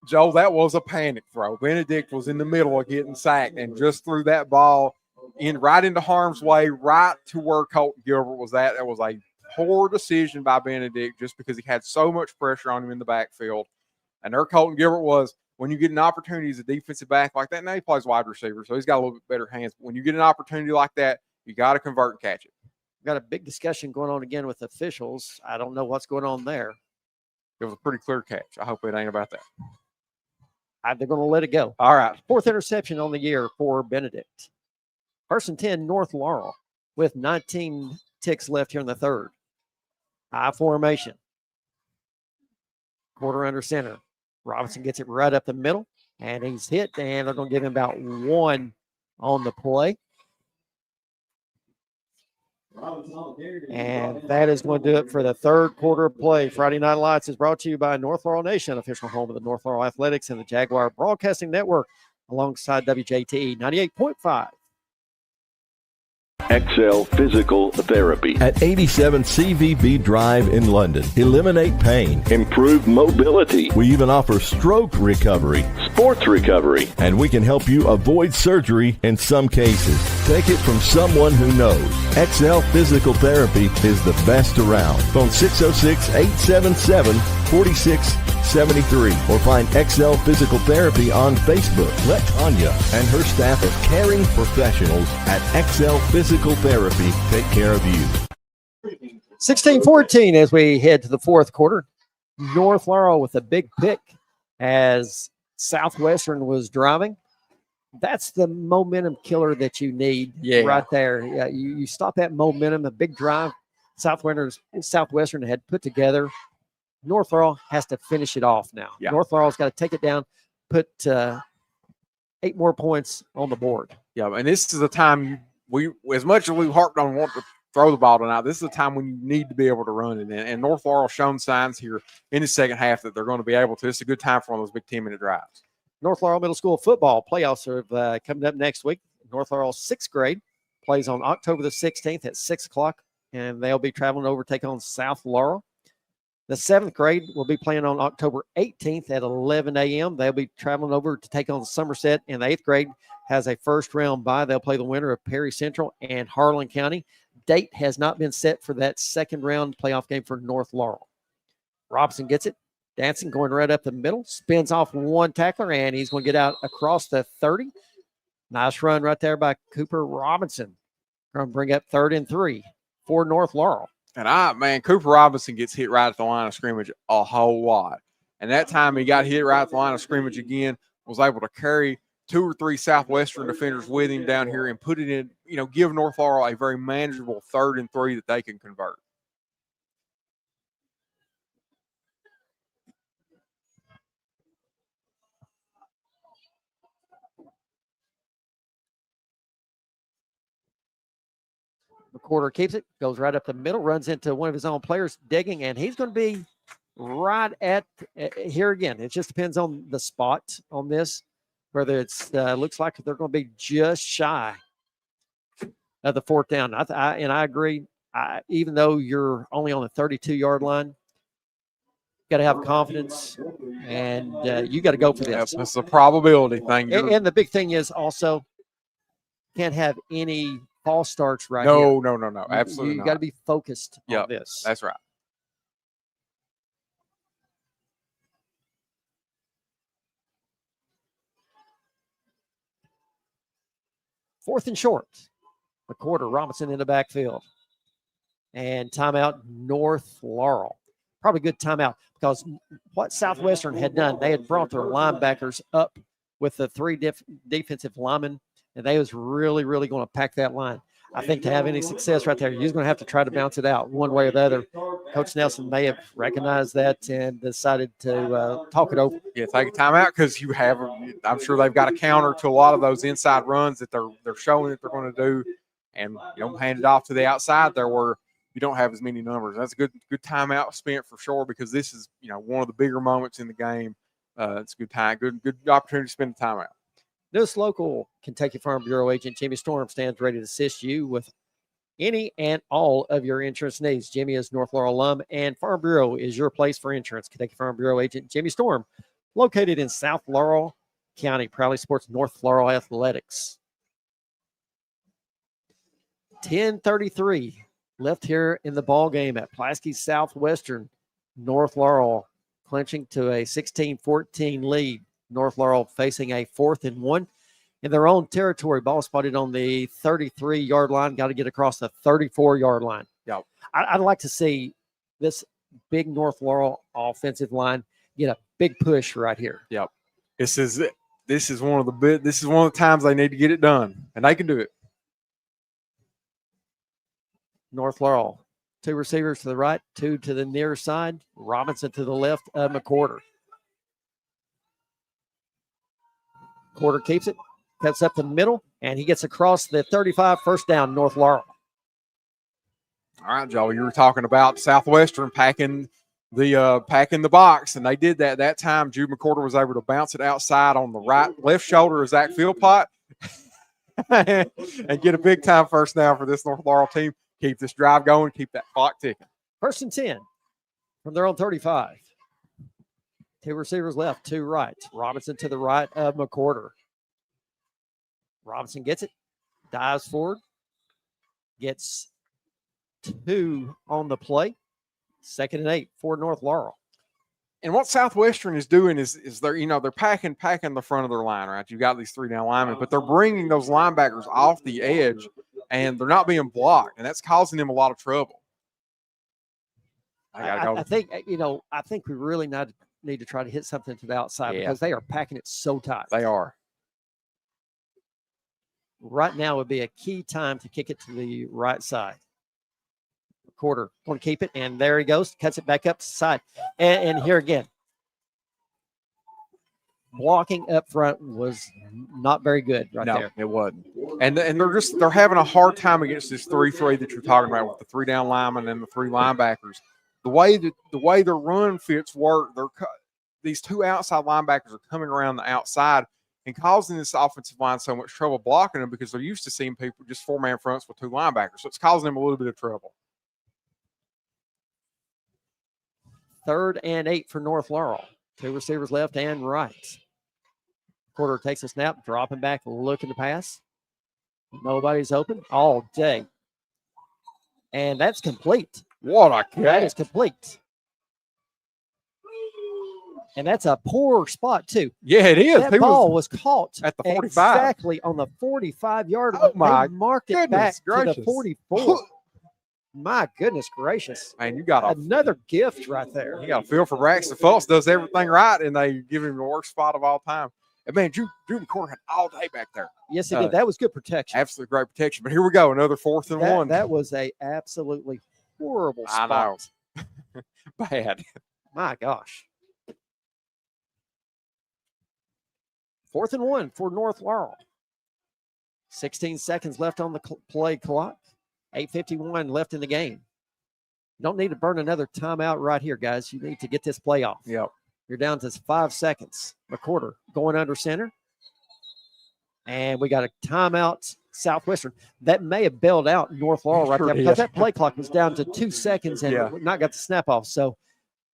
Joe, that was a panic throw. Benedict was in the middle of getting sacked and just threw that ball right into harm's way, right to where Colton Gilbert was at. That was a poor decision by Benedict just because he had so much pressure on him in the backfield. And there Colton Gilbert was. When you get an opportunity as a defensive back like that, now he plays wide receiver, so he's got a little bit better hands. But when you get an opportunity like that, you got to convert and catch it. Got a big discussion going on again with officials. I don't know what's going on there. It was a pretty clear catch. I hope it ain't about that. They're going to let it go. All right. Fourth interception on the year for Benedict. First and 10, North Laurel with 19 ticks left here in the third. High formation. Quarter under center. Robinson gets it right up the middle, and he's hit, and they're going to give him about one on the play. And that is going to do it for the third quarter of play. Friday Night Lights is brought to you by North Laurel Nation, official home of the North Laurel Athletics and the Jaguar Broadcasting Network, alongside WJTE 98.5. XL Physical Therapy at 87 CVB Drive in London. Eliminate pain, improve mobility. We even offer stroke recovery, sports recovery, and we can help you avoid surgery in some cases. Take it from someone who knows. XL Physical Therapy is the best around. Phone 606-877-4673 or find XL Physical Therapy on Facebook. Let Tanya and her staff of caring professionals at XL Physical Therapy take care of you. 16-14 as we head to the fourth quarter. North Laurel with a big pick as Southwestern was driving. That's the momentum killer that you need right there. Yeah, you stop that momentum, a big drive Southwestern had put together. North Laurel has to finish it off now. Yeah. North Laurel's got to take it down, put 8 more points on the board. Yeah, and this is the time we, as much as we harped on wanting to throw the ball tonight, this is the time when you need to be able to run it. And North Laurel shown signs here in the second half that they're going to be able to. It's a good time for one of those big 10-minute drives. North Laurel Middle School football playoffs are coming up next week. North Laurel 6th grade plays on October the 16th at 6 o'clock, and they'll be traveling over to take on South Laurel. The 7th grade will be playing on October 18th at 11 a.m. They'll be traveling over to take on Somerset, and the 8th grade has a first-round bye. They'll play the winner of Perry Central and Harlan County. Date has not been set for that second-round playoff game for North Laurel. Robinson gets it. Dancing going right up the middle. Spins off one tackler, and he's going to get out across the 30. Nice run right there by Cooper Robinson. Going to bring up 3rd and 3 for North Laurel. And Cooper Robinson gets hit right at the line of scrimmage a whole lot. And that time he got hit right at the line of scrimmage again, was able to carry 2 or 3 Southwestern defenders with him down here and put it in, give North Laurel a very manageable 3rd and 3 that they can convert. McCorder keeps it, goes right up the middle, runs into one of his own players digging, and he's going to be right at here again. It just depends on the spot on this, whether it's looks like they're going to be just shy of the 4th down. I agree. Even though you're only on the 32-yard line, you got to have confidence, and you got to go for this. It's a probability thing. And the big thing is also can't have any false starts right here. No. Absolutely You got to be focused on this. That's right. Fourth and short. McCorder, Robinson in the backfield. And timeout, North Laurel. Probably good timeout because what Southwestern had done, they had brought their linebackers up with the 3 defensive linemen, and they was really, really going to pack that line. I think to have any success right there, you're going to have to try to bounce it out one way or the other. Coach Nelson may have recognized that and decided to talk it over. Yeah, take a timeout because I'm sure they've got a counter to a lot of those inside runs that they're showing that they're going to do, and hand it off to the outside there where you don't have as many numbers. That's a good timeout spent for sure, because this is, one of the bigger moments in the game. It's a good time, good opportunity to spend the timeout. This local Kentucky Farm Bureau agent, Jimmy Storm, stands ready to assist you with any and all of your insurance needs. Jimmy is North Laurel alum, and Farm Bureau is your place for insurance. Kentucky Farm Bureau agent Jimmy Storm, located in South Laurel County, proudly supports North Laurel athletics. 10:33 left here in the ball game at Pulaski Southwestern. North Laurel clinching to a 16-14 lead. North Laurel facing a 4th and 1 in their own territory. Ball spotted on the 33-yard line. Got to get across the 34-yard line. Yep. I'd like to see this big North Laurel offensive line get a big push right here. Yep. This is one of the times they need to get it done, and they can do it. North Laurel, 2 receivers to the right, 2 to the near side. Robinson to the left of McQuarter. Quarter keeps it, cuts up the middle, and he gets across the 35, first down, North Laurel. All right, Joe, you were talking about Southwestern packing the box, and they did that time. Jude McQuarter was able to bounce it outside on the left shoulder of Zach Philpott and get a big-time first down for this North Laurel team. Keep this drive going, keep that clock ticking. 1st and 10 from their own 35. 2 receivers left, 2 right. Robinson to the right of McQuarter. Robinson gets it, dives forward, gets 2 on the play. 2nd and 8 for North Laurel. And what Southwestern is doing is they're packing the front of their line, right? You've got these 3-down linemen, but they're bringing those linebackers off the edge, and they're not being blocked, and that's causing them a lot of trouble. I think we really need to try to hit something to the outside because they are packing it so tight. They are. Right now would be a key time to kick it to the right side. Quarter going to keep it, and there he goes, cuts it back up to the side. And here again, blocking up front was not very good there. No, it wasn't. And they're having a hard time against this 3-3 that you're talking about with the 3-down linemen and the 3 linebackers. The way their run fits work, these 2 outside linebackers are coming around the outside and causing this offensive line so much trouble blocking them because they're used to seeing people just 4-man fronts with 2 linebackers. So it's causing them a little bit of trouble. 3rd and 8 for North Laurel. 2 receivers left and right. Quarter takes a snap, dropping back, looking to pass. Nobody's open all day. And that's complete. What a catch. That is complete. And that's a poor spot, too. Yeah, it is. That ball was caught at the 45. Exactly on the 45-yard line. Oh, my they marked it back gracious. to the 44. My goodness gracious. Man, you got another gift right there. You got a feel for Braxton Fultz, does everything right, and they give him the worst spot of all time. And man, Drew McCord had all day back there. Yes, he did. That was good protection. Absolutely great protection. But here we go, another 4th and 1. That was a absolutely horrible spot. I know. Bad. My gosh. 4th and 1 for North Laurel. 16 seconds left on the play clock. 8:51 left in the game. You don't need to burn another timeout right here, guys. You need to get this play off. Yep. You're down to 5 seconds. McQuarter going under center. And we got a timeout, Southwestern. That may have bailed out North Laurel right there because that play clock was down to 2 seconds and not got the snap off. So,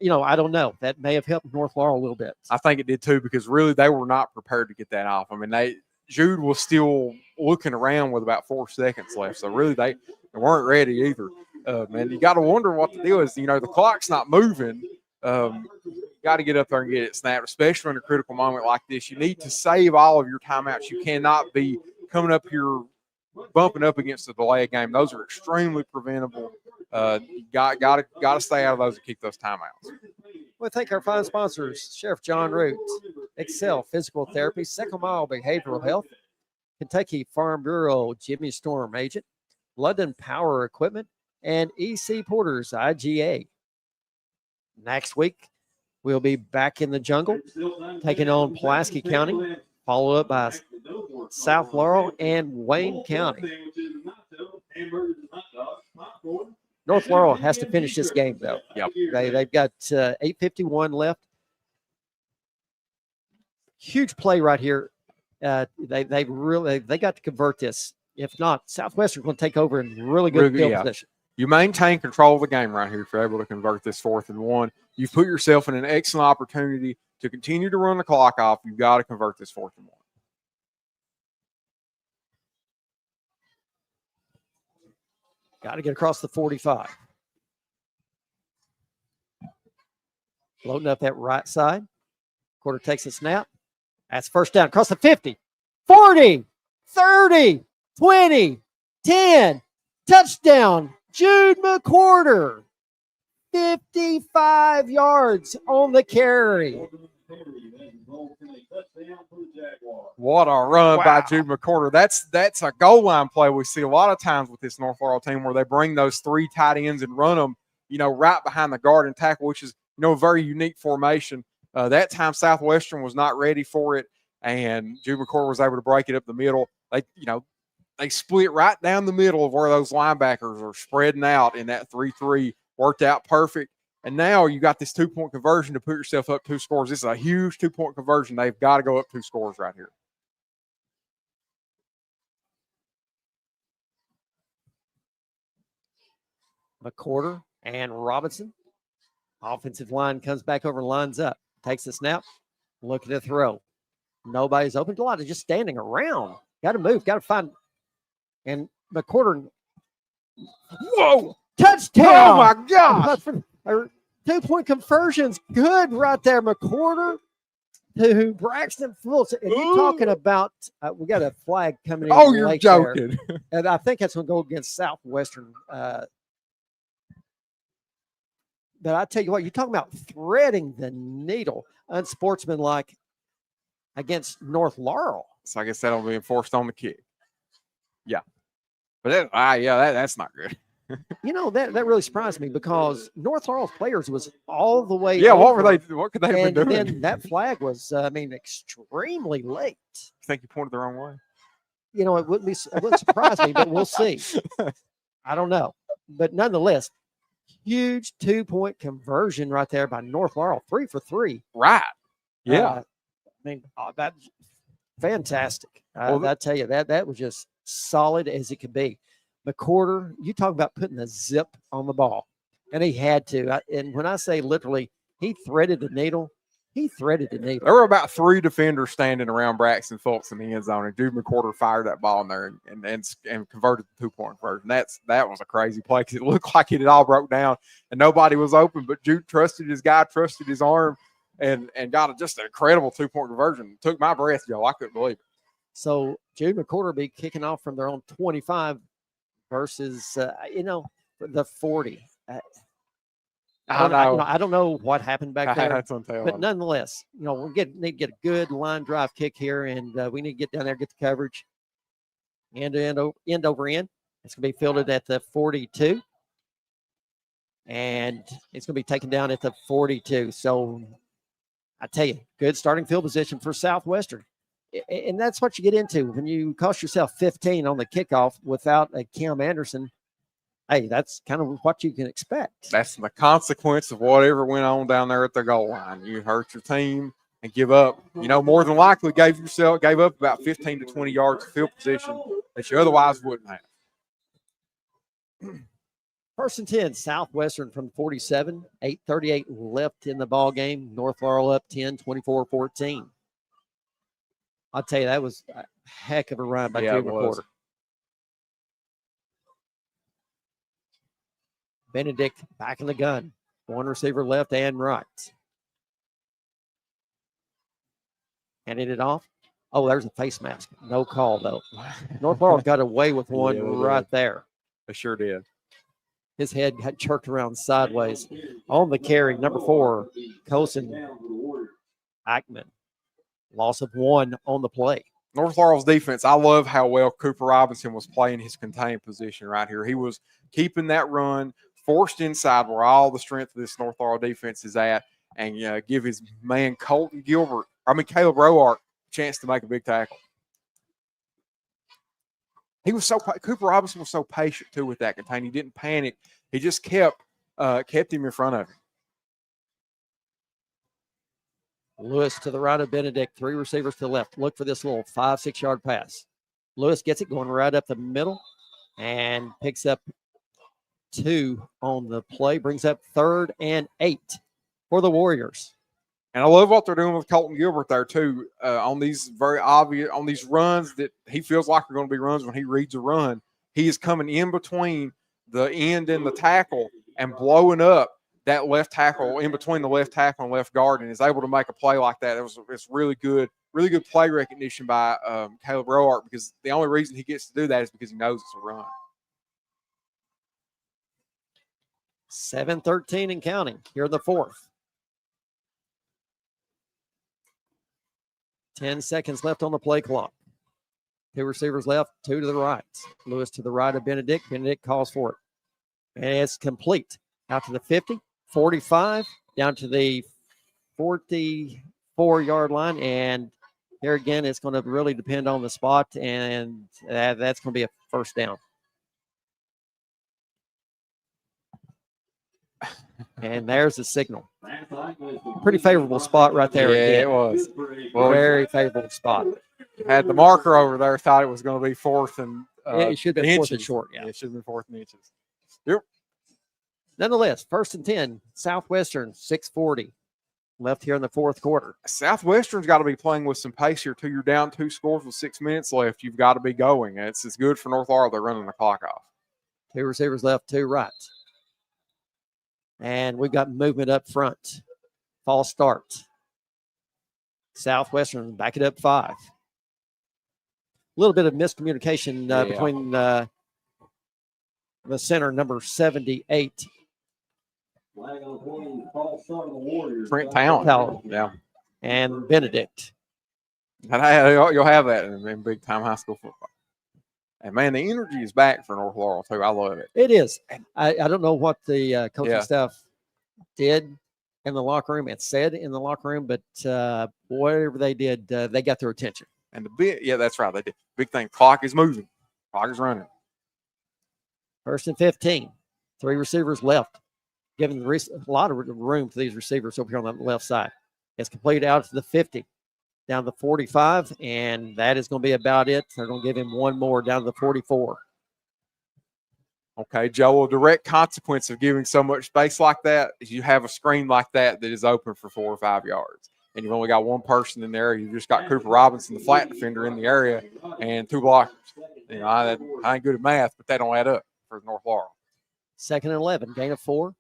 I don't know. That may have helped North Laurel a little bit. I think it did too because really they were not prepared to get that off. I mean, Jude was still looking around with about 4 seconds left. So really they weren't ready either. Man, you got to wonder what the deal is. The clock's not moving. Got to get up there and get it snapped, especially in a critical moment like this. You need to save all of your timeouts. You cannot be coming up here bumping up against the delay game. Those are extremely preventable. You got to stay out of those and keep those timeouts. We thank our fine sponsors, Sheriff John Root, Excel Physical Therapy, Second Mile Behavioral Health, Kentucky Farm Bureau Jimmy Storm Agent, London Power Equipment, and EC Porters IGA. Next week, we'll be back in the jungle, taking on Pulaski County, followed up by South Laurel and Wayne County. North Laurel has to finish this game, though. Yep. They've got 8:51 left. Huge play right here. They got to convert this. If not, Southwestern going to take over in really good field position. You maintain control of the game right here if you're able to convert this 4th and 1. You've put yourself in an excellent opportunity to continue to run the clock off. You've got to convert this 4th and 1. Got to get across the 45. Loading up that right side. Quarter takes a snap. That's first down across the 50, 40, 30, 20, 10. Touchdown, Jude McQuarter. 55 yards on the carry. What a run by Jude McQuarter. That's a goal line play we see a lot of times with this North Laurel team where they bring those 3 tight ends and run them, right behind the guard and tackle, which is, a very unique formation. That time Southwestern was not ready for it, and Jude McQuarter was able to break it up the middle. They split right down the middle of where those linebackers are spreading out in that 3-3. Worked out perfect. And now you got this 2-point conversion to put yourself up 2 scores. This is a huge 2-point conversion. They've got to go up 2 scores right here. McQuarter and Robinson. Offensive line comes back over and lines up. Takes the snap. Look at the throw. Nobody's open. A lot of just standing around. Got to move. Got to find. And McQuarter. Whoa! Touchdown! Oh, my gosh! 2-point conversions. Good right there, McQuarter to Braxton Phillips. And you're talking about, we got a flag coming in. Oh, you're joking. And I think that's going to go against Southwestern. But I tell you what, you're talking about threading the needle, unsportsmanlike against North Laurel. So I guess that'll be enforced on the kick. Yeah. But that's not good. That really surprised me because North Laurel's players was all the way. Yeah, over, what could they have been doing? And then that flag was, extremely late. You think you pointed the wrong way? It wouldn't surprise me, but we'll see. I don't know. But nonetheless, huge 2-point conversion right there by North Laurel, 3 for 3. Right. Yeah. That's fantastic. I tell you, that was just solid as it could be. McQuarter, you talk about putting the zip on the ball, and he had to. And when I say literally, he threaded the needle. He threaded the needle. There were about 3 defenders standing around Braxton Phillips in the end zone, and Jude McQuarter fired that ball in there and converted the 2-point conversion. That was a crazy play because it looked like it had all broke down and nobody was open, but Jude trusted his guy, trusted his arm, and got just an incredible 2-point conversion. Took my breath, Joe. I couldn't believe it. So Jude McQuarter will be kicking off from their own 25 versus, the 40. I don't know what happened back there, but nonetheless, we need to get a good line drive kick here, and we need to get down there, get the coverage, end over end. It's going to be fielded at the 42, and it's going to be taken down at the 42. So I tell you, good starting field position for Southwestern. And that's what you get into when you cost yourself 15 on the kickoff without a Cam Anderson. Hey, that's kind of what you can expect. That's the consequence of whatever went on down there at the goal line. You hurt your team and give up. More than likely gave up about 15 to 20 yards of field position that you otherwise wouldn't have. 1st and 10, Southwestern from 47, 8:38 left in the ball game. North Laurel up 10, 24-14. I'll tell you, that was a heck of a run by Jude McQuarter. Benedict back in the gun. One receiver left and right. Handing it off. Oh, there's a face mask. No call, though. North Laurel got away with one right there. They sure did. His head got jerked around sideways. On the carry, number 4, Coulson Ackman. Loss of 1 on the play. North Laurel's defense, I love how well Cooper Robinson was playing his contained position right here. He was keeping that run, forced inside where all the strength of this North Laurel defense is at, and give his man Caleb Roark a chance to make a big tackle. Cooper Robinson was so patient too with that contain. He didn't panic. He just kept him in front of him. Lewis to the right of Benedict, 3 receivers to the left. Look for this little 5-6 yard pass. Lewis gets it going right up the middle and picks up 2 on the play, brings up 3rd and 8 for the Warriors. And I love what they're doing with Colton Gilbert there too, on these very obvious, on these runs that he feels like are going to be runs when he reads a run. He is coming in between the end and the tackle and blowing up that left tackle in between the left tackle and left guard, and is able to make a play like that. It's really good play recognition by Caleb Roark, because the only reason he gets to do that is because he knows it's a run. 7:13 and counting here in the 4th. 10 seconds left on the play clock. 2 receivers left, 2 to the right. Lewis to the right of Benedict. Benedict calls for it. And it's complete. Out to the 50, 45, down to the 44-yard line. And here again, it's going to really depend on the spot, and that's going to be a first down. And there's the signal. Pretty favorable spot right there. Yeah, again. it was. Well, very favorable spot. Had the marker over there, thought it was going to be 4th and it should have been 4th and inches. short. Yeah, it should have been 4th and inches. Yep. Nonetheless, 1st and 10, Southwestern, 6:40 left here in the 4th quarter. Southwestern's got to be playing with some pace here too. You're down 2 scores with 6 minutes left. You've got to be going. It's good for North Laurel. They're running the clock off. 2 receivers left, 2 right. And we've got movement up front. False start. Southwestern back it up 5. A little bit of miscommunication between the center, number 78. Trent Talent. Yeah. And Benedict. And you'll have that in big time high school football. And man, the energy is back for North Laurel too. I love it. It is. I don't know what the coaching staff did in the locker room and said in the locker room, but whatever they did, they got their attention. And that's right. They did. Big thing. Clock is moving. Clock is running. 1st and 15. 3 receivers left, giving a lot of room for these receivers over here on the left side. It's completed out to the 50. Down to the 45, and that is going to be about it. They're going to give him one more down to the 44. Okay, Joe, a direct consequence of giving so much space like that is you have a screen like that is open for 4 or 5 yards. And you've only got one person in there. You've just got Cooper Robinson, the flat defender, in the area, and 2 blockers. You know, I ain't good at math, but that don't add up for North Laurel. 2nd and 11, gain of 4.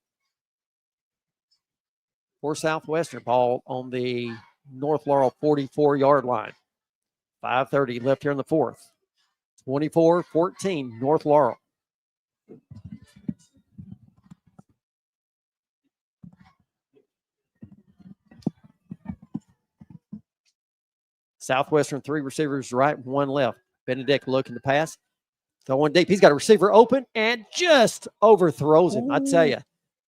For Southwestern, ball on the North Laurel 44-yard line. 5:30 left here in the 4th. 24-14, North Laurel. Southwestern, 3 receivers right, 1 left. Benedict looking to pass. Going deep. He's got a receiver open and just overthrows him. I tell you,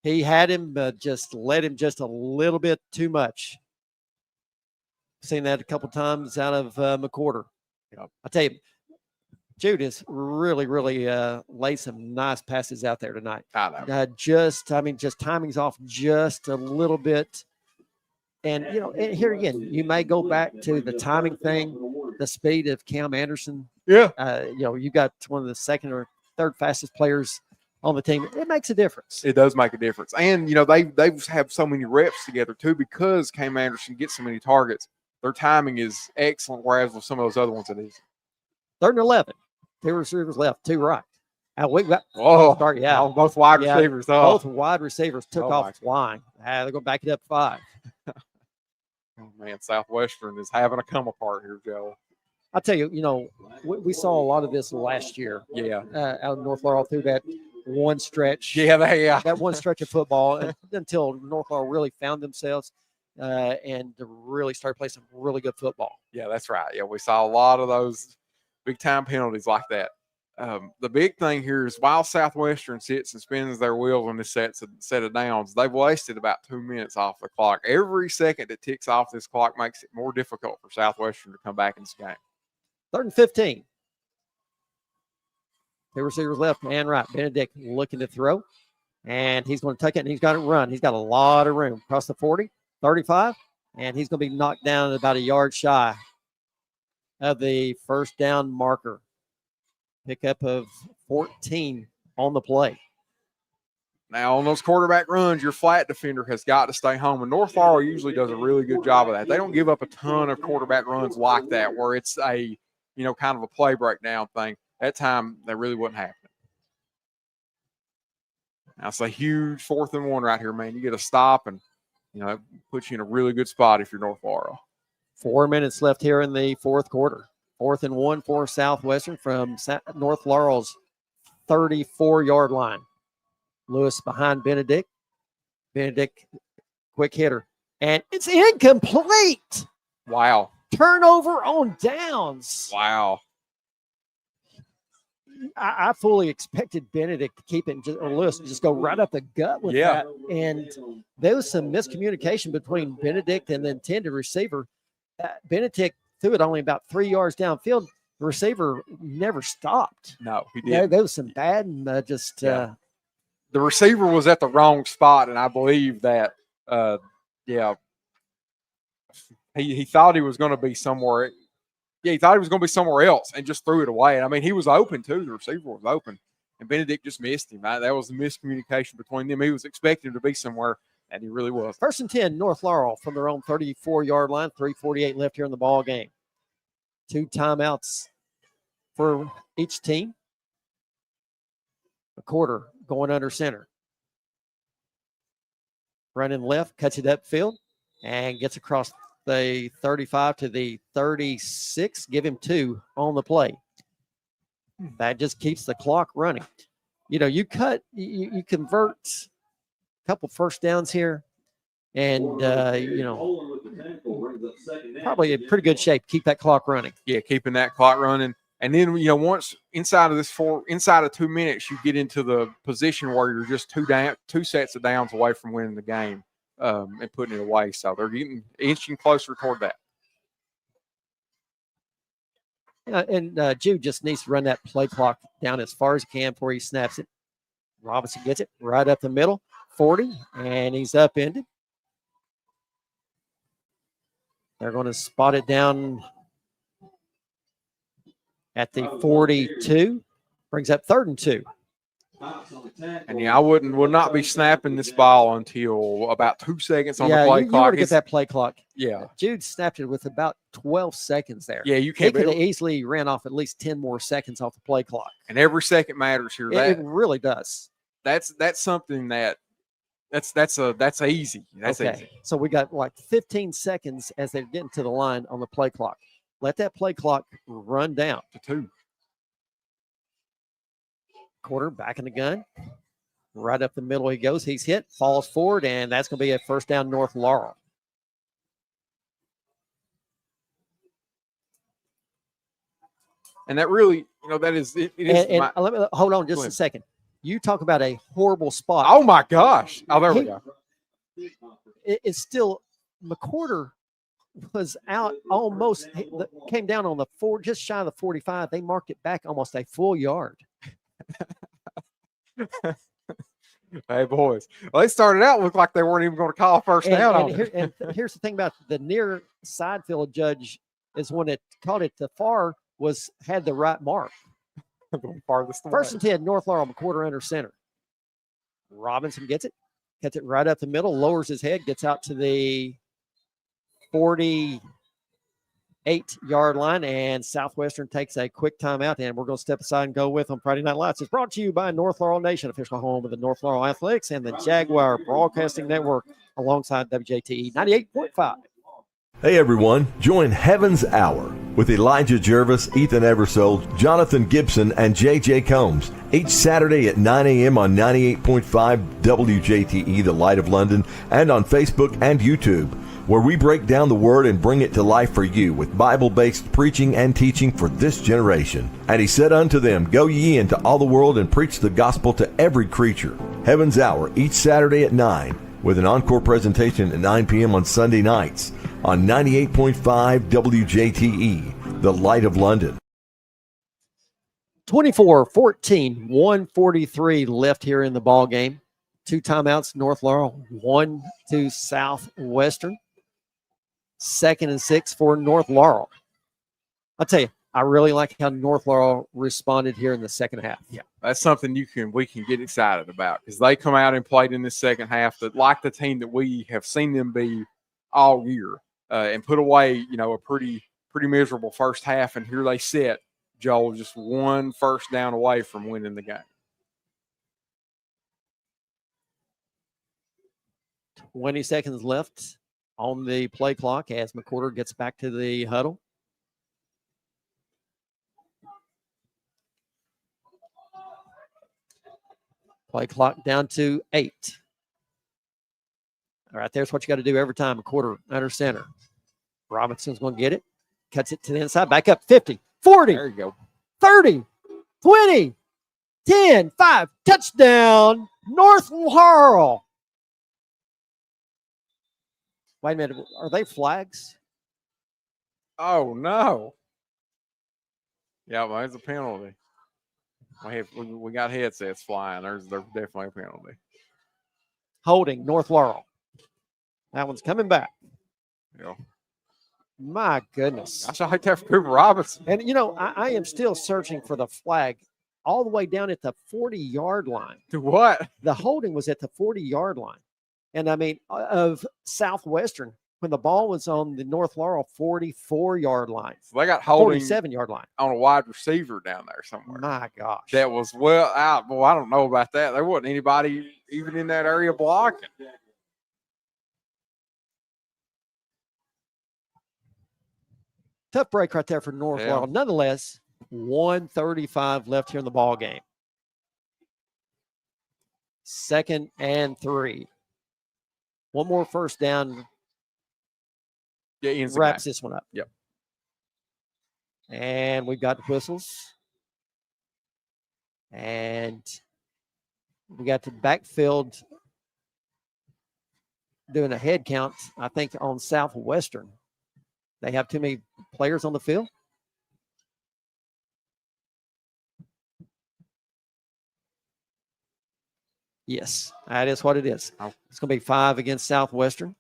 he had him, just led him just a little bit too much. Seen that a couple times out of McWhorter. Yep. I tell you, Jude has really laid some nice passes out there tonight. Just timing's off just a little bit. And, and here again, you may go back to the timing thing, the speed of Cam Anderson. Yeah. You got one of the 2nd or 3rd fastest players on the team. It makes a difference. It does make a difference. And, they've had so many reps together, too, because Cam Anderson gets so many targets. Their timing is excellent, whereas with some of those other ones it isn't. 3rd and 11. 2 receivers left, 2 right. We got start, both wide receivers. Both wide receivers took off flying. They're going to back it up 5. Oh, man, Southwestern is having a come apart here, Joe. I'll tell you, we saw a lot of this last year. Yeah. Out of North Laurel through that one stretch. Yeah. That one stretch of football until North Laurel really found themselves and really started playing some really good football. Yeah, that's right. Yeah, we saw a lot of those big-time penalties like that. The big thing here is while Southwestern sits and spins their wheels on this set of downs, they've wasted about 2 minutes off the clock. Every second that ticks off this clock makes it more difficult for Southwestern to come back in this game. 3rd and 15. 2 receivers left and right. Benedict looking to throw. And he's going to take it, and he's got to run. He's got a lot of room across the 40, 35, and he's going to be knocked down at about a yard shy of the first down marker. Pickup of 14 on the play. Now, on those quarterback runs, your flat defender has got to stay home. And North Laurel usually does a really good job of that. They don't give up a ton of quarterback runs like that where it's a, kind of a play breakdown thing. That time, that really wasn't happening. Now, it's a huge 4th and 1 right here, man. You get a stop, and, it puts you in a really good spot if you're North Laurel. 4 minutes left here in the fourth quarter. 4th and 1 for Southwestern from North Laurel's 34-yard line. Lewis behind Benedict. Benedict, quick hitter. And it's incomplete. Wow. Turnover on downs. Wow. I fully expected Benedict to keep it, or Lewis to just go right up the gut with that. And there was some miscommunication between Benedict and the intended receiver. Benedict threw it only about 3 yards downfield. The receiver never stopped. No, he didn't. There was some bad and the receiver was at the wrong spot, and I believe that, he thought he was going to be somewhere. Yeah, he thought he was going to be somewhere else and just threw it away. I mean, he was open, too. The receiver was open, and Benedict just missed him. That was the miscommunication between them. He was expecting to be somewhere, and he really was. 1st and 10, North Laurel from their own 34-yard line. 3:48 left here in the ball game. 2 timeouts for each team. A quarter going under center. Running left, cuts it upfield, and gets across the 35 to the 36. Give him 2 on the play. That just keeps the clock running. You convert a couple first downs here, and, probably in pretty good shape. Keep that clock running. Yeah, keeping that clock running. And then, once inside of 2 minutes, you get into the position where you're just 2 sets of downs away from winning the game and putting it away. So they're inching closer toward that. And Jude just needs to run that play clock down as far as he can before he snaps it. Robinson gets it right up the middle, 40, and he's upended. They're going to spot it down at the 42. Brings up 3rd and 2. And I would not be snapping this ball until about 2 seconds on the play clock. You want to get that play clock. Yeah. Jude snapped it with about 12 seconds there. Yeah, you can't. He could have easily ran off at least 10 more seconds off the play clock. And every second matters here. It really does. That's something that's easy. That's easy. So we got like 15 seconds as they're getting to the line on the play clock. Let that play clock run down to 2. Quarter back in the gun. Right up the middle he goes. He's hit, falls forward, and that's going to be a first down North Laurel. And that really, that is it. Let me hold on just a second. You talk about a horrible spot. Oh my gosh! Oh, there we go. It's still McCorder was out almost, came down on the 4, just shy of the 45. They marked it back almost a full yard. Hey, boys. Well, they started out looked like they weren't even going to call first down. And here's the thing about the near side field judge is when it caught it to far had the right mark. Farthest away. 1st and 10, North Laurel, McCorder under center. Robinson gets it right up the middle, lowers his head, gets out to the 48-yard line, and Southwestern takes a quick timeout, and we're going to step aside and go with on Friday Night Lights. It's brought to you by North Laurel Nation, official home of the North Laurel Athletics and the Jaguar Broadcasting Network, alongside WJTE 98.5. Hey everyone, join Heaven's Hour with Elijah Jervis, Ethan Eversole, Jonathan Gibson, and JJ Combs each Saturday at 9 a.m. on 98.5 WJTE, The Light of London, and on Facebook and YouTube, where we break down the Word and bring it to life for you with Bible-based preaching and teaching for this generation. And he said unto them, Go ye into all the world and preach the gospel to every creature. Heaven's Hour each Saturday at 9, with an encore presentation at 9 p.m. on Sunday nights on 98.5 WJTE, The Light of London. 24-14, 1:43 left here in the ball game. 2 timeouts, North Laurel, 1 to Southwestern. 2nd and 6 for North Laurel. I'll tell you, I really like how North Laurel responded here in the second half. Yeah, that's something we can get excited about because they come out and played in this second half that like the team that we have seen them be all year and put away, a pretty miserable first half. And here they sit, Joel, just 1 first down away from winning the game. 20 seconds left on the play clock as McWhorter gets back to the huddle. Play clock down to 8. All right, there's what you got to do every time. McWhorter under center. Robinson's going to get it. Cuts it to the inside. Back up. 50, 40. There you go. 30, 20, 10, 5. Touchdown, North Laurel. Wait a minute. Are they flags? Oh, no. Yeah, well, there's a penalty. We got headsets flying. There's definitely a penalty. Holding North Laurel. That one's coming back. Yeah. My goodness. I should like that for Cooper Robinson. And, I am still searching for the flag all the way down at the 40-yard line. To what? The holding was at the 40-yard line. And, of Southwestern, when the ball was on the North Laurel 44-yard line. So they got holding 47-yard line. on a wide receiver down there somewhere. My gosh. That was well out. Well, I don't know about that. There wasn't anybody even in that area blocking. Tough break right there for North Laurel. Nonetheless, 1:35 left here in the ball game. 2nd and 3. One more first down. Yeah, wraps this one up. Yep. And we've got whistles. And we got the backfield doing a head count, I think, on Southwestern. They have too many players on the field. Yes, that is what it is. It's going to be 5 against Southwestern.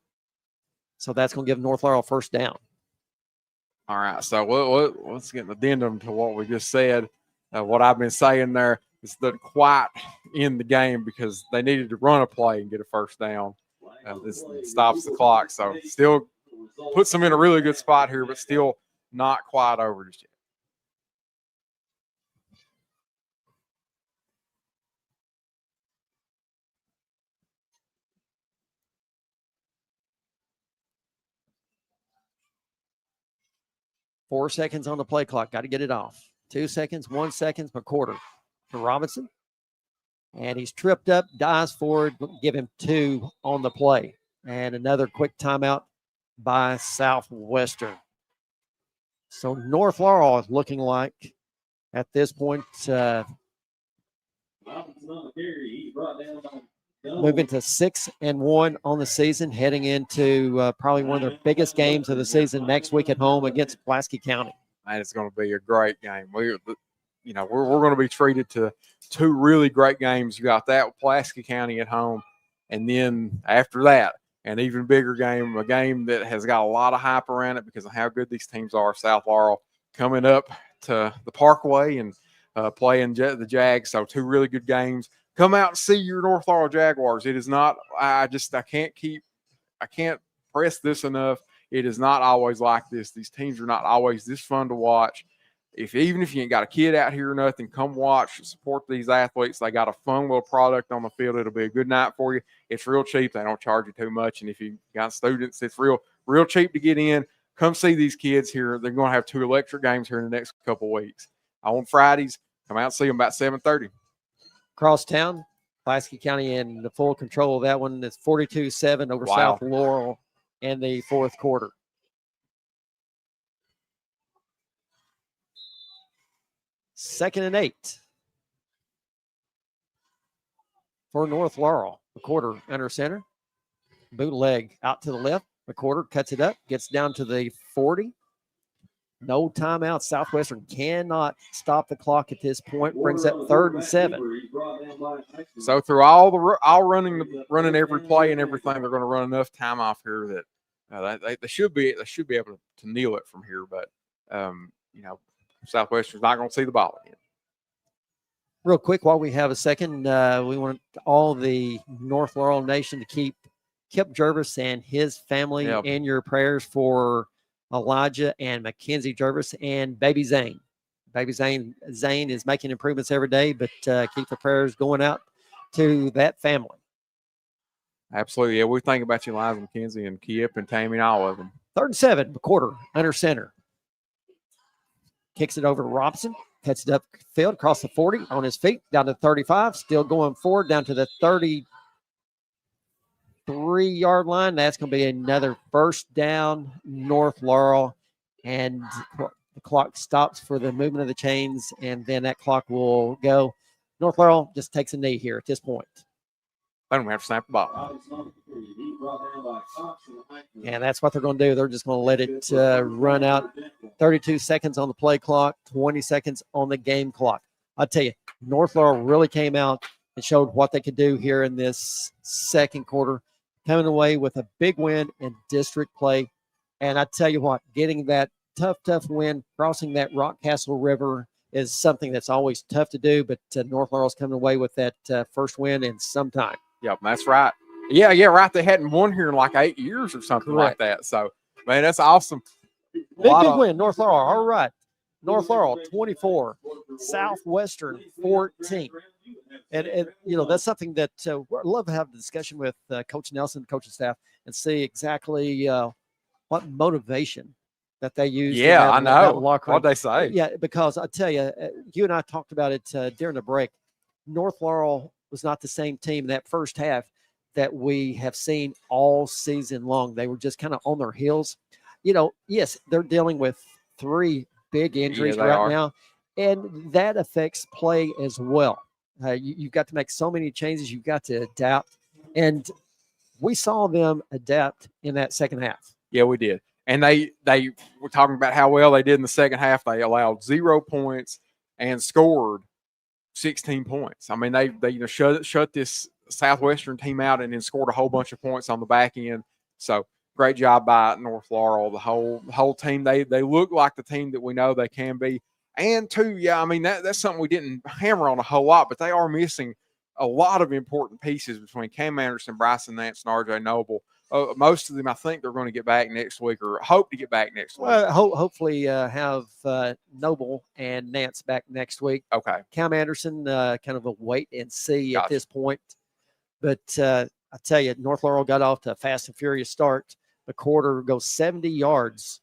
So that's going to give North Laurel first down. All right. So let's get an addendum to what we just said. What I've been saying there is that quite in the game because they needed to run a play and get a first down. This stops the clock. So still puts them in a really good spot here, but still not quite over just yet. Four seconds on the play clock. Got to get it off. 2 seconds, 1 second. McWhorter to Robinson. And he's tripped up, dives forward, give him 2 on the play. And another quick timeout by Southwestern. So North Laurel is looking like at this point moving to 6-1 on the season, heading into probably one of their biggest games of the season next week at home against Pulaski County. And it's going to be a great game. We're going to be treated to 2 really great games. You got that with Pulaski County at home, and then after that, an even bigger game, a game that has got a lot of hype around it because of how good these teams are. South Laurel coming up to the Parkway and playing the Jags. So 2 really good games. Come out and see your North Laurel Jaguars. It is not, I can't press this enough. It is not always like this. These teams are not always this fun to watch. Even if you ain't got a kid out here or nothing, come watch, support these athletes. They got a fun little product on the field. It'll be a good night for you. It's real cheap. They don't charge you too much. And if you got students, it's real cheap to get in. Come see these kids here. They're going to have 2 electric games here in the next couple of weeks. On Fridays, come out and see them about 7:30. Crosstown, Pulaski County in the full control of that one. It's 42-7 over South Laurel in the fourth quarter. Second and 8 for North Laurel. McWhorter under center. Bootleg out to the left. McWhorter cuts it up, gets down to the 40. No timeout. Southwestern cannot stop the clock at this point. Brings up 3rd and 7. So through all running every play and everything, they're going to run enough time off here that they should be able to kneel it from here. But Southwestern's not going to see the ball again. Real quick, while we have a second, we want all the North Laurel Nation to keep Kip Jervis and his family in your prayers for Elijah and Mackenzie Jervis and baby Zane. Baby Zane is making improvements every day, but keep the prayers going out to that family. Absolutely. Yeah, we think about you, Elijah, Mackenzie, and Kip and Tammy and all of them. 3rd and 7, McQuarter under center. Kicks it over to Robson. Cuts it up field across the 40 on his feet, down to 35. Still going forward down to the 33-yard line. That's going to be another first down, North Laurel. And the clock stops for the movement of the chains, and then that clock will go. North Laurel just takes a knee here at this point. They don't have to snap the ball. And that's what they're going to do. They're just going to let it run out. 32 seconds on the play clock, 20 seconds on the game clock. I'll tell you, North Laurel really came out and showed what they could do here in this second quarter, coming away with a big win in district play. And I tell you what, getting that tough win, crossing that Rockcastle River is something that's always tough to do, but North Laurel's coming away with that first win in some time. Yep, that's right. Yeah, right. They hadn't won here in like 8 years or something like that. So, man, that's awesome. Big win, North Laurel. All right. North Laurel 24, Southwestern 14. And that's something that I'd love to have a discussion with Coach Nelson, coaching staff, and see exactly what motivation that they use. Yeah, I know. What'd they say? Yeah, because I tell you, you and I talked about it during the break. North Laurel was not the same team in that first half that we have seen all season long. They were just kind of on their heels. Yes, they're dealing with 3 big injuries right now, and that affects play as well. You've got to make so many changes. You've got to adapt, and we saw them adapt in that second half. Yeah, we did. And they were talking about how well they did in the second half. They allowed 0 points and scored 16 points. I mean, they shut this Southwestern team out and then scored a whole bunch of points on the back end. So great job by North Laurel. The whole team, they look like the team that we know they can be. And two, I mean, that's something we didn't hammer on a whole lot, but they are missing a lot of important pieces between Cam Anderson, Bryson Nance, and RJ Noble. Most of them, I think, they're going to get back next week, or hope to get back next week. Well, hopefully have Noble and Nance back next week. Okay. Cam Anderson, kind of a wait and see at this point. But I tell you, North Laurel got off to a fast and furious start. The quarter goes 70 yards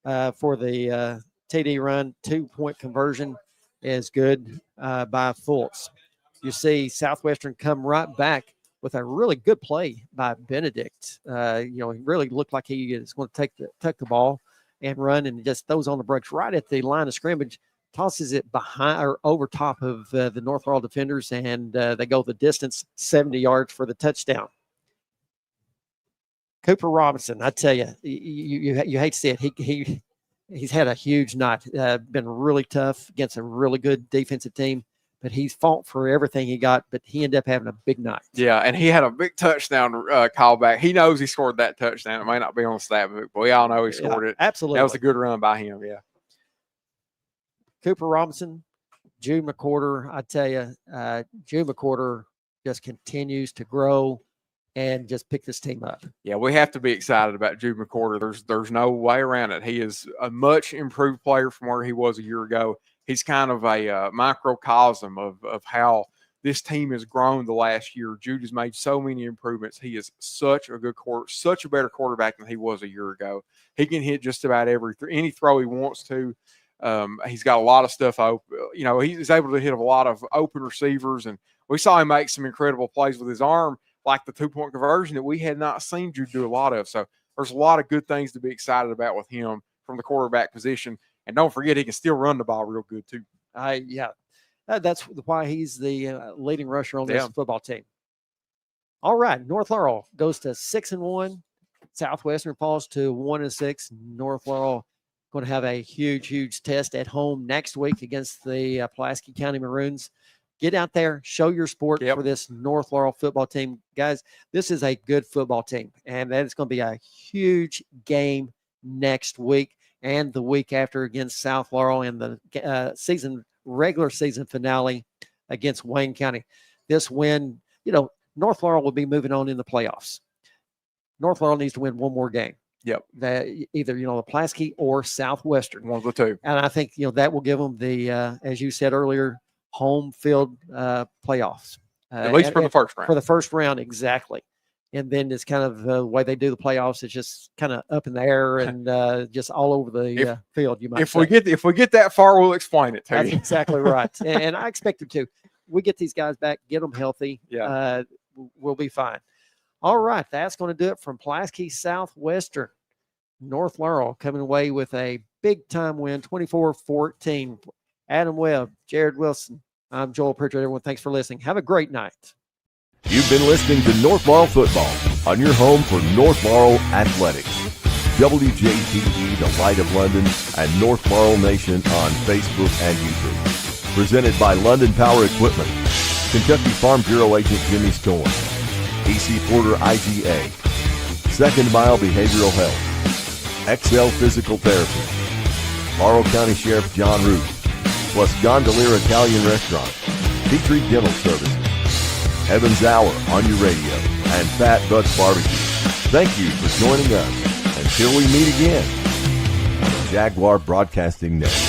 for the TD run. 2-point conversion is good by Fultz. You see Southwestern come right back with a really good play by Benedict. He really looked like he is going to take the ball and run, and just throws on the brakes right at the line of scrimmage, tosses it behind or over top of the North Laurel defenders, and they go the distance, 70 yards for the touchdown. Cooper Robinson, I tell you, you hate to see it. He's had a huge night. Been really tough against a really good defensive team. But he's fought for everything he got, but he ended up having a big night. Yeah, and he had a big touchdown callback. He knows he scored that touchdown. It may not be on the stat book, but we all know he scored it. Absolutely. That was a good run by him, yeah. Cooper Robinson, Jude McQuarter, I tell you, Jude McQuarter just continues to grow and just pick this team up. Yeah, we have to be excited about Jude McQuarter. There's no way around it. He is a much improved player from where he was a year ago. He's kind of a microcosm of how this team has grown the last year. Jude has made so many improvements. He is such a better quarterback than he was a year ago. He can hit just about any throw he wants to. He's got a lot of stuff open. He's able to hit a lot of open receivers, and we saw him make some incredible plays with his arm, like the 2-point conversion that we had not seen Jude do a lot of. So there's a lot of good things to be excited about with him from the quarterback position. And don't forget, he can still run the ball real good, too. That's why he's the leading rusher on this football team. All right, North Laurel goes to 6-1. Southwestern falls to 1-6. North Laurel Going to have a huge test at home next week against the Pulaski County Maroons. Get out there, show your sport for this North Laurel football team. Guys, this is a good football team, and that is going to be a huge game next week and the week after against South Laurel in the regular season finale against Wayne County. This win, North Laurel will be moving on in the playoffs. North Laurel needs to win one more game. Yep. That either, the Pulaski or Southwestern. One of the two. And I think, that will give them the, as you said earlier, home field playoffs. At least for the first round. For the first round, exactly. And then it's kind of the way they do the playoffs. It's just kind of up in the air and just all over the field. You might say. If we get that far, we'll explain it to That's you. exactly right. And I expect it to. We get these guys back, get them healthy. Yeah. We'll be fine. All right, that's going to do it from Pulaski Southwestern. North Laurel coming away with a big-time win, 24-14. Adam Webb, Jared Wilson. I'm Joel Pritchard. Everyone, thanks for listening. Have a great night. You've been listening to North Laurel Football on your home for North Laurel Athletics. WJTE, The Light of London, and North Laurel Nation on Facebook and YouTube. Presented by London Power Equipment, Kentucky Farm Bureau Agent Jimmy Storm, EC Porter IGA, Second Mile Behavioral Health, XL Physical Therapy, Laurel County Sheriff John Root, plus Gondolier Italian Restaurant, Petrie Dental Services, Evans Hour on your radio, and Fat Bucks Barbecue. Thank you for joining us. Until we meet again on the Jaguar Broadcasting Network.